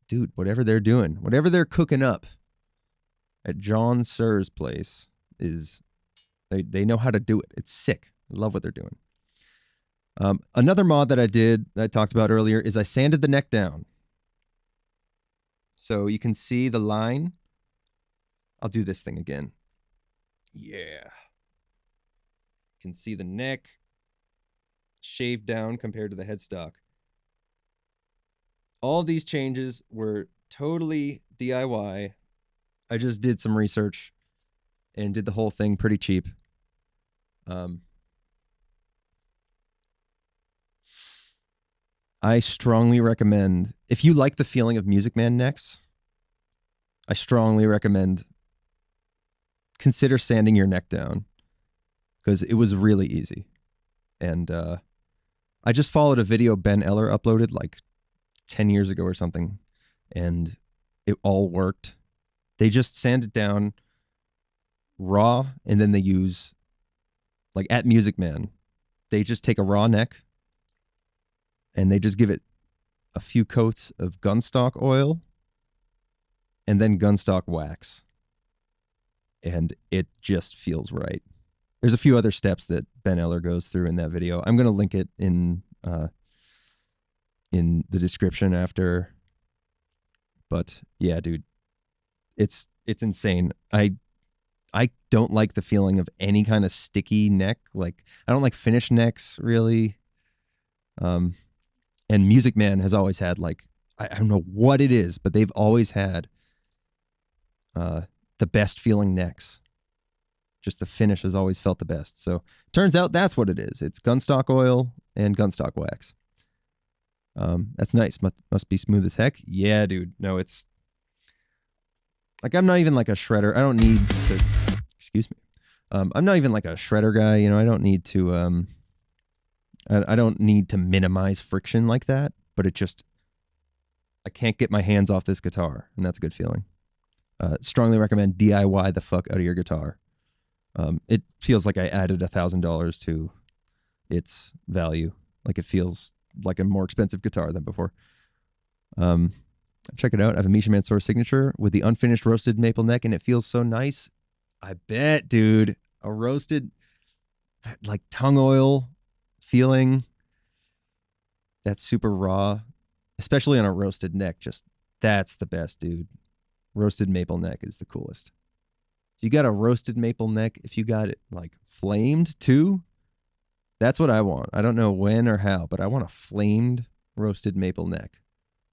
Speaker 1: dude, whatever they're doing, whatever they're cooking up at John Sir's place is, they know how to do it. It's sick. I love what they're doing. Another mod that I talked about earlier, is I sanded the neck down. So you can see the line. I'll do this thing again. Yeah. You can see the neck shaved down compared to the headstock. All of these changes were totally DIY. I just did some research and did the whole thing pretty cheap. I strongly recommend, if you like the feeling of Music Man necks, I strongly recommend consider sanding your neck down, because it was really easy. And I just followed a video Ben Eller uploaded like 10 years ago or something, and it all worked. They just sand it down raw, and then they use, like at Music Man, they just take a raw neck and they just give it a few coats of gunstock oil and then gunstock wax. And it just feels right. There's a few other steps that Ben Eller goes through in that video. I'm going to link it in the description after. But yeah, dude, it's insane. I don't like the feeling of any kind of sticky neck. Like, I don't like finished necks really. And Music Man has always had, like, I don't know what it is, but they've always had the best feeling necks. Just the finish has always felt the best. So turns out that's what it is. It's gunstock oil and gunstock wax. That's nice. Must be smooth as heck. Yeah, dude. No, it's like, I'm not even like a shredder. I don't need to, excuse me. I'm not even like a shredder guy. You know, I don't need to, I don't need to minimize friction like that, but it just, I can't get my hands off this guitar, and that's a good feeling. Strongly recommend DIY the fuck out of your guitar. It feels like I added $1,000 to its value. Like, it feels like a more expensive guitar than before. Check it out. I have a Misha Mansour signature with the unfinished roasted maple neck, and it feels so nice. I bet, dude. A roasted, like, tongue oil feeling. That's super raw, especially on a roasted neck. Just, that's the best, dude. Roasted maple neck is the coolest. You got a roasted maple neck, if you got it like flamed too, that's what I want. I don't know when or how, but I want a flamed roasted maple neck.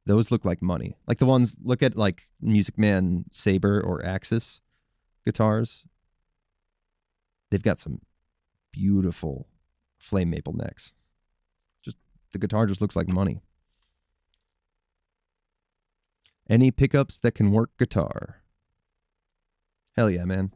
Speaker 1: Those look like money. Like the ones, look at like Music Man Sabre or Axis guitars. They've got some beautiful flame maple necks. Just, the guitar just looks like money. Any pickups that can work guitar. Hell yeah, man.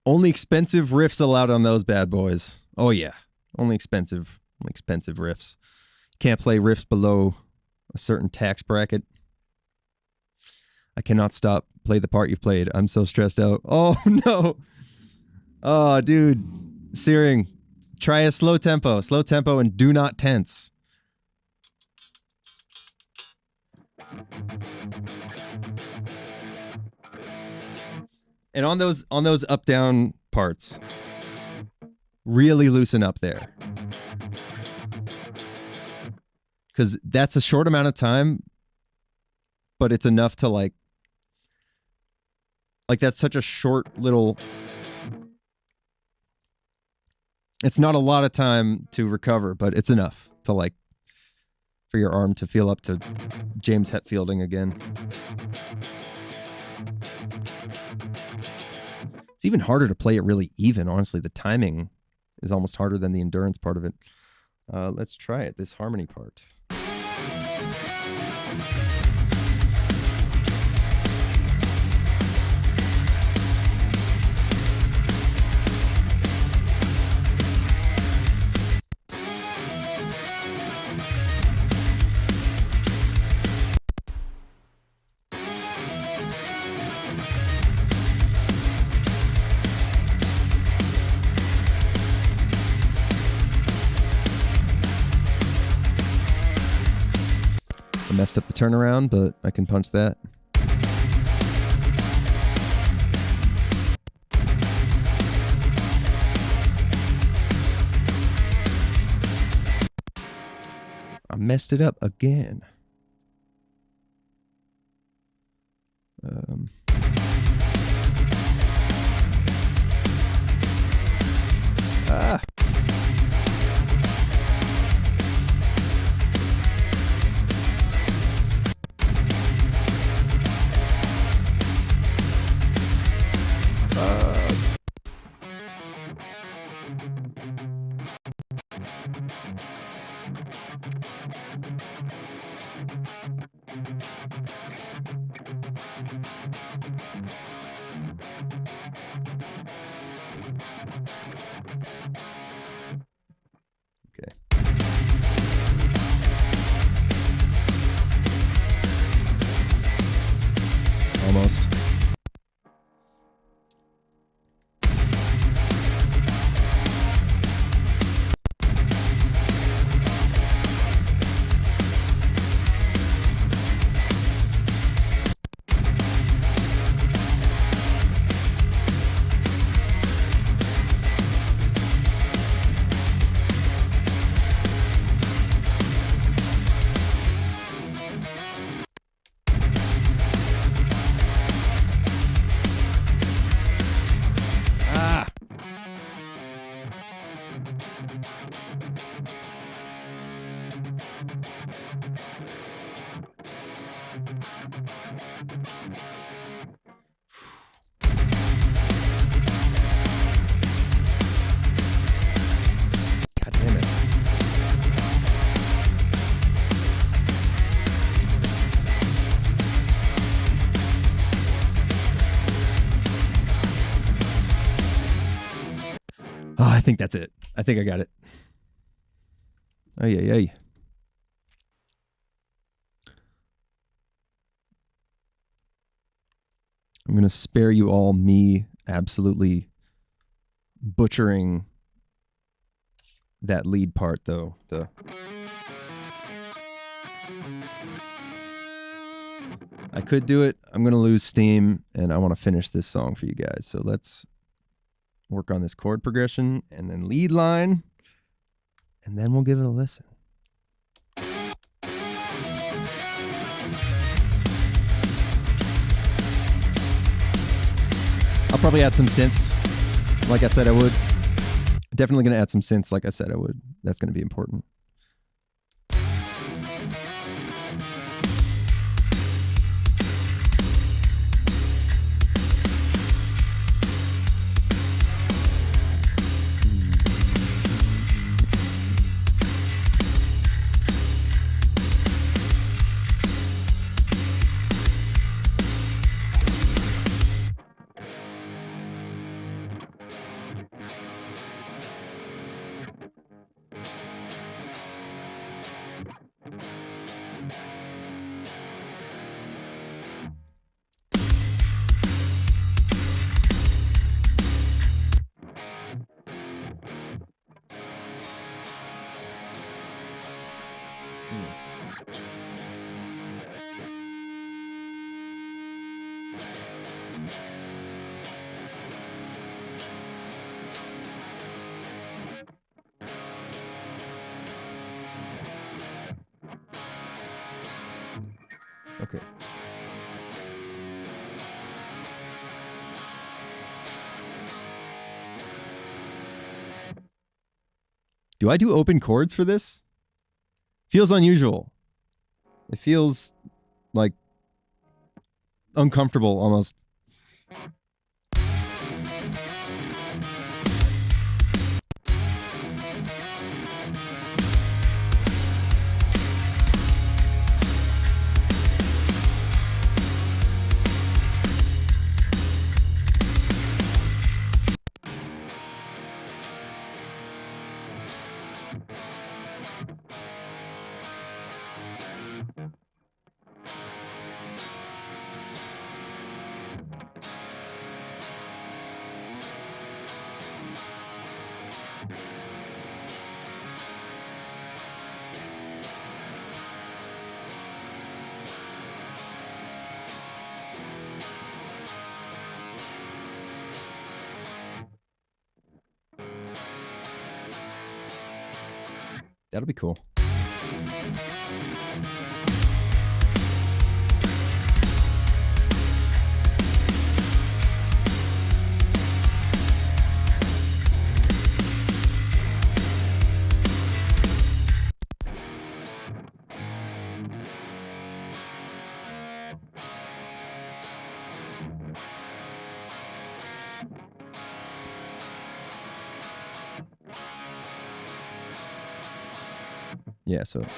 Speaker 1: Only expensive riffs allowed on those bad boys. Oh yeah, only expensive riffs. Can't play riffs below a certain tax bracket. I cannot stop. Play the part you've played. I'm so stressed out. Oh no. Oh dude, Searing, try a slow tempo, and do not tense. And on those up down parts, really loosen up there. Because that's a short amount of time, but it's enough to like that's such a short little, it's not a lot of time to recover, but it's enough to like, for your arm to feel up to James Hetfielding again. It's even harder to play it really even, honestly. The timing is almost harder than the endurance part of it. Let's try it, this harmony part. I messed up the turnaround, but I can punch that. I messed it up again. Almost. I think that's it. I think I got it. Oh, yeah. I'm going to spare you all me absolutely butchering that lead part, though. I could do it. I'm going to lose steam, and I want to finish this song for you guys. So let's work on this chord progression and then lead line, and then we'll give it a listen. I'll probably add some synths, like I said I would. Definitely going to add some synths, like I said I would. That's going to be important. Do I do open chords for this? Feels unusual. It feels like uncomfortable almost. That'll be cool. Yeah, so okay.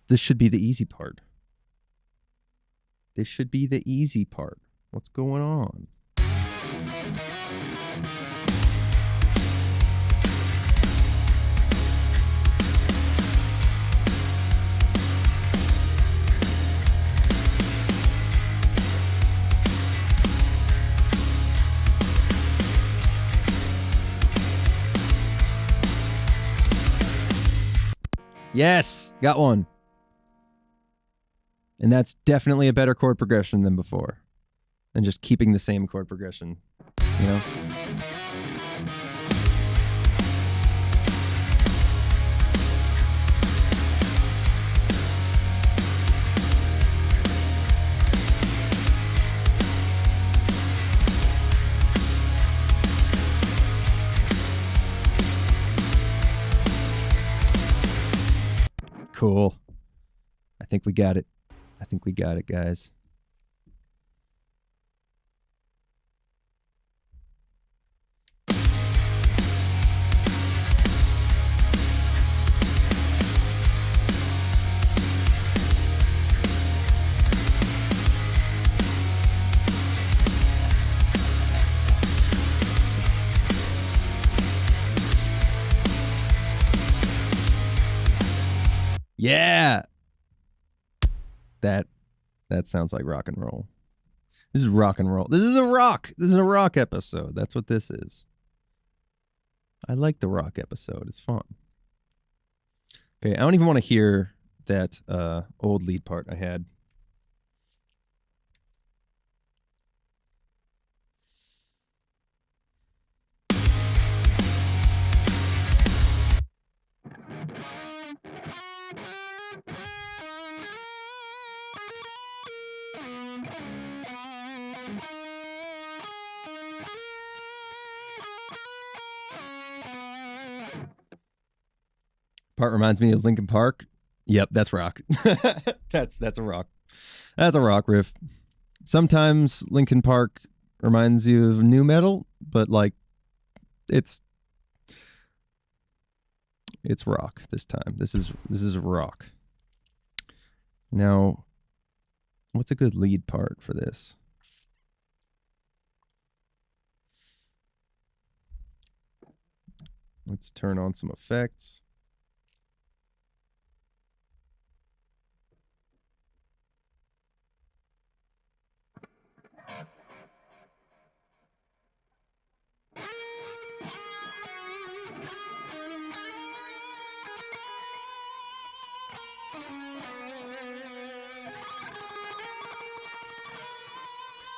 Speaker 1: This should be the easy part. This should be the easy part. What's going on? Yes, got one. And that's definitely a better chord progression than before. Than just keeping the same chord progression, you know? Cool. I think we got it. I think we got it, guys. Yeah. That sounds like rock and roll. This is rock and roll. This is a rock. This is a rock episode. That's what this is. I like the rock episode. It's fun. Okay, I don't even want to hear that old lead part I had. Part reminds me of Linkin Park. Yep, that's rock. that's a rock. That's a rock riff. Sometimes Linkin Park reminds you of new metal, but like it's rock this time. This is rock. Now, what's a good lead part for this? Let's turn on some effects.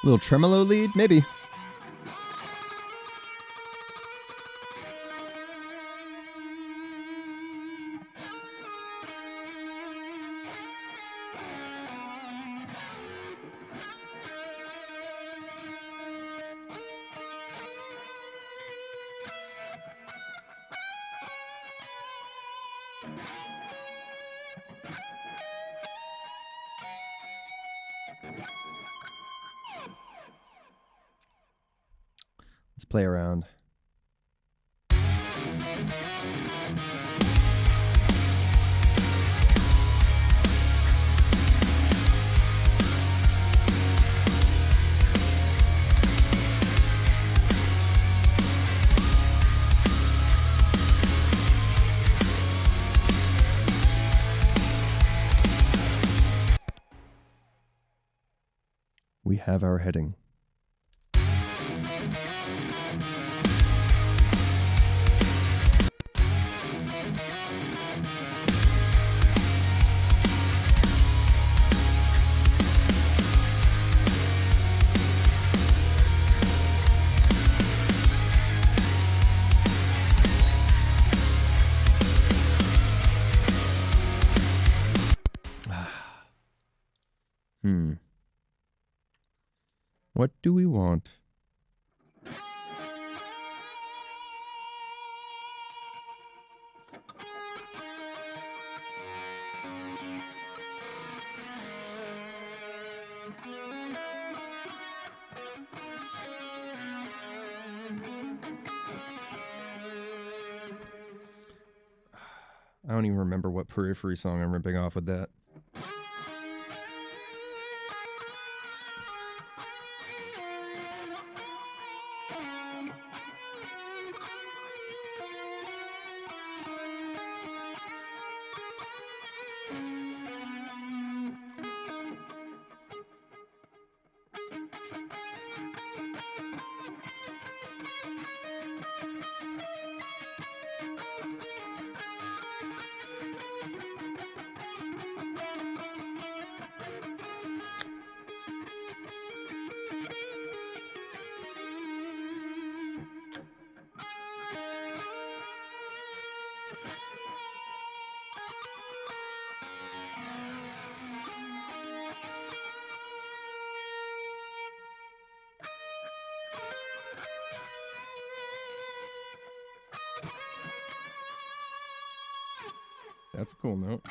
Speaker 1: Little tremolo lead, maybe. Let's play around. We have our heading. What do we want? I don't even remember what Periphery song I'm ripping off with that. That's a cool note.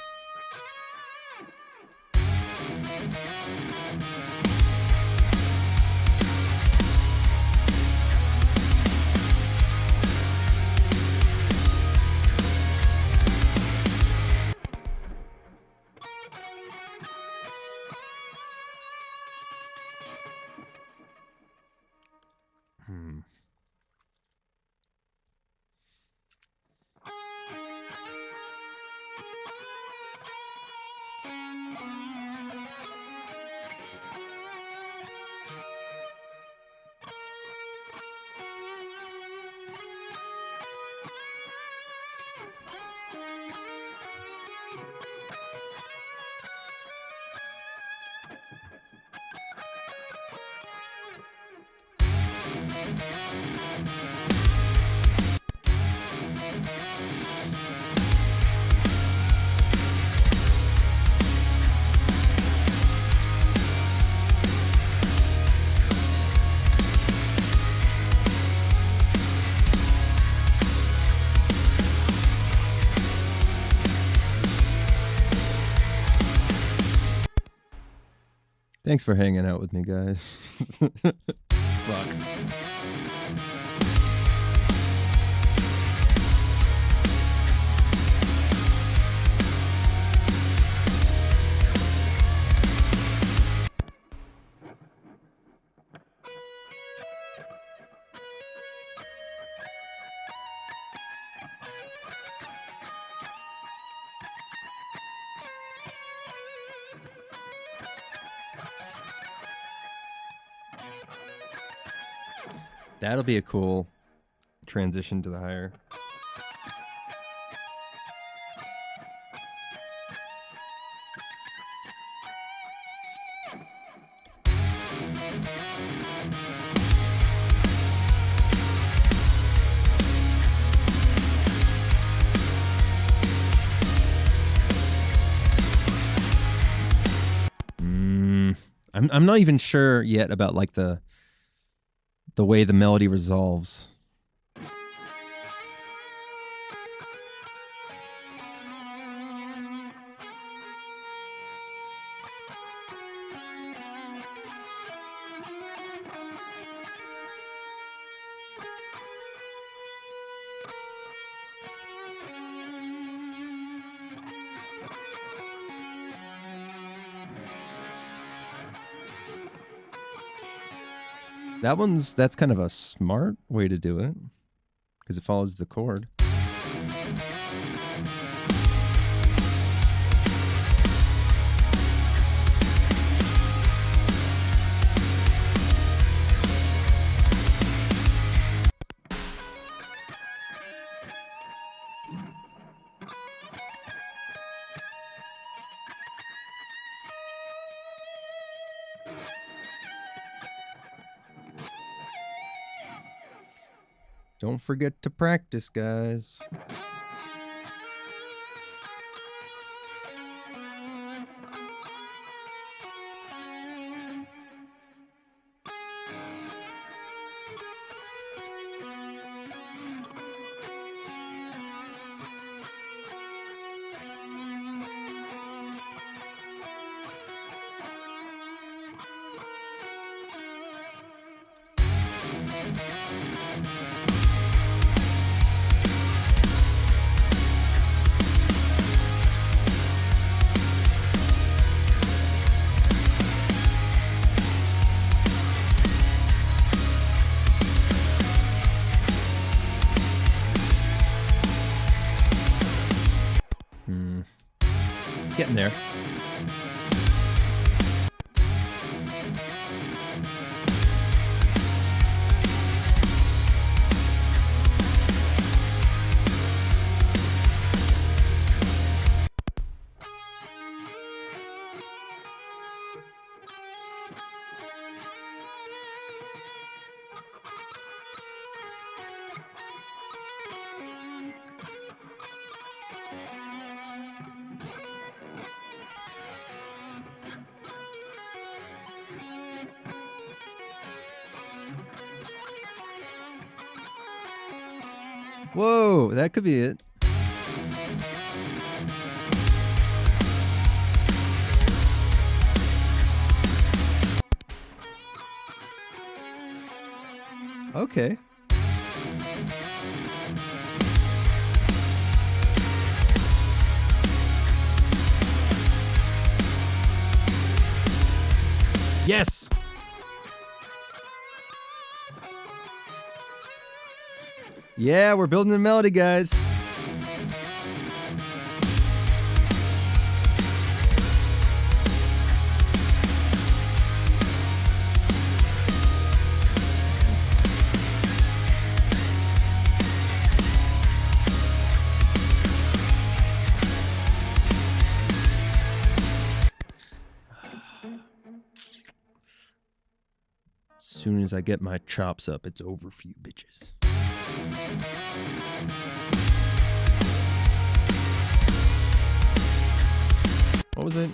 Speaker 1: Thanks for hanging out with me, guys. Fuck. That'll be a cool transition to the higher. I'm not even sure yet about like the way the melody resolves. That's kind of a smart way to do it because it follows the chord. Don't forget to practice, guys. Getting there. Whoa, that could be it. Okay. Yes. Yeah, we're building the melody, guys. As soon as I get my chops up, it's over for you bitches. What was it?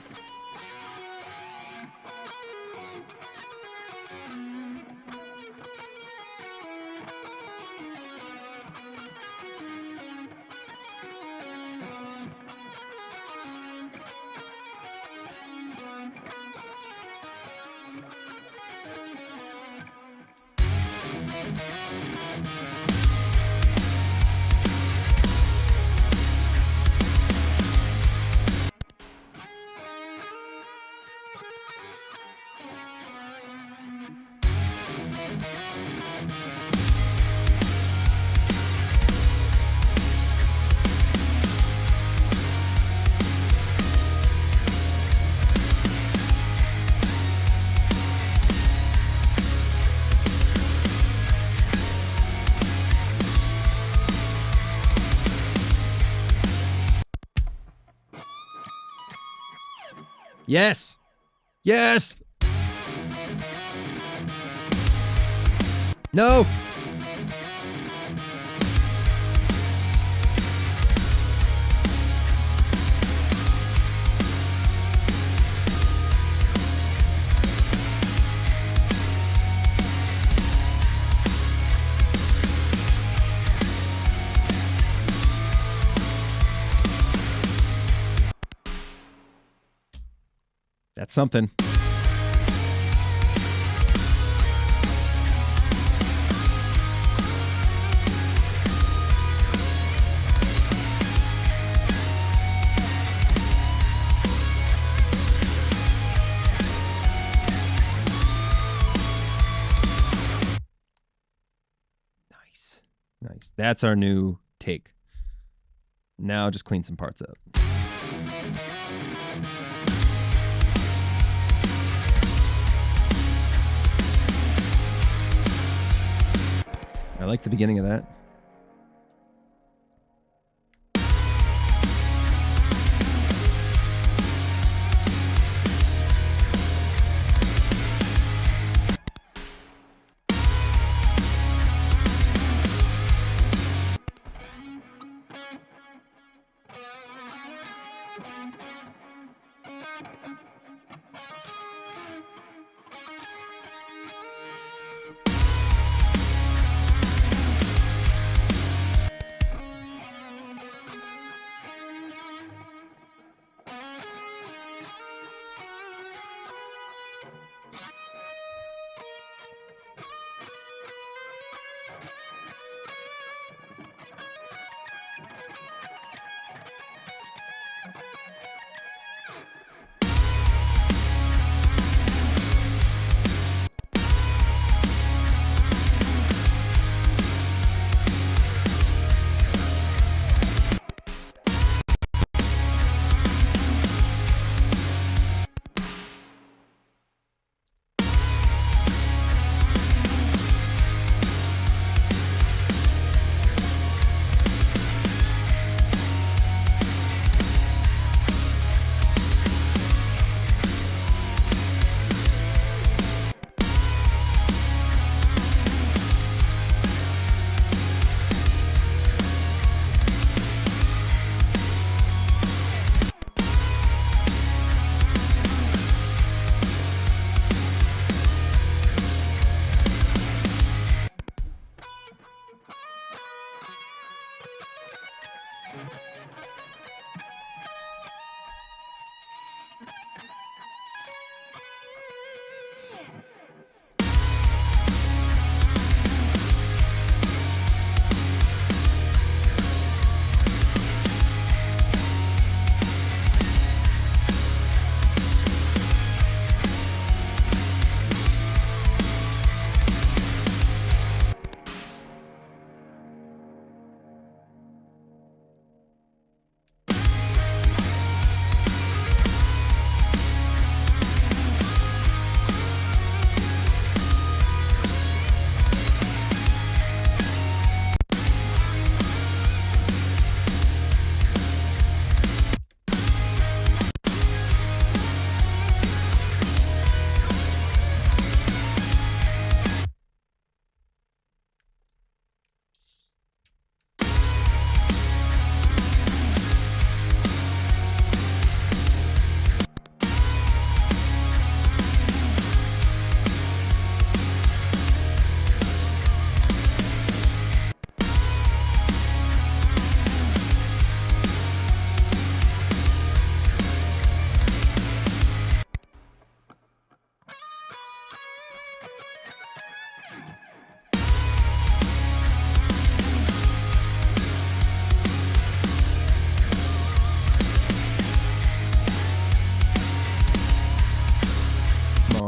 Speaker 1: Yes. Yes. No. That's something. Nice. Nice. That's our new take. Now just clean some parts up. I like the beginning of that.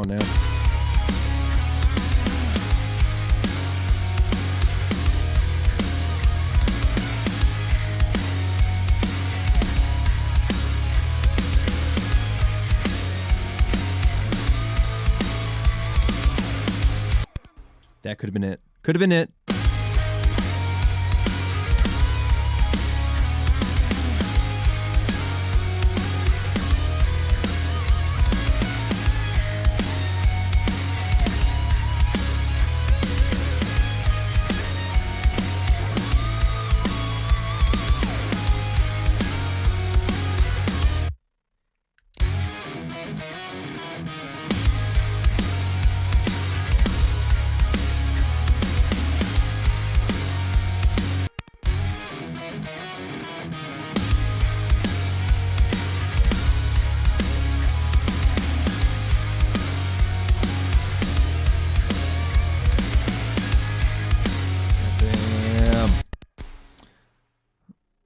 Speaker 1: on now. That could have been it. Could have been it.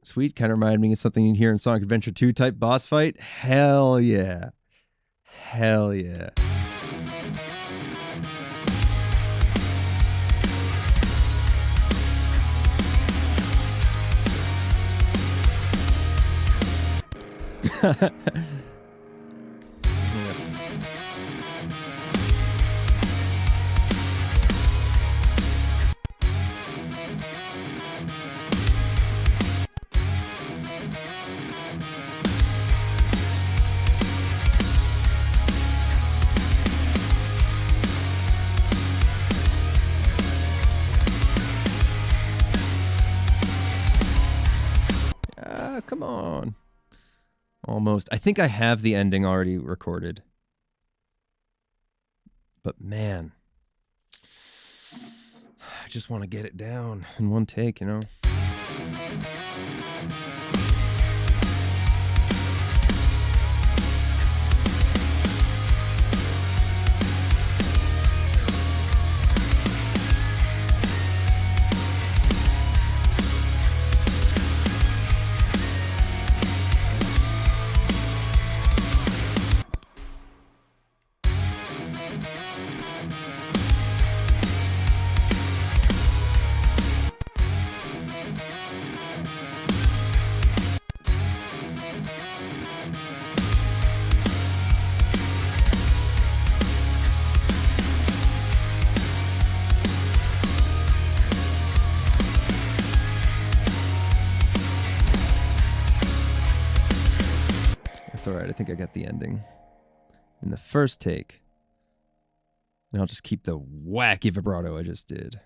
Speaker 1: Sweet. Kind of reminded me of something you hear in Sonic Adventure 2 type boss fight. Hell yeah. Hell yeah. Come on. Almost. I think I have the ending already recorded. But man, I just want to get it down in one take, you know? All right, I think I got the ending in the first take. And I'll just keep the wacky vibrato I just did.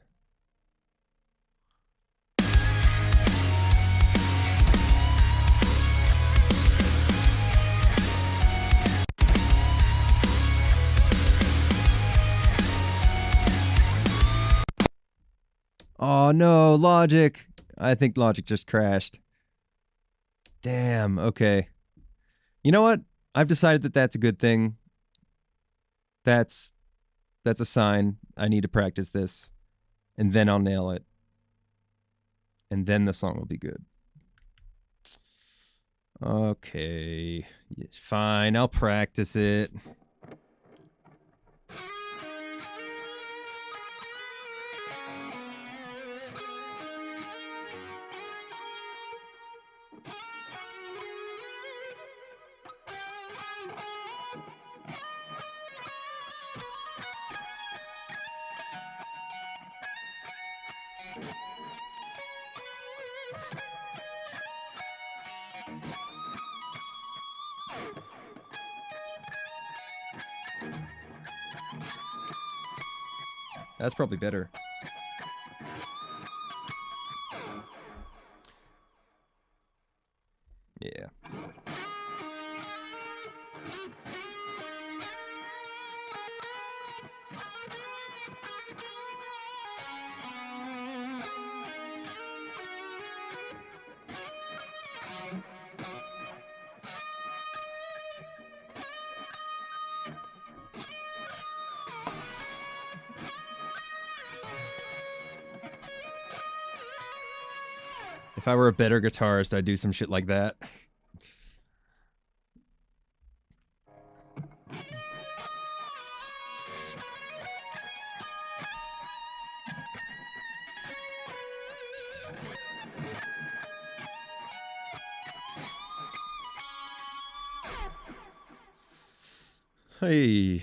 Speaker 1: Oh no, Logic. I think Logic just crashed. Damn, okay. You know what? I've decided that that's a good thing. That's a sign. I need to practice this. And then I'll nail it. And then the song will be good. Okay. Yes, fine, I'll practice it. That's probably better. Yeah. If I were a better guitarist, I'd do some shit like that. Hey.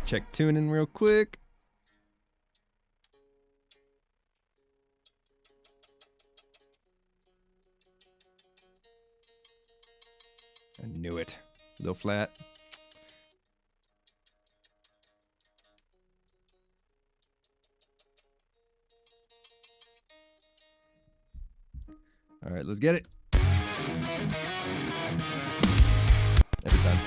Speaker 1: Check tuning real quick. I knew it. A little flat. All right, let's get it. Every time.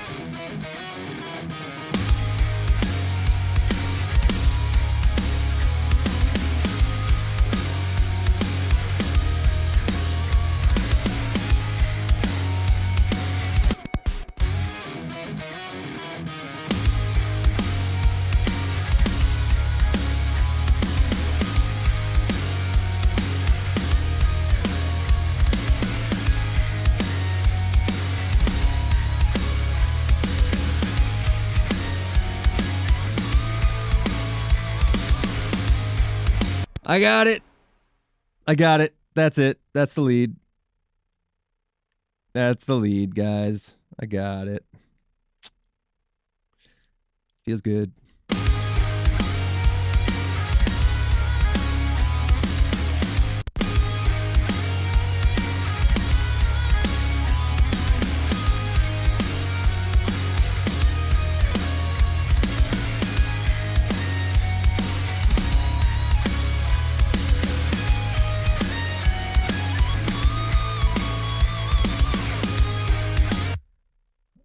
Speaker 1: I got it. I got it. That's it. That's the lead. That's the lead, guys. I got it. Feels good.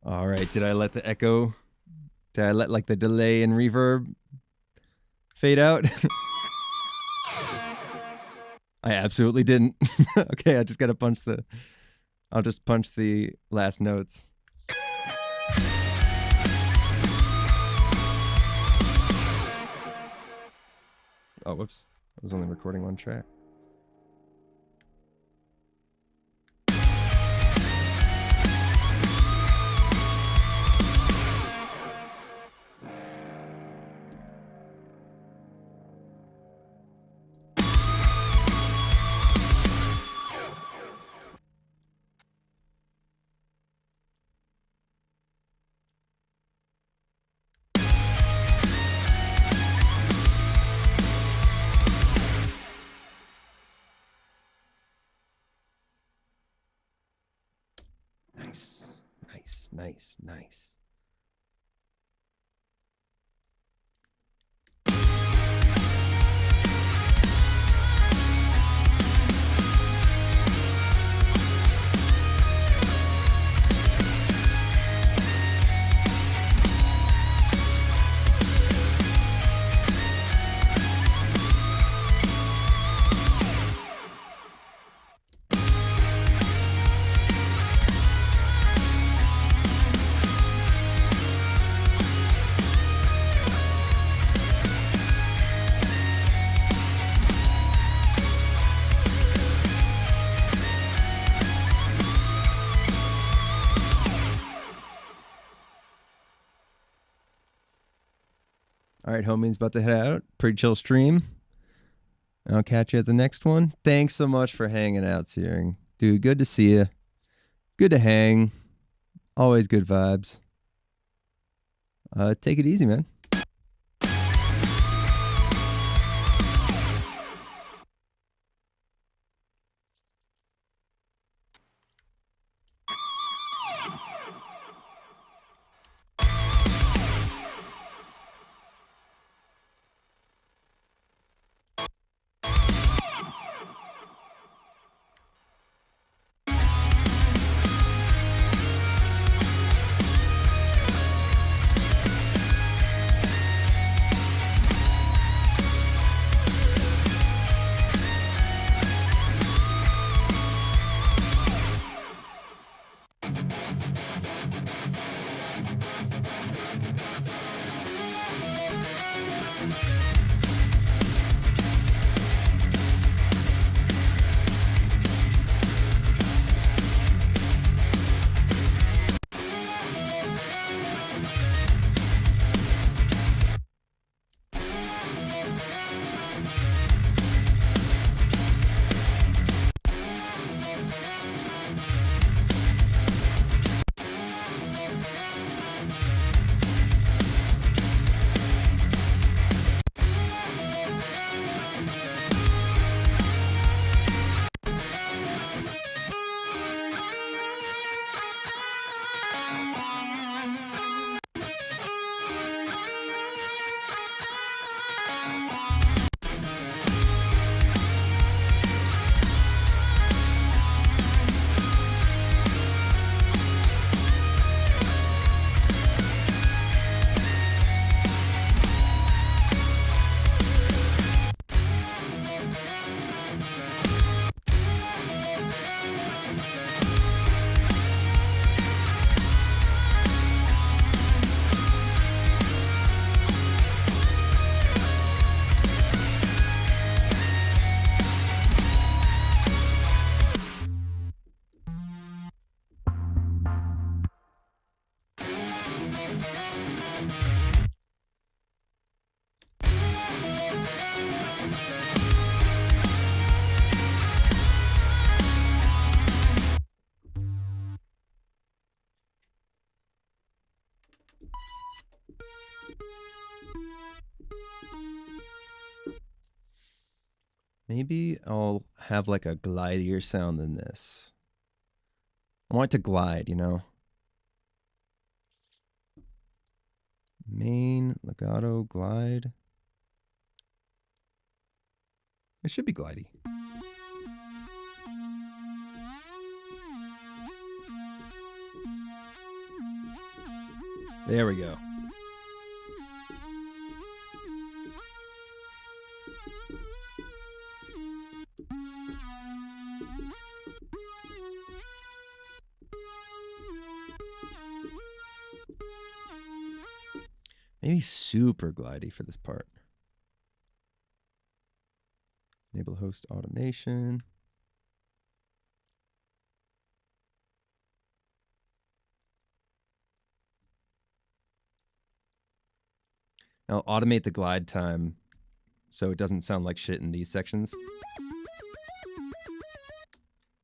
Speaker 1: All right, did I let the echo, did I let like the delay and reverb fade out? I absolutely didn't. Okay, I just gotta punch the, I'll just punch the last notes. Oh, whoops, I was only recording one track. Nice, nice, nice, nice. All right, homies, about to head out. Pretty chill stream. I'll catch you at the next one. Thanks so much for hanging out, Searing. Dude, good to see you. Good to hang. Always good vibes. Take it easy, man. Maybe I'll have like a glidier sound than this. I want it to glide, you know? Main, legato, glide. It should be glidey. There we go. Maybe super glidey for this part. Enable host automation. I'll automate the glide time so it doesn't sound like shit in these sections.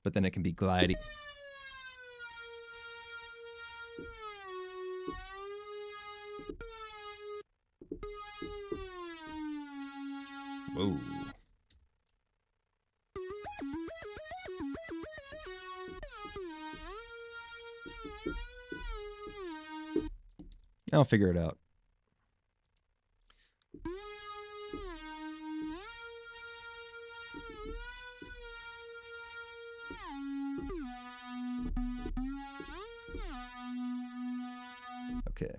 Speaker 1: But then it can be glidey. Whoa. I'll figure it out. Okay.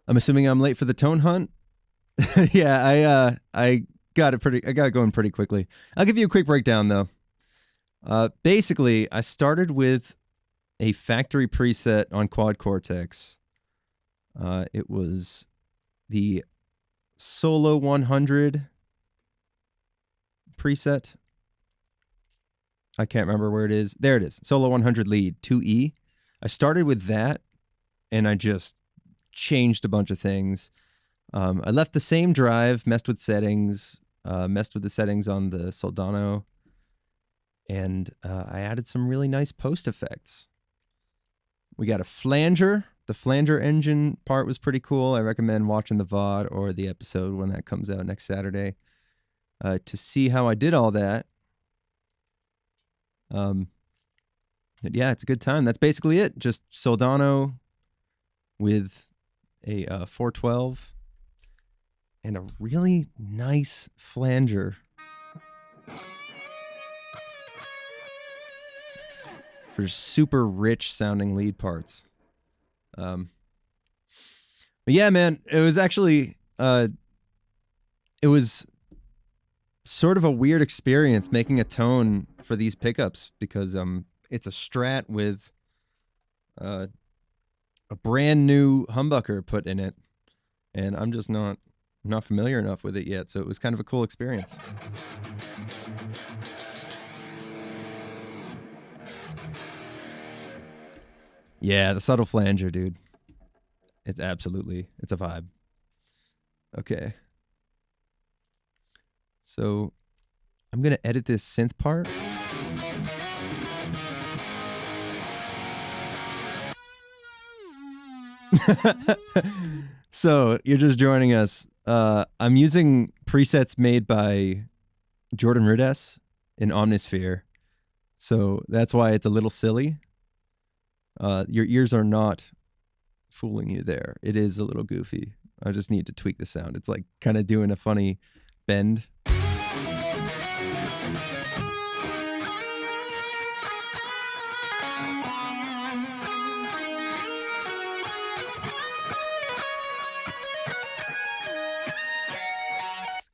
Speaker 1: I'm assuming I'm late for the tone hunt. Yeah, I got it going pretty quickly. I'll give you a quick breakdown though. Basically, I started with a factory preset on Quad Cortex. It was the Solo 100 preset. I can't remember where it is. There it is. Solo 100 lead 2E. I started with that and I just changed a bunch of things. I left the same drive, messed with settings, messed with the settings on the Soldano, and I added some really nice post effects. We got a flanger. The flanger engine part was pretty cool. I recommend watching the VOD or the episode when that comes out next Saturday to see how I did all that. But yeah, it's a good time. That's basically it. Just Soldano with a 412 and a really nice flanger for super rich sounding lead parts. But yeah, man, it was actually it was sort of a weird experience making a tone for these pickups because it's a Strat with a brand new humbucker put in it, and I'm just not familiar enough with it yet, so it was kind of a cool experience. Yeah, the subtle flanger, dude. It's a vibe. Okay. So I'm going to edit this synth part. So you're just joining us. I'm using presets made by Jordan Rudess in Omnisphere. So that's why it's a little silly. Your ears are not fooling you there. It is a little goofy. I just need to tweak the sound. It's like kind of doing a funny bend.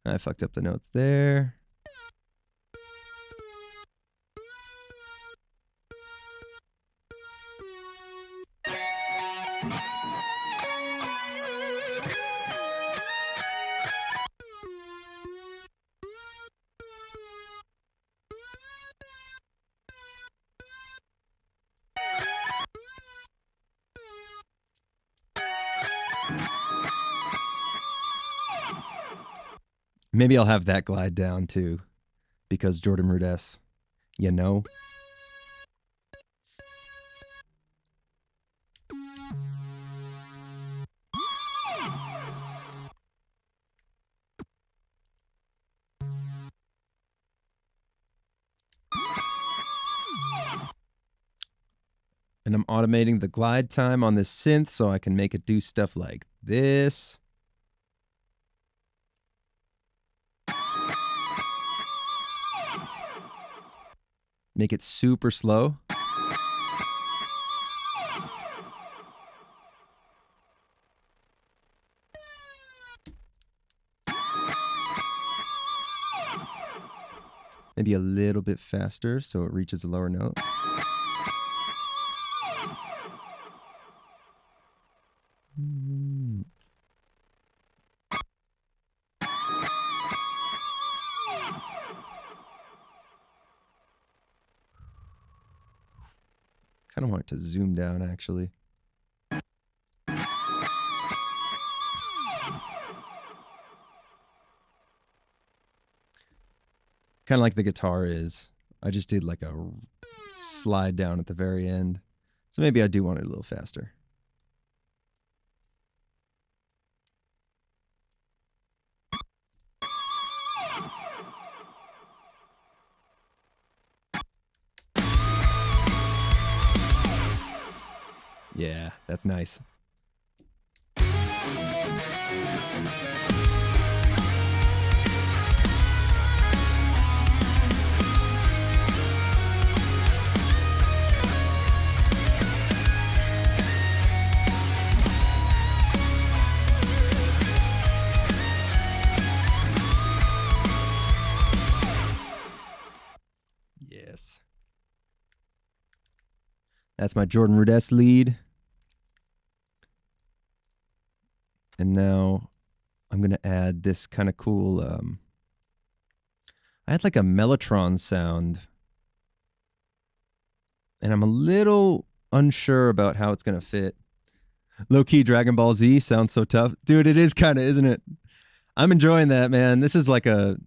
Speaker 1: I fucked up the notes there. Maybe I'll have that glide down too, because Jordan Rudess, you know. And I'm automating the glide time on this synth so I can make it do stuff like this. Make it super slow. Maybe a little bit faster so it reaches a lower note. Kind of want it to zoom down, actually. Kind of like the guitar is. I just did like a slide down at the very end. So maybe I do want it a little faster. Yeah, that's nice. Yes. That's my Jordan Rudess lead. And now I'm going to add this kind of cool, I had like a Mellotron sound. And I'm a little unsure about how it's going to fit. Low-key Dragon Ball Z sounds so tough. Dude, it is kind of, isn't it? I'm enjoying that, man. This is like a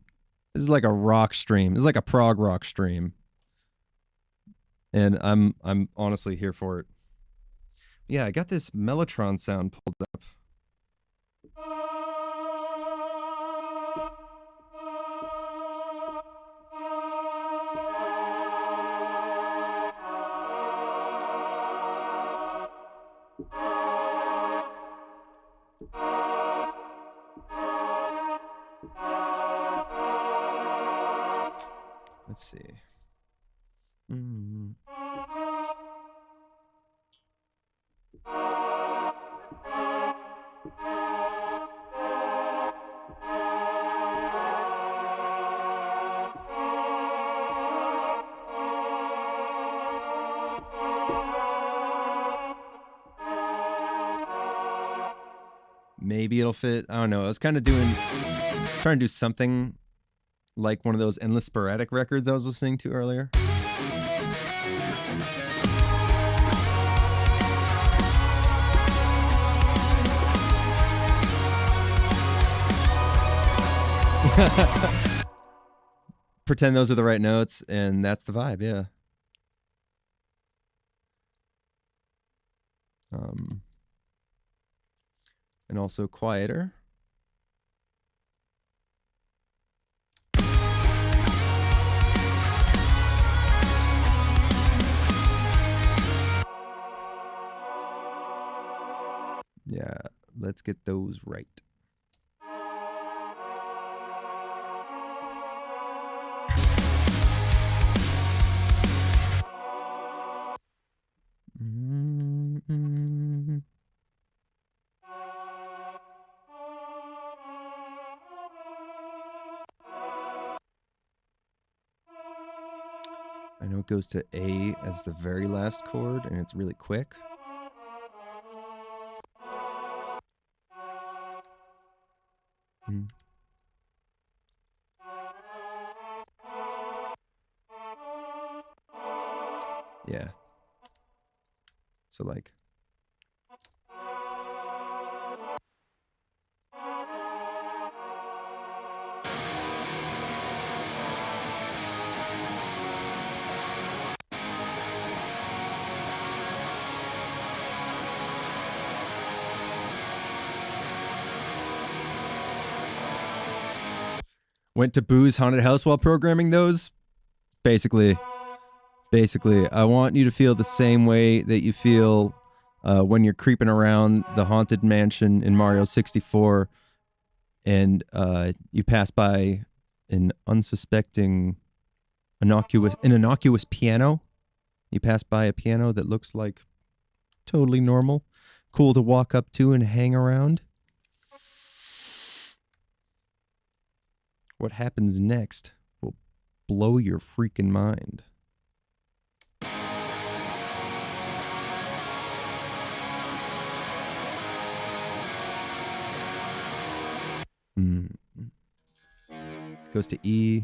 Speaker 1: rock stream. This is like a prog rock stream. And I'm honestly here for it. Yeah, I got this Mellotron sound pulled up. Let's see. Maybe it'll fit. I don't know. I was kind of trying to do something like one of those endless sporadic records I was listening to earlier. Pretend those are the right notes, and that's the vibe, yeah. And also quieter. Yeah, let's get those right. I know it goes to A as the very last chord, and it's really quick. Yeah. So like. Went to Boo's haunted house while programming those. Basically, I want you to feel the same way that you feel when you're creeping around the haunted mansion in Mario 64 and you pass by an unsuspecting innocuous piano. You pass by a piano that looks like totally normal, cool to walk up to and hang around. What happens next will blow your freaking mind. Goes to E.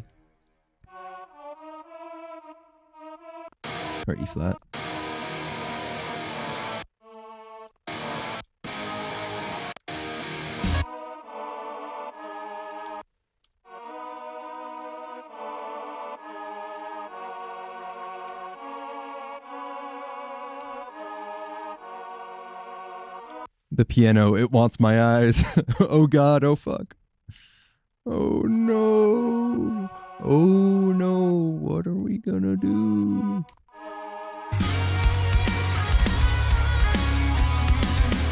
Speaker 1: Or E flat. The piano, it wants my eyes. Oh God, oh fuck. Oh no. Oh no, what are we gonna do?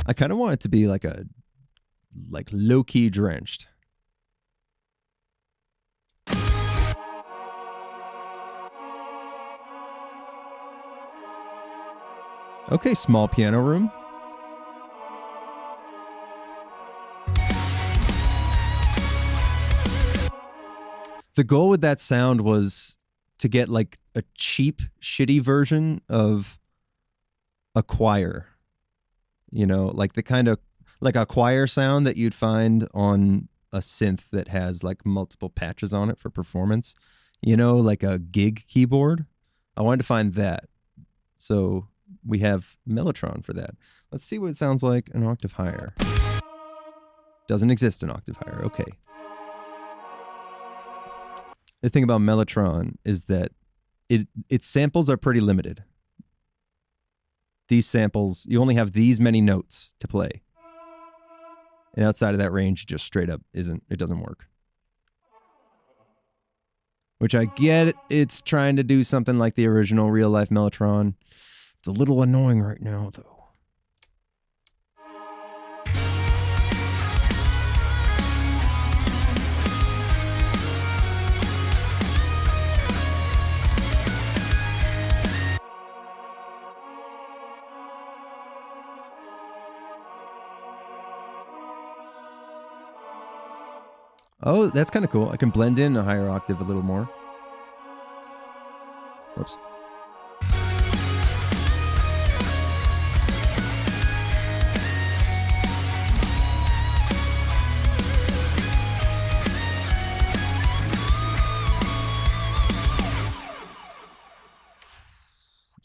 Speaker 1: I kind of want it to be like low-key drenched. Okay, small piano room. The goal with that sound was to get like a cheap, shitty version of a choir. You know, like the kind of like a choir sound that you'd find on a synth that has like multiple patches on it for performance. You know, like a gig keyboard. I wanted to find that. So we have Mellotron for that. Let's see what it sounds like an octave higher. Doesn't exist an octave higher. Okay. The thing about Mellotron is that its samples are pretty limited. These samples, you only have these many notes to play. And outside of that range, just straight up it doesn't work. Which I get, it's trying to do something like the original real-life Mellotron. It's a little annoying right now, though. Oh, that's kind of cool. I can blend in a higher octave a little more. Whoops.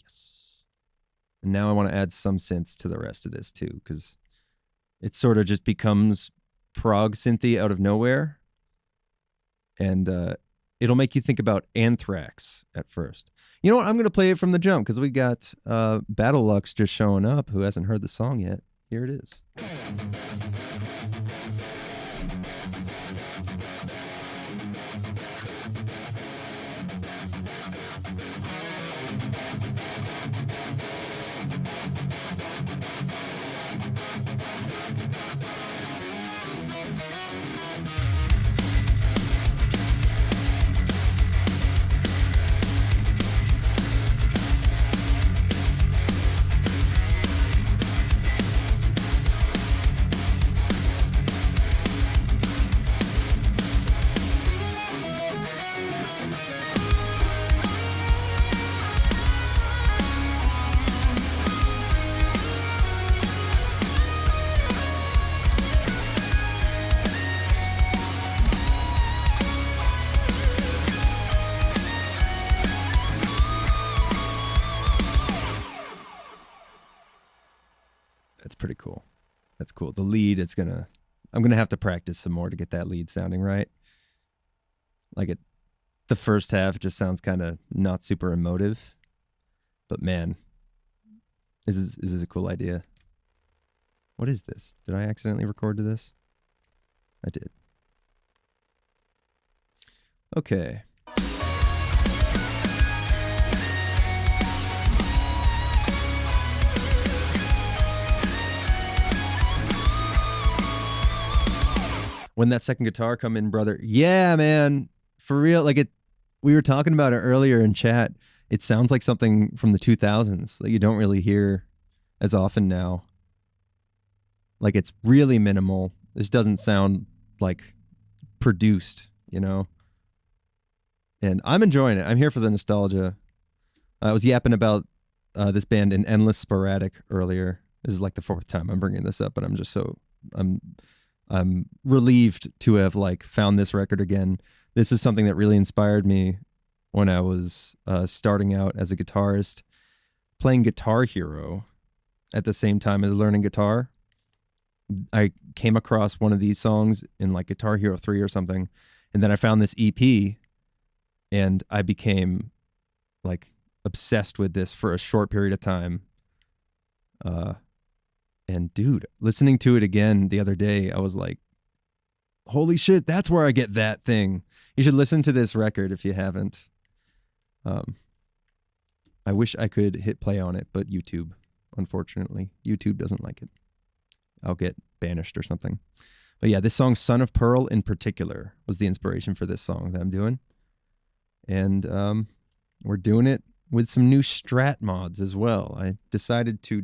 Speaker 1: Yes. And now I want to add some synths to the rest of this too, because it sort of just becomes prog synthy out of nowhere. And it'll make you think about Anthrax at first. You know what? I'm going to play it from the jump because we got Battle Lux just showing up who hasn't heard the song yet. Here it is. Pretty cool. That's cool. The lead, I'm gonna have to practice some more to get that lead sounding right. Like the first half just sounds kind of not super emotive, but man, this is a cool idea. What is this? Did I accidentally record to this? I did. Okay. When that second guitar come in, brother. Yeah, man. For real. Like we were talking about it earlier in chat. It sounds like something from the 2000s that you don't really hear as often now. Like it's really minimal. This doesn't sound like produced, you know? And I'm enjoying it. I'm here for the nostalgia. I was yapping about this band in Endless Sporadic earlier. This is like the fourth time I'm bringing this up, but I'm just so I'm relieved to have like found this record again. This is something that really inspired me when I was starting out as a guitarist, playing Guitar Hero at the same time as learning guitar. I came across one of these songs in like Guitar Hero 3 or something, and then I found this EP, and I became like obsessed with this for a short period of time. And dude, listening to it again the other day, I was like, holy shit, that's where I get that thing. You should listen to this record if you haven't. I wish I could hit play on it, but YouTube, unfortunately, YouTube doesn't like it. I'll get banished or something. But yeah, this song, Son of Pearl in particular, was the inspiration for this song that I'm doing. And we're doing it with some new Strat mods as well. I decided to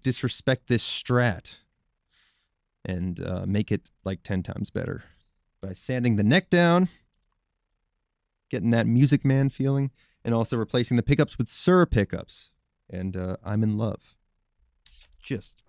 Speaker 1: disrespect this Strat and make it like 10 times better by sanding the neck down, getting that Music Man feeling, and also replacing the pickups with Sir pickups. And I'm in love. Just...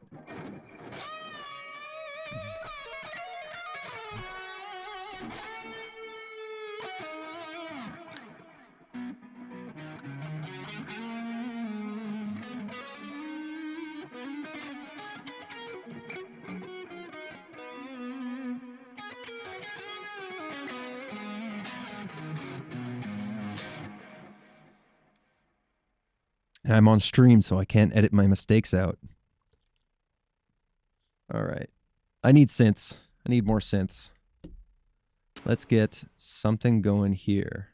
Speaker 1: And I'm on stream, so I can't edit my mistakes out. All right. I need synths. I need more synths. Let's get something going here.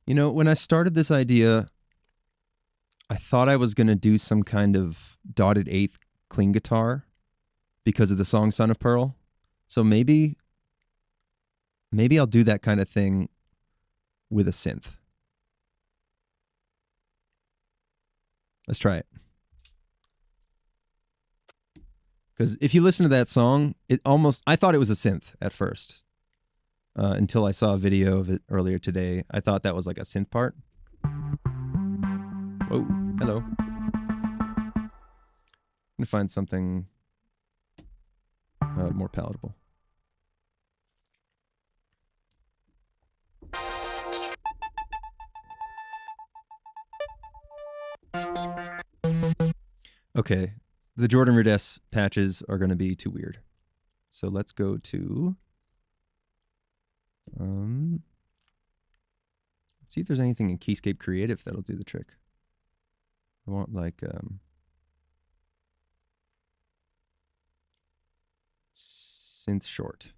Speaker 1: You know, when I started this idea, I thought I was going to do some kind of dotted eighth clean guitar because of the song Son of Pearl. So maybe I'll do that kind of thing with a synth. Let's try it. Because if you listen to that song, I thought it was a synth at first. Until I saw a video of it earlier today. I thought that was like a synth part. Oh, hello. I'm gonna find something more palatable. Okay, the Jordan Rudess patches are going to be too weird. So let's go to... let's see if there's anything in Keyscape Creative that'll do the trick. I want like synth short.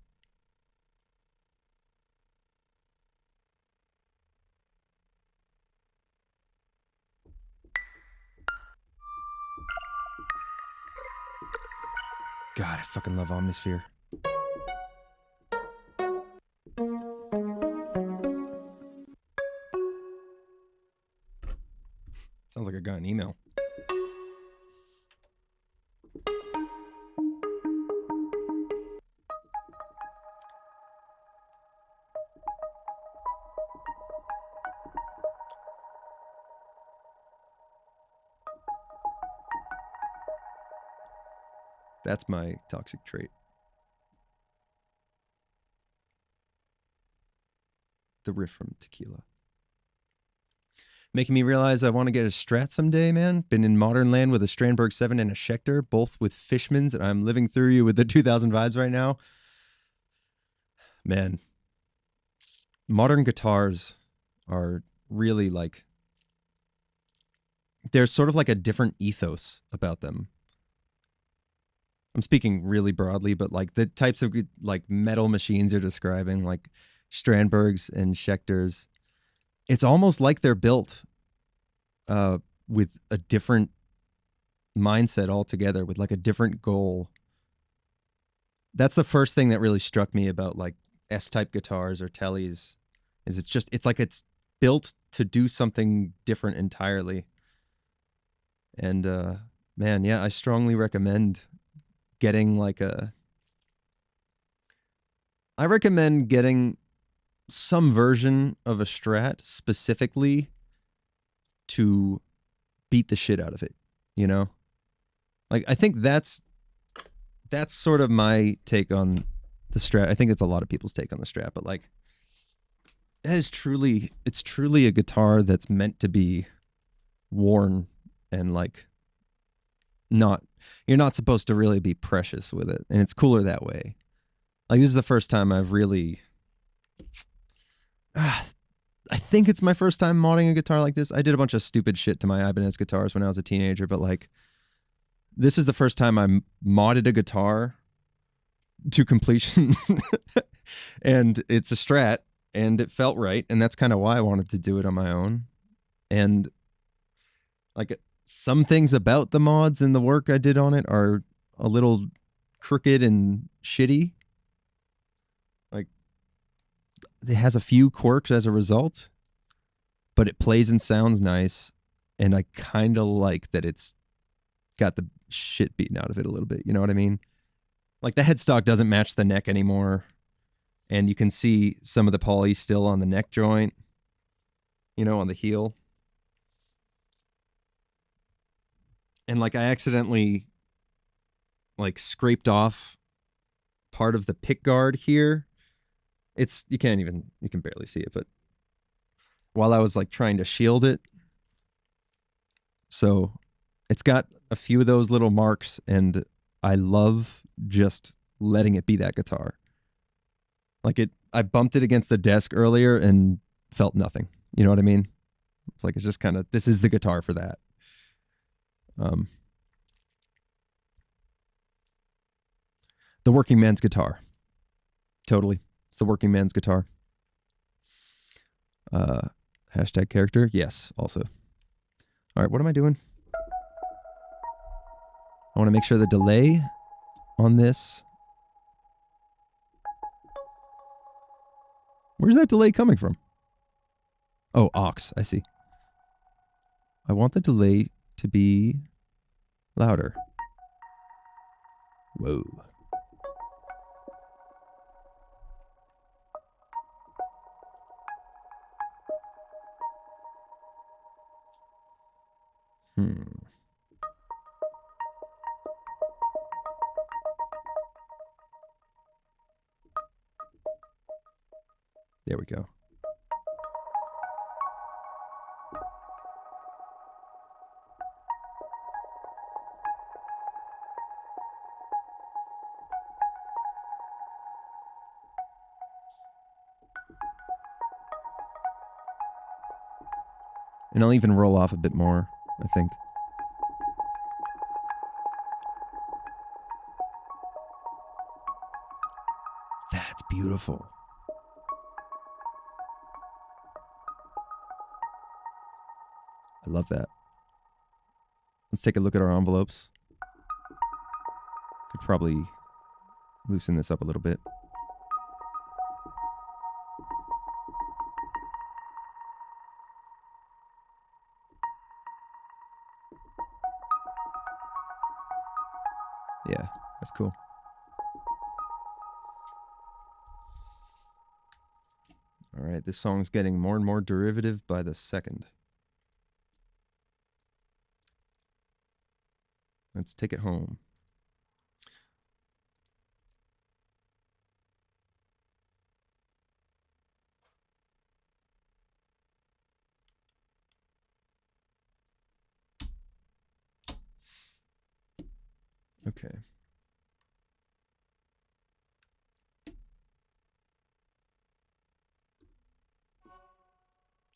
Speaker 1: God, I fucking love Omnisphere. Sounds like I got an email. That's my toxic trait. The riff from Tequila. Making me realize I want to get a Strat someday, man. Been in modern land with a Strandberg 7 and a Schecter, both with Fishmans, and I'm living through you with the 2000 vibes right now. Man, modern guitars are really like, there's sort of like a different ethos about them. I'm speaking really broadly, but like the types of like metal machines you're describing, like Strandbergs and Schecters, it's almost like they're built with a different mindset altogether, with like a different goal. That's the first thing that really struck me about like S-type guitars or Tellys, is it's like it's built to do something different entirely. And man, yeah, I strongly recommend getting like I recommend getting some version of a Strat specifically to beat the shit out of it, you know? Like, I think that's sort of my take on the Strat. I think it's a lot of people's take on the Strat, but like, it's truly a guitar that's meant to be worn, and like, you're not supposed to really be precious with it, and it's cooler that way. Like, this is the first time I've really, I think it's my first time modding a guitar like this. I did a bunch of stupid shit to my Ibanez guitars when I was a teenager, but like, this is the first time I modded a guitar to completion. And it's a Strat, and it felt right, and that's kind of why I wanted to do it on my own. And like, some things about the mods and the work I did on it are a little crooked and shitty. Like, it has a few quirks as a result, but it plays and sounds nice, and I kind of like that it's got the shit beaten out of it a little bit. You know what I mean? Like, the headstock doesn't match the neck anymore, and you can see some of the poly still on the neck joint, you know, on the heel. And like, I accidentally like scraped off part of the pick guard here. You can barely see it, but while I was like trying to shield it, so it's got a few of those little marks, and I love just letting it be that guitar. Like, I bumped it against the desk earlier and felt nothing. You know what I mean? It's like, it's just kind of, this is the guitar for that. The working man's guitar. Totally. It's the working man's guitar. Hashtag character. Yes, also. All right, what am I doing? I want to make sure the delay on this. Where's that delay coming from? Oh, aux. I see. I want the delay to be louder. Whoa. There we go. And I'll even roll off a bit more, I think. That's beautiful. I love that. Let's take a look at our envelopes. Good probably loosen this up a little bit. Yeah, that's cool. All right, this song's getting more and more derivative by the second. Let's take it home. Okay.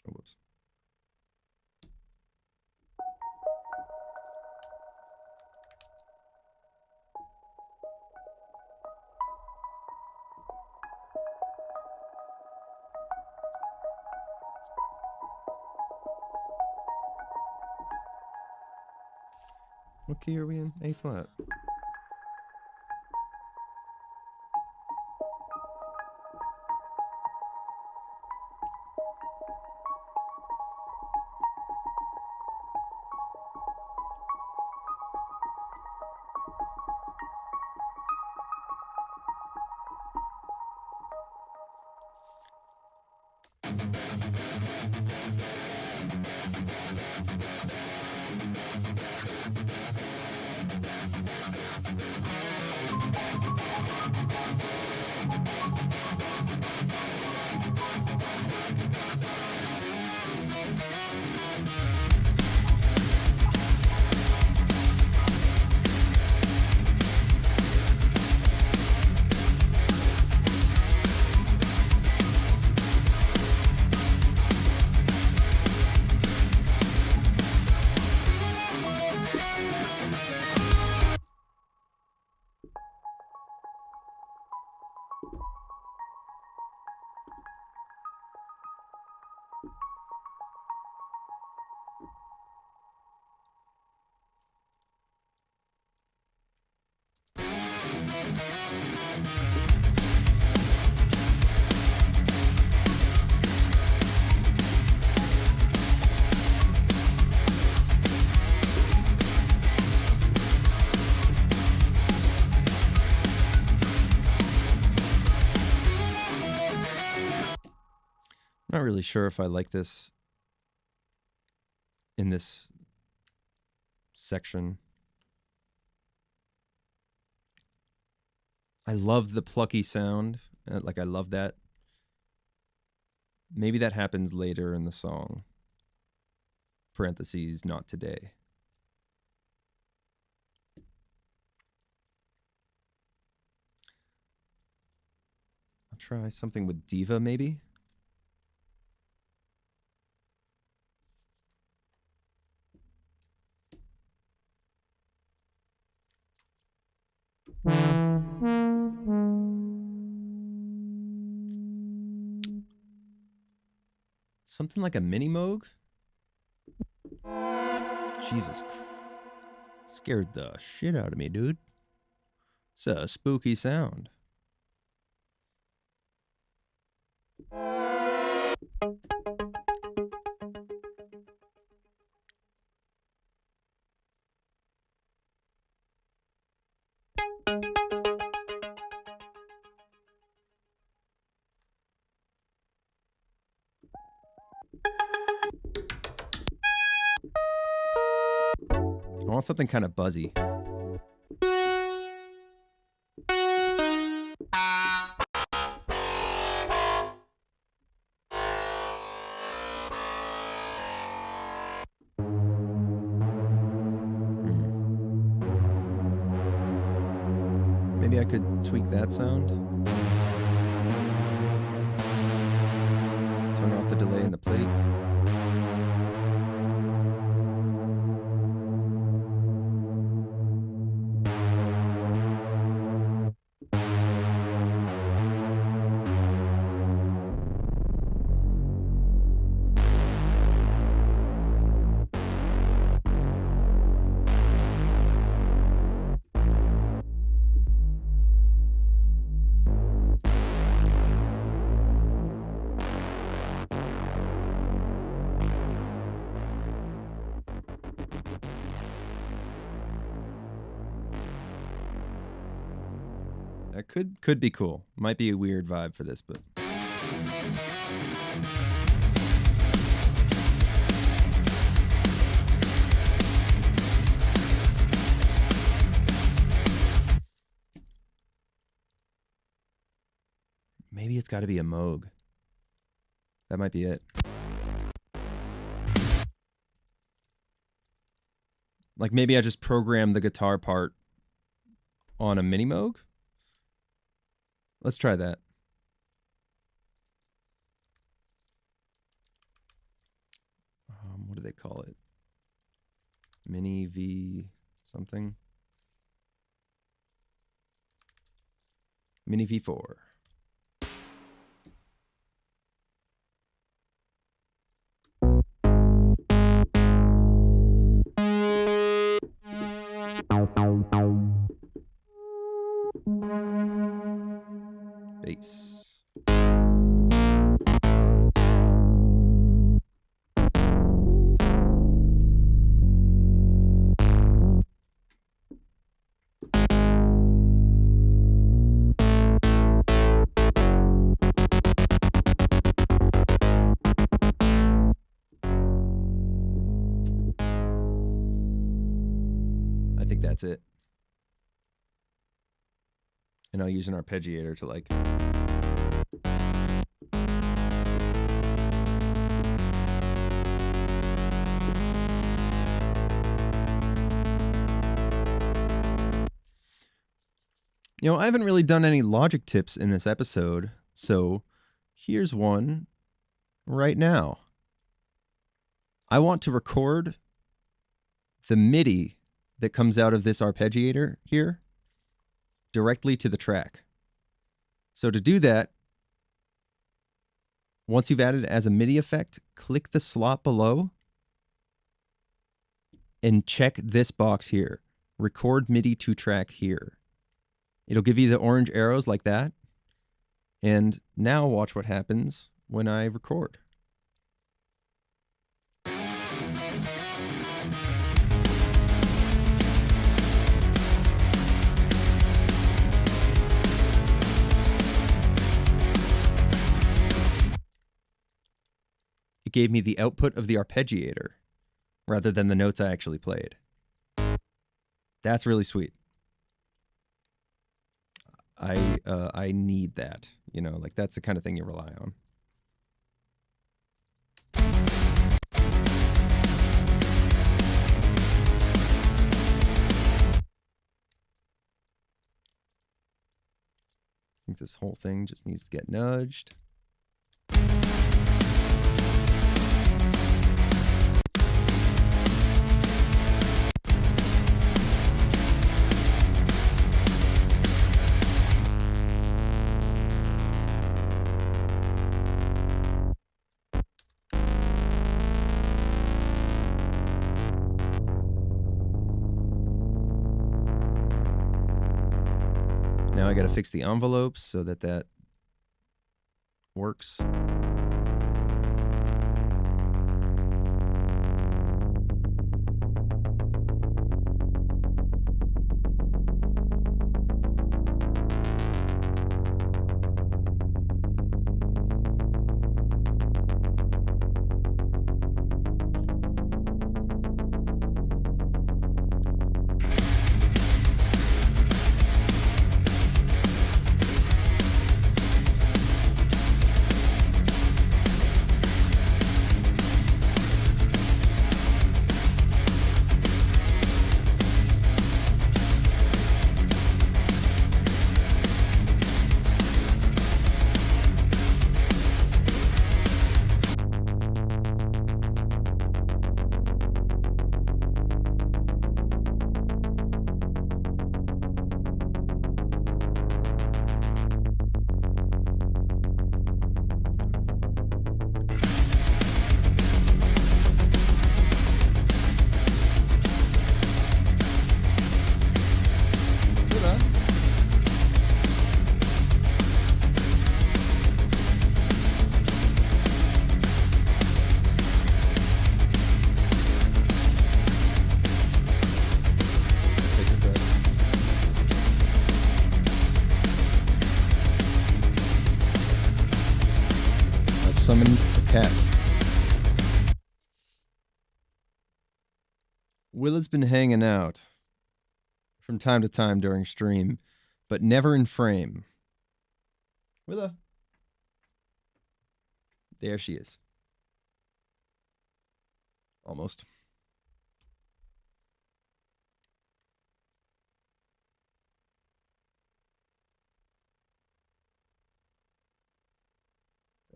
Speaker 1: Oh, whoops. What key are we in? A flat. Not really sure if I like this in this section. I love the plucky sound. Like, I love that. Maybe that happens later in the song. Parentheses, not today. I'll try something with Diva, maybe. Something like a mini Moog? Jesus Christ. Scared the shit out of me, dude. It's a spooky sound. I want something kind of buzzy. Maybe I could tweak that sound. Turn off the delay in the plate. That could be cool. Might be a weird vibe for this, but maybe it's got to be a Moog. That might be it. Like maybe I just programmed the guitar part on a mini Moog. Let's try that. What do they call it? Mini V something. Mini V4. Bass. I think that's it. And I'll use an arpeggiator to like. You know, I haven't really done any Logic tips in this episode, so here's one right now. I want to record the MIDI that comes out of this arpeggiator here directly to the track. So to do that, once you've added it as a MIDI effect, click the slot below and check this box here. Record MIDI to track here. It'll give you the orange arrows like that. And now watch what happens when I record. It gave me the output of the arpeggiator rather than the notes I actually played. That's really sweet. I need that, you know, like that's the kind of thing you rely on. I think this whole thing just needs to get nudged. Now I got to fix the envelopes so that that works. summon a cat. Willa's been hanging out from time to time during stream, but never in frame. Willa. There she is. Almost.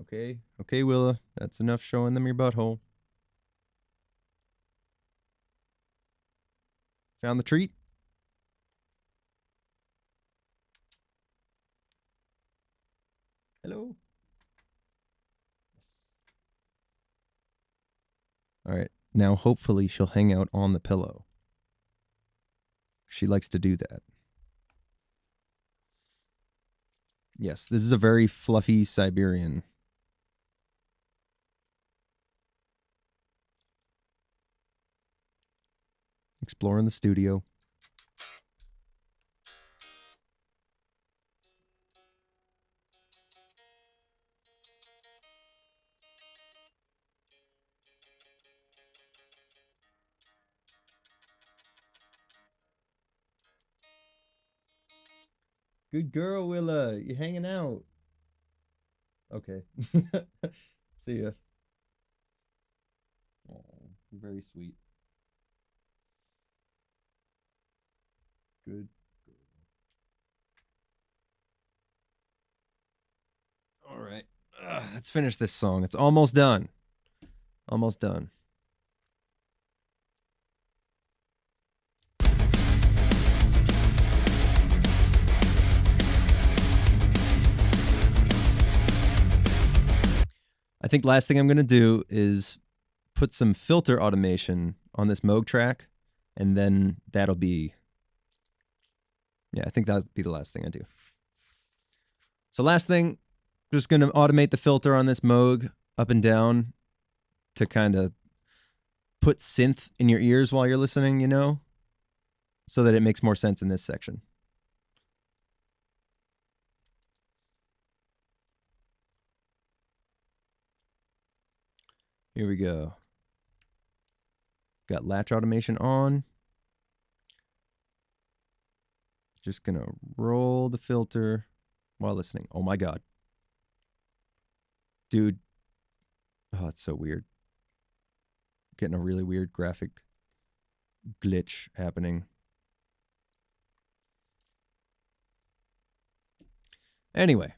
Speaker 1: Okay. Okay, Willa. That's enough showing them your butthole. Found the treat? Hello. Yes. All right. Now, hopefully, she'll hang out on the pillow. She likes to do that. Yes, this is a very fluffy Siberian. Exploring the studio. Good girl, Willa. You hanging out? Okay. See ya. Oh, very sweet. Good girl. All right. Let's finish this song. It's almost done. Almost done. I think last thing I'm going to do is put some filter automation on this Moog track, and then that'll be, yeah, I think that'll be the last thing I do. So last thing, just going to automate the filter on this Moog up and down to kind of put synth in your ears while you're listening, you know, so that it makes more sense in this section. Here we go. Got latch automation on. Just gonna roll the filter while listening. Oh my God. Dude. Oh, it's so weird. Getting a really weird graphic glitch happening. Anyway.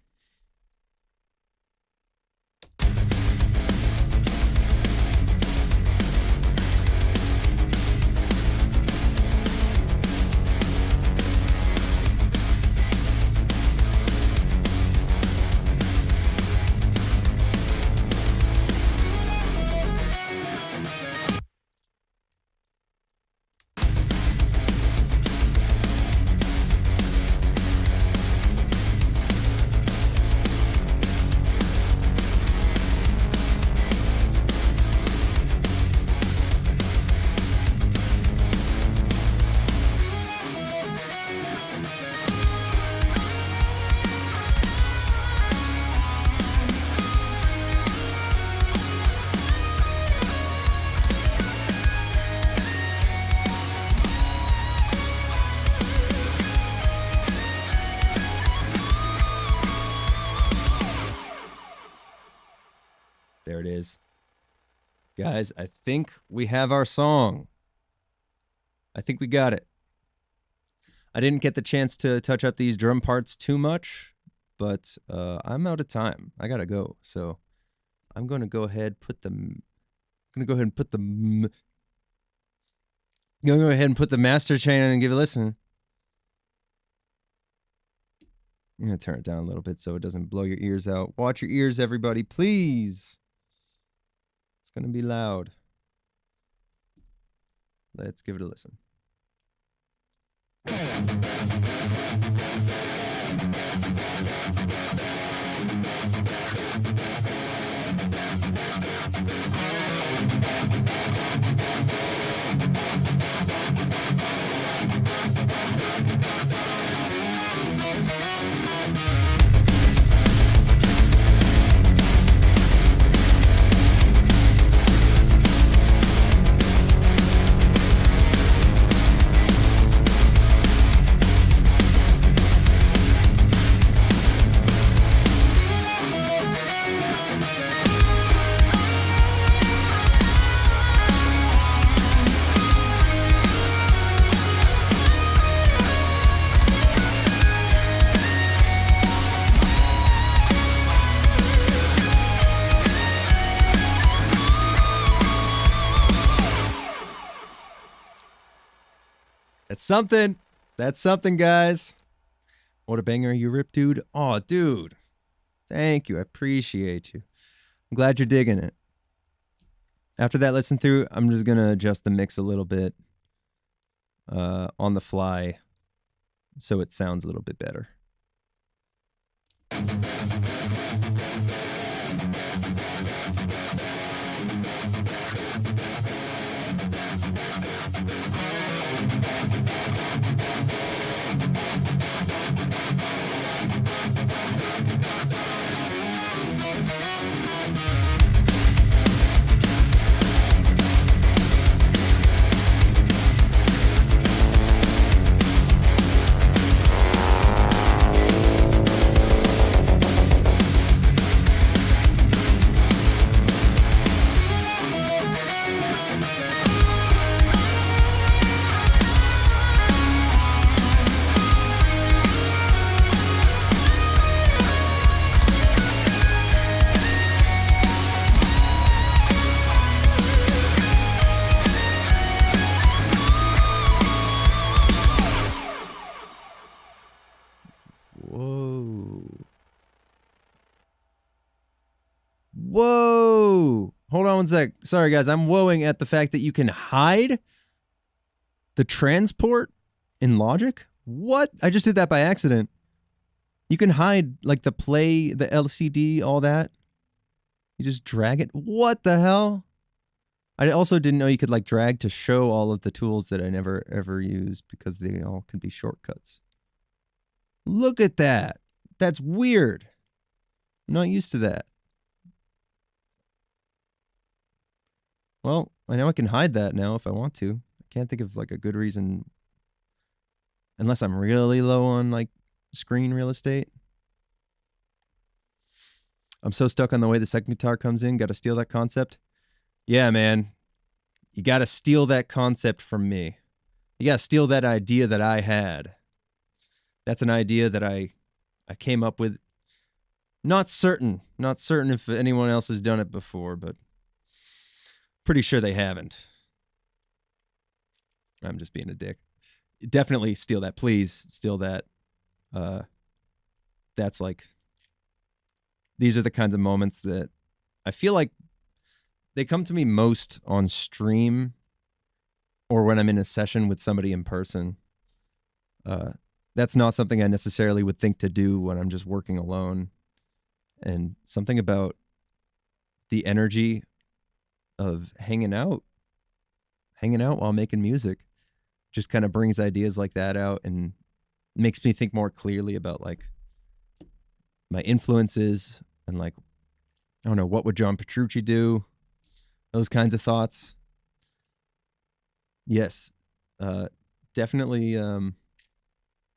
Speaker 1: There it is. Guys, I think we have our song. I think we got it. I didn't get the chance to touch up these drum parts too much, but I'm out of time. I gotta go. So I'm gonna go ahead and put the master chain in and give it a listen. I'm gonna turn it down a little bit so it doesn't blow your ears out. Watch your ears, everybody, please. It's going to be loud. Let's give it a listen. That's something. That's something, guys. What a banger, you rip, dude. Oh, dude. Thank you. I appreciate you. I'm glad you're digging it. After that listen through, I'm just going to adjust the mix a little bit on the fly so it sounds a little bit better. Whoa. Hold on one sec. Sorry, guys. I'm whoaing at the fact that you can hide the transport in Logic. What? I just did that by accident. You can hide like the play, the LCD, all that. You just drag it. What the hell? I also didn't know you could like drag to show all of the tools that I never ever use because they all can be shortcuts. Look at that. That's weird. I'm not used to that. Well, I know I can hide that now if I want to. I can't think of like a good reason. Unless I'm really low on like screen real estate. I'm so stuck on the way the second guitar comes in. Got to steal that concept. Yeah, man. You got to steal that concept from me. You got to steal that idea that I had. That's an idea that I came up with. Not certain if anyone else has done it before, but pretty sure they haven't. I'm just being a dick. Definitely steal that. Please steal that. That's like, these are the kinds of moments that I feel like they come to me most on stream or when I'm in a session with somebody in person. That's not something I necessarily would think to do when I'm just working alone. And something about the energy of hanging out while making music just kind of brings ideas like that out and makes me think more clearly about like my influences and like, I don't know, what would John Petrucci do? Those kinds of thoughts. Yes, definitely.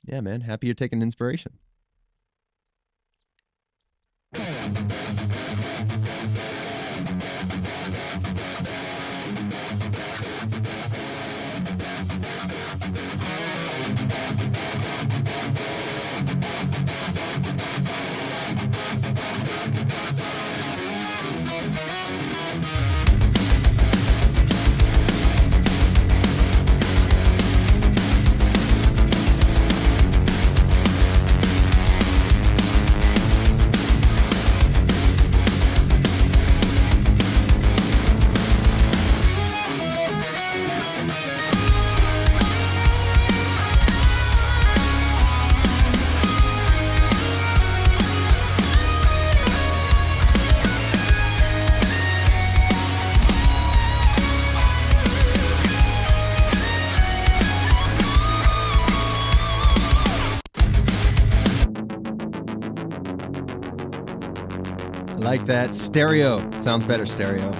Speaker 1: Yeah, man, happy you're taking inspiration. Like that. Stereo. It sounds better stereo.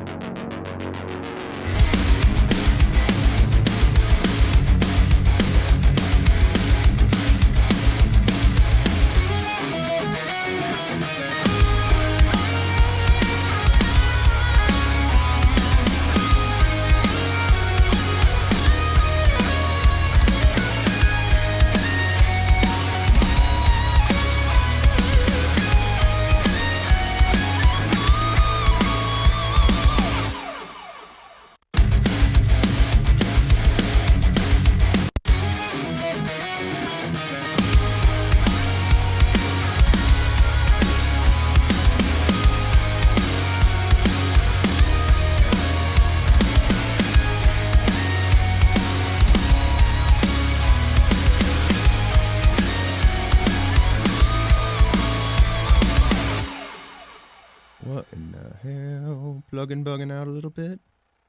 Speaker 1: What in the hell? Plugging, bugging out a little bit.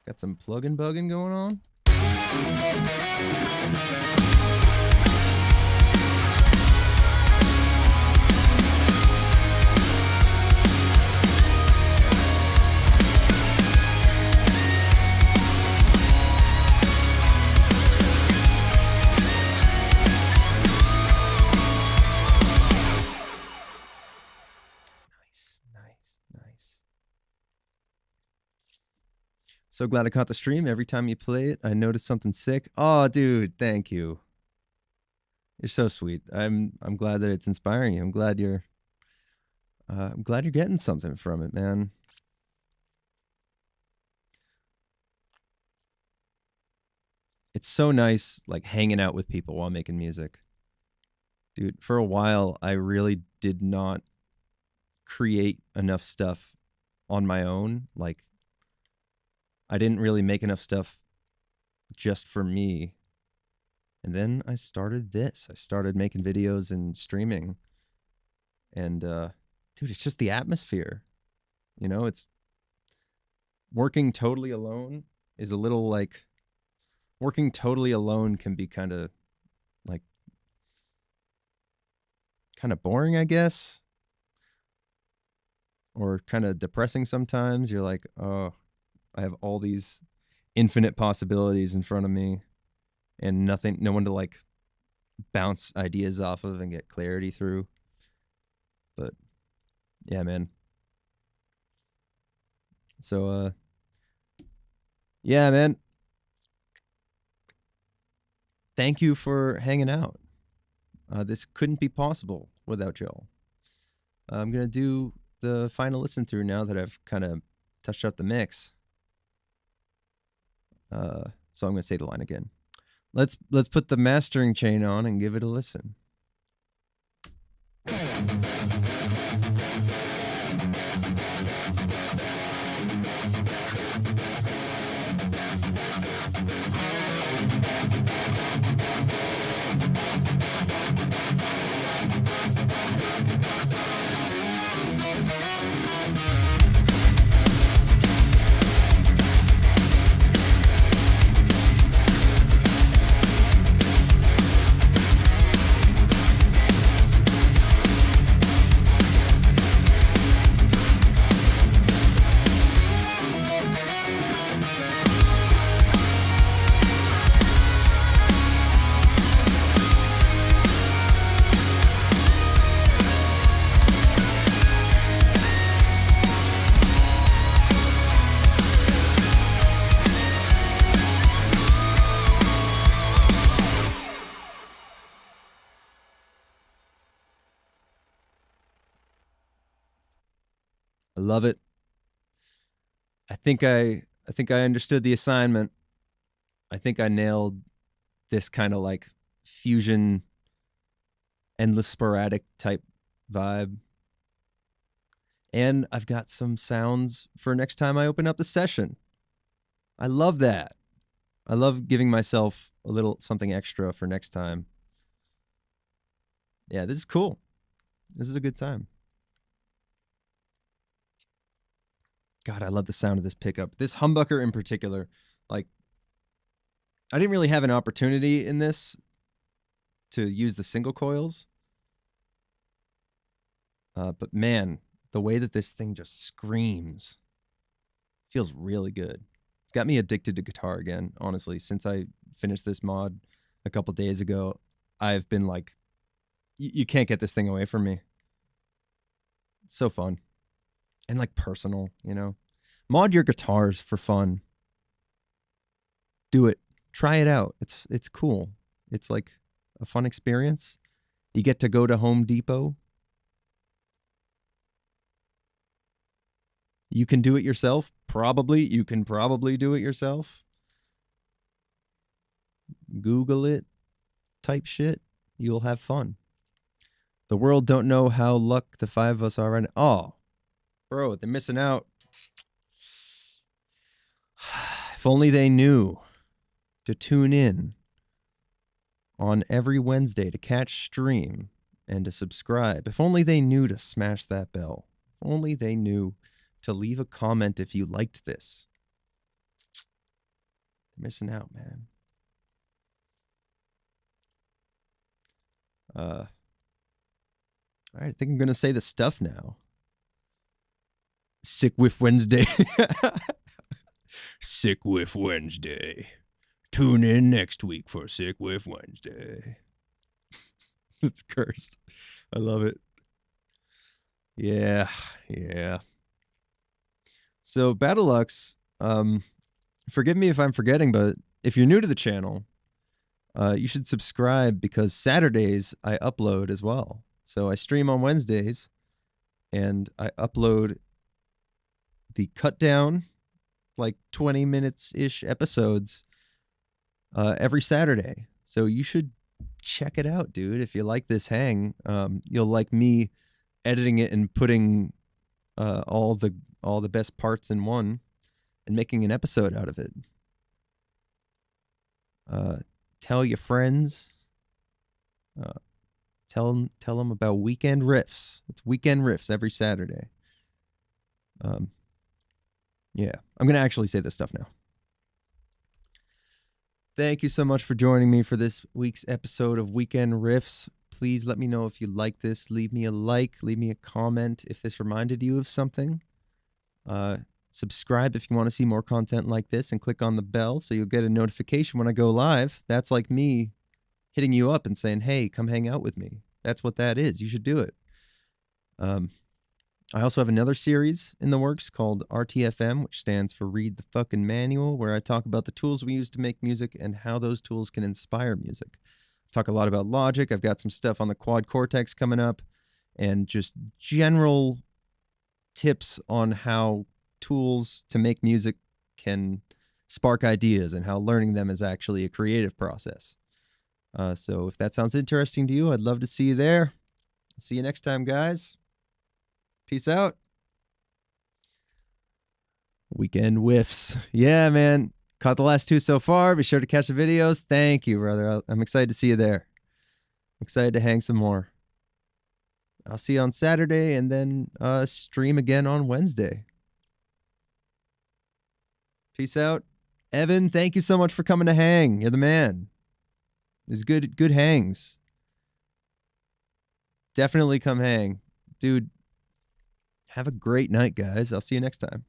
Speaker 1: Got some plugging, bugging going on. Nice. So glad I caught the stream. Every time you play it, I notice something sick. Oh, dude, thank you. You're so sweet. I'm glad that it's inspiring you. I'm glad you're getting something from it, man. It's so nice, like, hanging out with people while making music. Dude, for a while, I really did not create enough stuff on my own. Like, I didn't really make enough stuff just for me. And then I started this. I started making videos and streaming. And, dude, it's just the atmosphere. You know, it's working totally alone is a little like, working totally alone can be kind of boring, I guess. Or kind of depressing sometimes. You're like, oh, I have all these infinite possibilities in front of me and no one to like bounce ideas off of and get clarity through. But yeah, man. So, yeah, man. Thank you for hanging out. This couldn't be possible without y'all. I'm going to do the final listen through now that I've kind of touched out the mix. So I'm going to say the line again. Let's put the mastering chain on and give it a listen. I love it. I think I understood the assignment. I think I nailed this kind of like fusion, endless sporadic type vibe. And I've got some sounds for next time I open up the session. I love that. I love giving myself a little something extra for next time. Yeah, this is cool. This is a good time. God, I love the sound of this pickup. This humbucker in particular, like, I didn't really have an opportunity in this to use the single coils. But man, the way that this thing just screams feels really good. It's got me addicted to guitar again, honestly. Since I finished this mod a couple days ago, I've been like, you can't get this thing away from me. It's so fun. And like personal, you know. Mod your guitars for fun. Do it. Try it out. It's cool. It's like a fun experience. You get to go to Home Depot. You can do it yourself. You can probably do it yourself. Google it. Type shit. You'll have fun. The world don't know how luck the five of us are right now. Oh, bro, they're missing out. If only they knew to tune in on every Wednesday to catch stream and to subscribe. If only they knew to smash that bell. If only they knew to leave a comment if you liked this. You're missing out, man. All right, I think I'm going to say the stuff now. Sick Whiff Wednesday. Sick Whiff Wednesday. Tune in next week for Sick Whiff Wednesday. It's cursed. I love it. Yeah. So, Battlelux, forgive me if I'm forgetting, but if you're new to the channel, you should subscribe because Saturdays I upload as well. So I stream on Wednesdays and I upload the cut down, like 20 minutes-ish episodes every Saturday. So you should check it out, dude. If you like this hang, you'll like me editing it and putting all the best parts in one and making an episode out of it. Tell your friends. Tell them about Weekend Riffs. It's Weekend Riffs every Saturday. Yeah, I'm going to actually say this stuff now. Thank you so much for joining me for this week's episode of Weekend Riffs. Please let me know if you like this. Leave me a like. Leave me a comment if this reminded you of something. Subscribe if you want to see more content like this, and click on the bell so you'll get a notification when I go live. That's like me hitting you up and saying, hey, come hang out with me. That's what that is. You should do it. I also have another series in the works called RTFM, which stands for Read the Fucking Manual, where I talk about the tools we use to make music and how those tools can inspire music. I talk a lot about Logic. I've got some stuff on the Quad Cortex coming up, and just general tips on how tools to make music can spark ideas and how learning them is actually a creative process. So if that sounds interesting to you, I'd love to see you there. See you next time, guys. Peace out. Weekend Whiffs. Yeah, man. Caught the last two so far. Be sure to catch the videos. Thank you, brother. I'm excited to see you there. Excited to hang some more. I'll see you on Saturday and then stream again on Wednesday. Peace out. Evan, thank you so much for coming to hang. You're the man. There's good hangs. Definitely come hang. Dude, have a great night, guys. I'll see you next time.